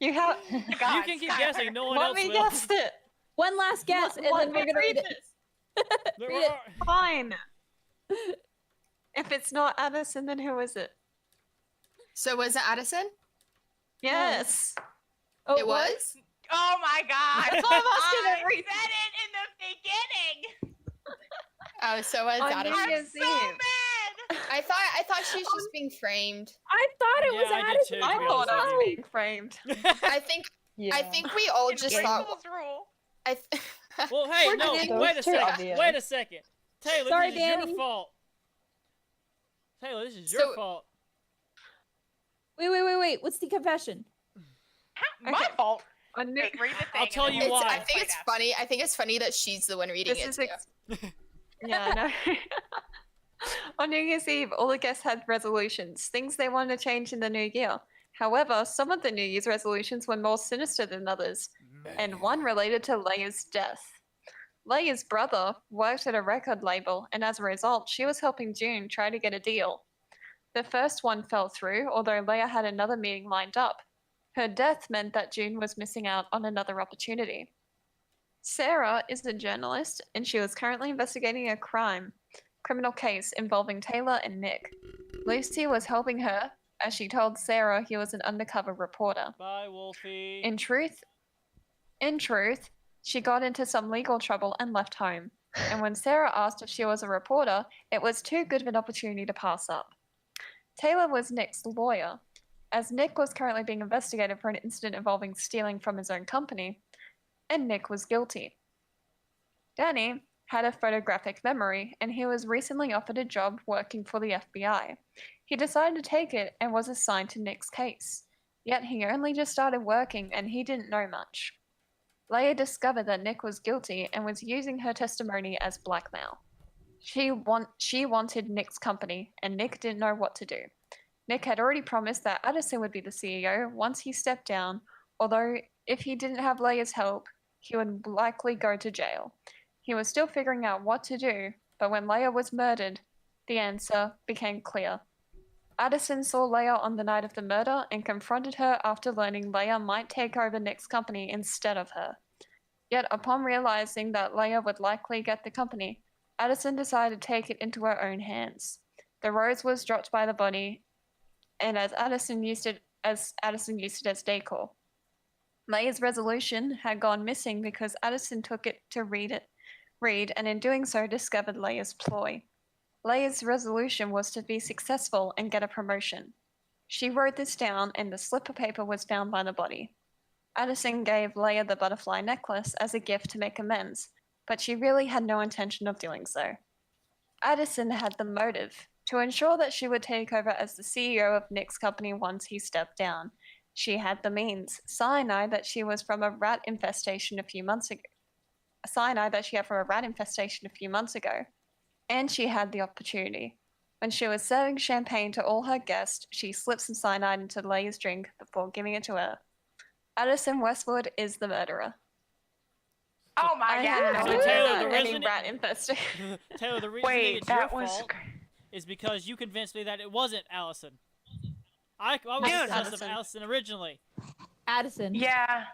You have. You God, can keep Skylar. guessing, no one Let else me will. guess it. One last guess, and Let then we're me gonna read it. this. There Read it. are- Fine. If it's not Addison, then who is it? So was it Addison? Yes. Oh, It was? Oh my god! That's why I'm asking I everything. said it in the beginning. Oh, so was On Addison. New I'm Year's so Eve. mad. I thought she was just being framed. I thought it was Yeah, I did Addison. too, I to be thought honest I with was you. being framed. I think Yeah. we all It's just Rachel's thought. rule. Well, hey, We're no, getting- wait a Those two second. obvious. Wait a second. Taylor, Sorry, this is Danny. your fault. Taylor, this is your So- fault. Wait. What's the confession? My Okay. fault. On New- Wait, read the thing. I'll and tell then you we'll why. I decide think it's after. funny. I think it's funny that she's the one reading This it. is too. yeah, I know. On New Year's Eve, all the guests had resolutions, things they wanted to change in the new year. However, some of the New Year's resolutions were more sinister than others, and one related to Leia's death. Leia's brother worked at a record label, and as a result, she was helping June try to get a deal. The first one fell through, although Leia had another meeting lined up. Her death meant that June was missing out on another opportunity. Sarah is a journalist, and she was currently investigating a criminal case involving Taylor and Nick. Lucy was helping her, as she told Sarah he was an undercover reporter. Bye, Wolfie. In truth, she got into some legal trouble and left home. And when Sarah asked if she was a reporter, it was too good of an opportunity to pass up. Taylor was Nick's lawyer. as Nick was currently being investigated for an incident involving stealing from his own company, and Nick was guilty. Danny had a photographic memory, and he was recently offered a job working for the FBI. He decided to take it and was assigned to Nick's case. Yet he only just started working and he didn't know much. Leia discovered that Nick was guilty and was using her testimony as blackmail. She wanted Nick's company, and Nick didn't know what to do. Nick had already promised that Addison would be the CEO once he stepped down, although if he didn't have Leia's help, he would likely go to jail. He was still figuring out what to do, but when Leia was murdered, the answer became clear. Addison saw Leia on the night of the murder and confronted her after learning Leia might take over Nick's company instead of her. Yet upon realizing that Leia would likely get the company, Addison decided to take it into her own hands. The rose was dropped by the body, and as Addison used it as decor. Leia's resolution had gone missing because Addison took it to read, and in doing so discovered Leia's ploy. Leia's resolution was to be successful and get a promotion. She wrote this down, and the slip of paper was found by the body. Addison gave Leia the butterfly necklace as a gift to make amends, but she really had no intention of doing so. Addison had the motive to ensure that she would take over as the CEO of Nick's company once he stepped down. She had the means, cyanide that she was from a rat infestation a few months ago. Cyanide that she had from a rat infestation a few months ago. And she had the opportunity. When she was serving champagne to all her guests, she slipped some cyanide into Leia's drink before giving it to her. Addison Westwood is the murderer. Oh my I god! had So no Taylor, idea the any reason- rat infestation. Taylor, the reason Wait, it's that your was. fault is because you convinced me that it wasn't Allison. I was Dude. obsessed with Allison originally. Addison. Yeah.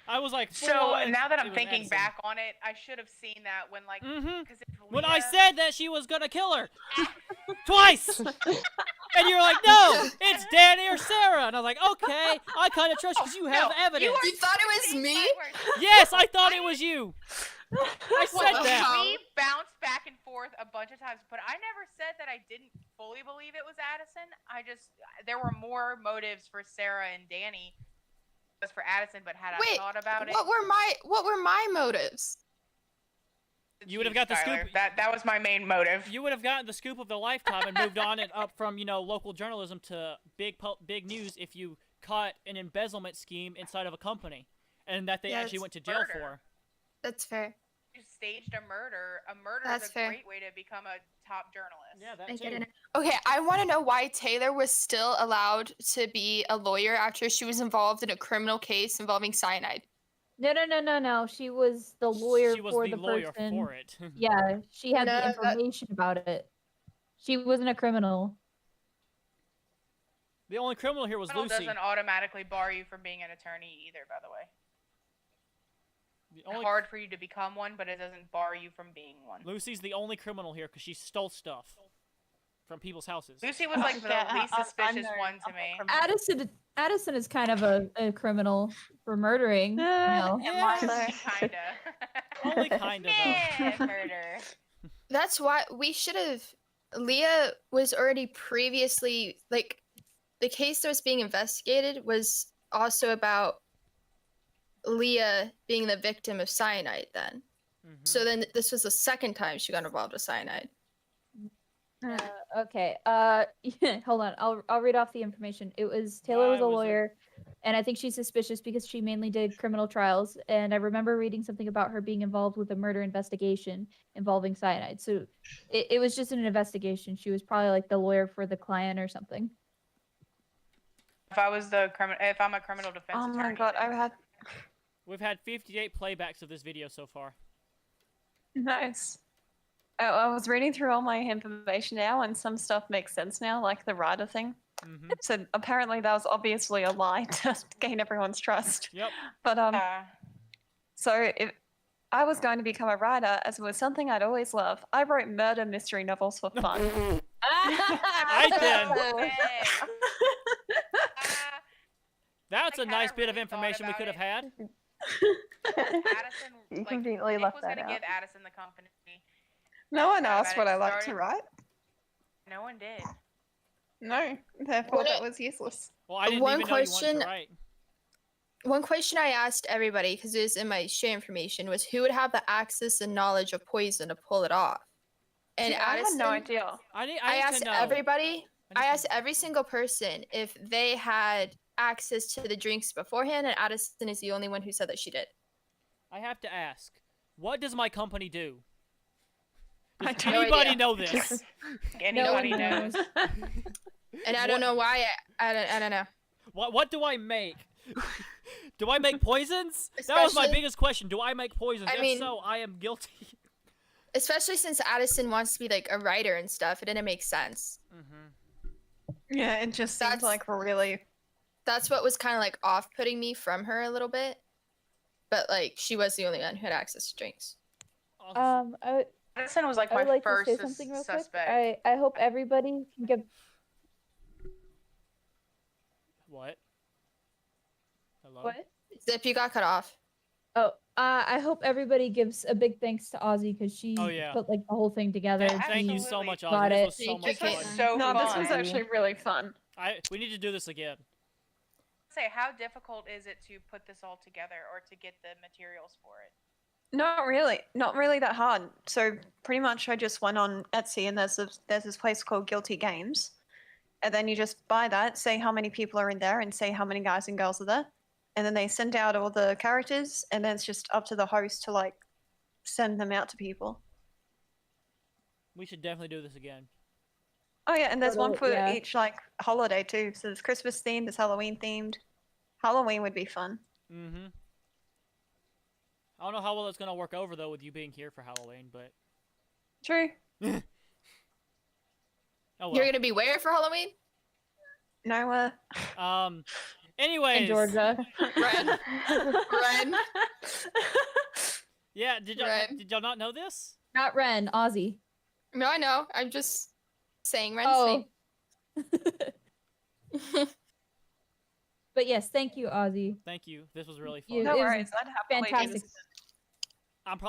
I was like, So full on, now that it I'm was thinking Addison. back on it, I should have seen that when like Mhm. because When I said that she was gonna kill her twice, and you're like, no, it's Danny or Sarah, and I was like, okay, I kind of trust you because you have evidence. You thought it was me? Yes, I thought it was you. I said the that. hell? We bounced back and forth a bunch of times, but I never said that I didn't fully believe it was Addison. There were more motives for Sarah and Danny was for Addison, but had I Wait, thought about it, what were my motives? You would have got the Skylar. scoop. That was my main motive. You would have gotten the scoop of their lifetime and moved on and up from, local journalism to big news if you caught an embezzlement scheme inside of a company and that they Yeah, actually it's went to jail murder. for. That's fair. You staged a murder. A murder That's is a fair. great way to become a top journalist. Yeah, that I get too. it. Okay, I want to know why Taylor was still allowed to be a lawyer after she was involved in a criminal case involving cyanide. No. She was the lawyer She was for the the lawyer person. for it. Yeah, she had No, the that- information about it. She wasn't a criminal. The only criminal here was Criminal Lucy. doesn't automatically bar you from being an attorney either, by the way. The only Hard for you to become one, but it doesn't bar you from being one. Lucy's the only criminal here because she stole stuff from people's houses. Lucy was like the Yeah, least I'm suspicious no- one to I'm me. a criminal. Addison is kind of a criminal for murdering. No. Yeah. Kinda. Only kind of. Yeah, murder. That's why we should have. Leah was already previously like the case that was being investigated was also about Leah being the victim of cyanide then. So then this was the second time she got involved with cyanide. Okay. Hold on. I'll read off the information. It was Taylor was Why a was it- lawyer, and I think she's suspicious because she mainly did criminal trials. And I remember reading something about her being involved with a murder investigation involving cyanide. So it was just an investigation. She was probably like the lawyer for the client or something. If I'm a criminal defense Oh attorney. my god, I've had We've had 58 playbacks of this video so far. nice. I was reading through all my information now, and some stuff makes sense now, like the rider thing. Mm-hmm. So apparently that was obviously a lie to gain everyone's trust. Yep. But Yeah. so if I was going to become a writer, as it was something I'd always love, I wrote murder mystery novels for fun. I did. Hey. That's I a nice kinda bit of really thought information we about could have it. had. Addison, You like, conveniently Nick left was that gonna out. give Addison the company. No one Thought asked about what it, I like to started- write. No one did. No, therefore What that was useless. Well, I didn't One even know you wanted question- to write. One question I asked everybody, because it was in my share information, was who would have the access and knowledge of poison to pull it off? And See, I had no Addison- idea. I I just asked to know. everybody. I just asked to know. every single person if they had access to the drinks beforehand, and Addison is the only one who said that she did. I have to ask, what does my company do? I Does have no anybody idea. know this? Anybody one knows? And I don't know why. I don't know. What do I make? Do I make poisons? That was my Especially- biggest question. Do I make poisons? I If mean- so, I am guilty. Especially since Addison wants to be like a writer and stuff, it didn't make sense. Yeah, it just seems That's- like really. That's what was kind of like off-putting me from her a little bit. But like, she was the only one who had access to drinks. Addison was like I my would like first to say something real suspect. quick. I hope everybody can give. What? Hello? What? Zip, you got cut off. Oh, I hope everybody gives a big thanks to Ozzy because she Oh, yeah. put like the whole thing together. Thank you She so much, brought Ozzy. it. This was so Thank much you, This was fun. so No, fun. this was actually really fun. We need to do this again. Say, how difficult is it to put this all together or to get the materials for it? Not really, not really that hard. So pretty much, I just went on Etsy, and there's this place called Guilty Games, and then you just buy that, say how many people are in there, and say how many guys and girls are there, and then they send out all the characters, and then it's just up to the host to like send them out to people. We should definitely do this again. Oh yeah, and there's one for Yeah. each like holiday too. So there's Christmas themed, there's Halloween themed. Halloween would be fun. Mm-hmm. I don't know how well it's gonna work over though with you being here for Halloween, but True. oh well. You're gonna be where for Halloween? Nowhere. Anyways. In Georgia. Ren. Ren. Yeah. Did y'all Ren. did y'all not know this? Not Ren, Ozzy. No, I know. I'm just saying Ren's Oh. name. But yes, thank you, Ozzy. Thank you. This was really fun. You- No it was worries. I'd happily do Fantastic. this.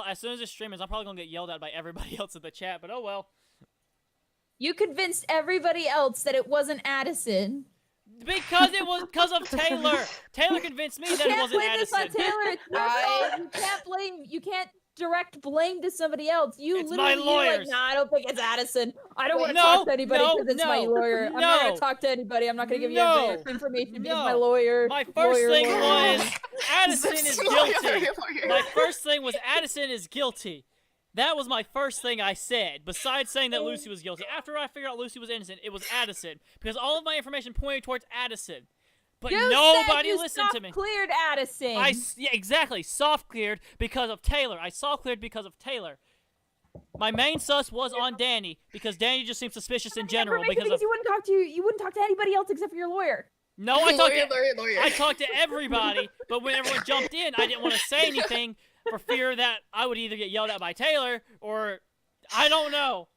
As soon as this stream is, I'm probably gonna get yelled at by everybody else in the chat. But oh well. You convinced everybody else that it wasn't Addison. Because it was because of Taylor. Taylor convinced me You that it can't wasn't blame this on Addison. Taylor. It's your fault. You can't blame. You can't direct blame to somebody else. You It's my literally you're like, lawyers. nah, I don't think it's Addison. I don't want to No, talk to anybody no, because it's my no, lawyer. I'm not no. going to talk to anybody. I'm not going to give No, you information because no. my lawyer. My first thing lawyer. was Addison is guilty. My first thing was Addison is guilty. That was my first thing I said, besides saying that Lucy was guilty. After I figured out Lucy was innocent, it was Addison. Because all of my information pointed towards Addison. But You nobody said you listened to me. Cleared Addison. Yeah, exactly. Soft cleared because of Taylor. I soft cleared because of Taylor. My main sus was on Danny because Danny just seems suspicious in general Information because of you wouldn't talk to anybody else except for your lawyer. No, I talked to lawyer. I talked to everybody, but when everyone jumped in, I didn't want to say anything for fear that I would either get yelled at by Taylor or I don't know.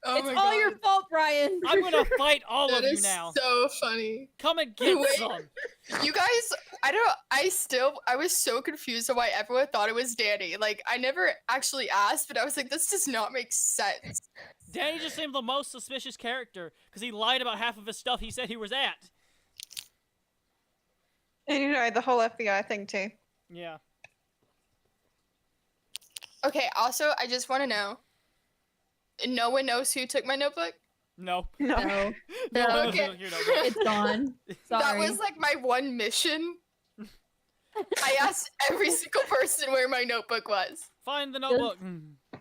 Oh It's all your fault, Brian. I'm gonna fight all That of you is now. so funny. Come and get Wait. some. You guys, I was so confused on why everyone thought it was Danny. Like, I never actually asked, but I was like, this does not make sense. Danny just seemed the most suspicious character because he lied about half of his stuff he said he was at. And you know the whole FBI thing too. Yeah. Okay, also, I just want to know. No one knows who took my notebook? No. No. No, No one knows Okay. who- you know, no. it's gone. Sorry. That was like my one mission. I asked every single person where my notebook was. Find the notebook.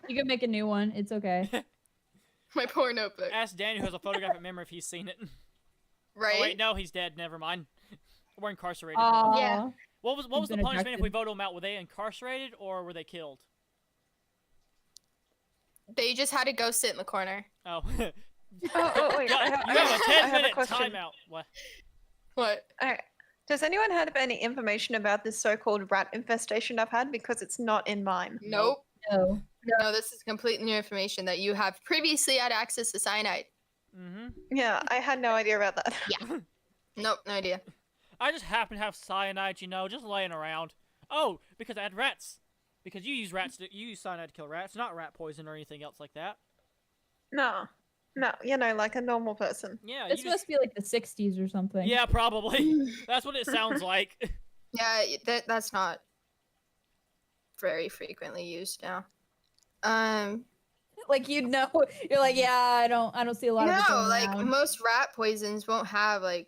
You can make a new one. It's okay. My poor notebook. Ask Danny who has a photographic memory if he's seen it. Right? Oh, wait, no, he's dead. Never mind. We're incarcerated. Aw. Yeah. What was He's the been punishment if we abducted. voted them out? Were they incarcerated or were they killed? They just had to go sit in the corner. Oh. Oh, wait. you I have have a a 10-minute question. timeout. What? What? Alright. Does anyone have any information about this so-called rat infestation I've had? Because it's not in mine. Nope. No. No, this is completely new information that you have previously had access to cyanide. Mm-hmm. Yeah, I had no idea about that. Nope, no idea. I just happen to have cyanide, you know, just laying around. Oh, because I had rats. Because you use cyanide to kill rats, not rat poison or anything else like that. No. No, you know, like a normal person. Yeah, This must be like the 60s or something. Yeah, probably. That's what it sounds like. Yeah, that's not very frequently used now. Like you'd know, you're like, yeah, I don't see a lot of it No, going like around. most rat poisons won't have like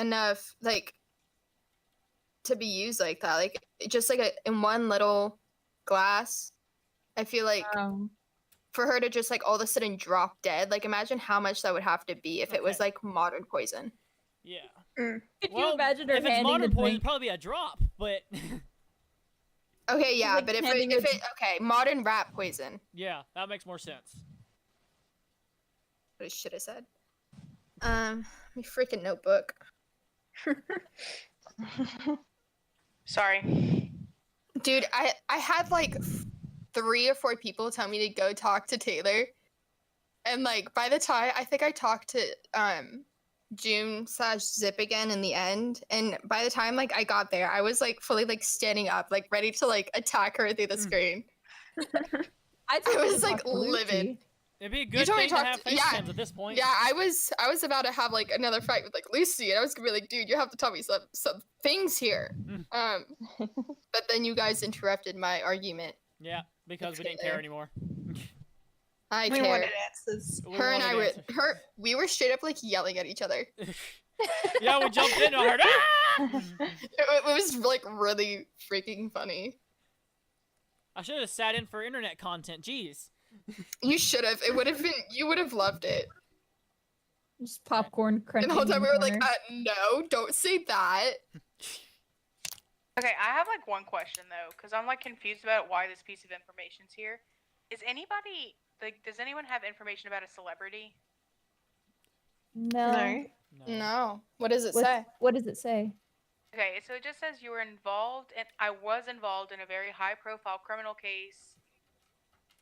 enough like to be used like that. Like just like in one little glass. I feel like for her to just like all of a sudden drop dead, like imagine how much that would have to be if it was Okay. like modern poison. Yeah. Could Well, you imagine her if it's handing modern the poison, drink? it'd probably be a drop, but Okay, yeah, like but if handing it, a- okay, modern rat poison. yeah, that makes more sense. What I should have said. My freaking notebook. Sorry. Dude, I had like 3 or 4 people tell me to go talk to Taylor. And like by the time I think I talked to June/Zip again in the end, and by the time like I got there, I was like fully like standing up, like ready to like attack her through the screen. I was like livid. It'd be a You good told me thing to to talk have to- face yeah. cams at this point. Yeah, I was about to have like another fight with like Lucy, and I was gonna be like, dude, you have to tell me some things here. But then you guys interrupted my argument. Yeah, because we didn't care anymore. I We cared. wanted answers. We Her and I wanted were answers. we were straight up like yelling at each other. Yeah, we jumped in and I heard, ah! It was like really freaking funny. I should have sat in for internet content. Jeez. You should have. It would have been. You would have loved it. Just popcorn crunching. And the whole time in we the were like, corner. no, don't say that. Okay, I have like one question though, because I'm like confused about why this piece of information's here. Is anybody like, does anyone have information about a celebrity? No. No. No. What does it What's- say? What does it say? Okay, so it just says you were involved, and I was involved in a very high-profile criminal case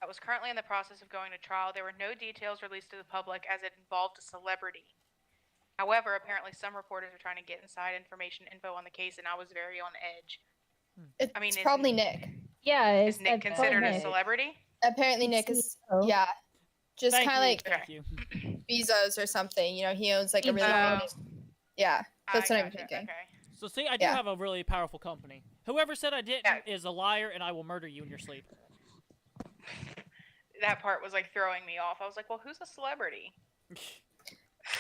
that was currently in the process of going to trial. There were no details released to the public as it involved a celebrity. However, apparently some reporters are trying to get inside information info on the case, and I was very on edge. It's I mean, is- probably Nick. Yeah, Is it's Nick considered a Nick. celebrity? Apparently Nick is. CEO. Yeah. Just Thank kind of you, like thank you. Bezos or something. You know, he owns like a really. Oh. Yeah, that's I what I'm gotcha, thinking. Okay. So see, I do Yeah. have a really powerful company. Whoever said I didn't Yeah. is a liar, and I will murder you in your sleep. That part was like throwing me off. I was like, well, who's a celebrity?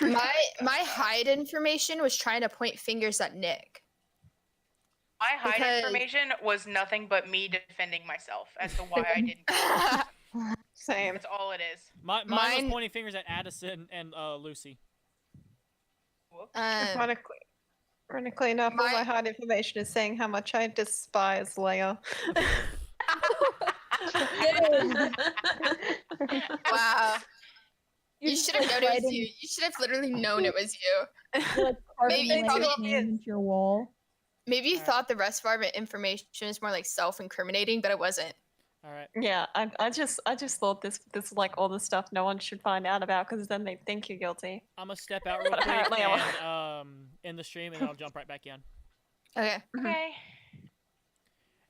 My hide information was trying to point fingers at Nick. My hide Because- information was nothing but me defending myself as to why I didn't. Same. That's all it is. Mine Mine- was pointing fingers at Addison and Lucy. Whoops. Ironically enough, all my my- hard information is saying how much I despise Leia. Wow. You're You just, should have like, known it was writing- you. You should have literally known it was you. you're, like, carving Maybe Leia's probably name into your wall. Maybe you Alright. thought the rest of our information was more like self-incriminating, but it wasn't. All right. Yeah, I just thought this like all the stuff no one should find out about because then they think you're guilty. I'm gonna step out real But quick apparently I and end the stream, and then I'll jump right back in. Okay. Okay.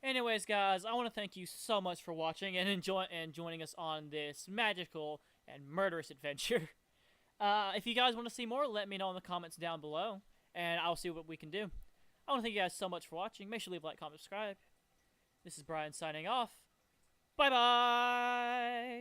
Anyways, guys, I want to thank you so much for watching and joining us on this magical and murderous adventure. If you guys want to see more, let me know in the comments down below, and I'll see what we can do. I want to thank you guys so much for watching. Make sure to leave a like, comment, subscribe. This is Brian signing off. Bye-bye!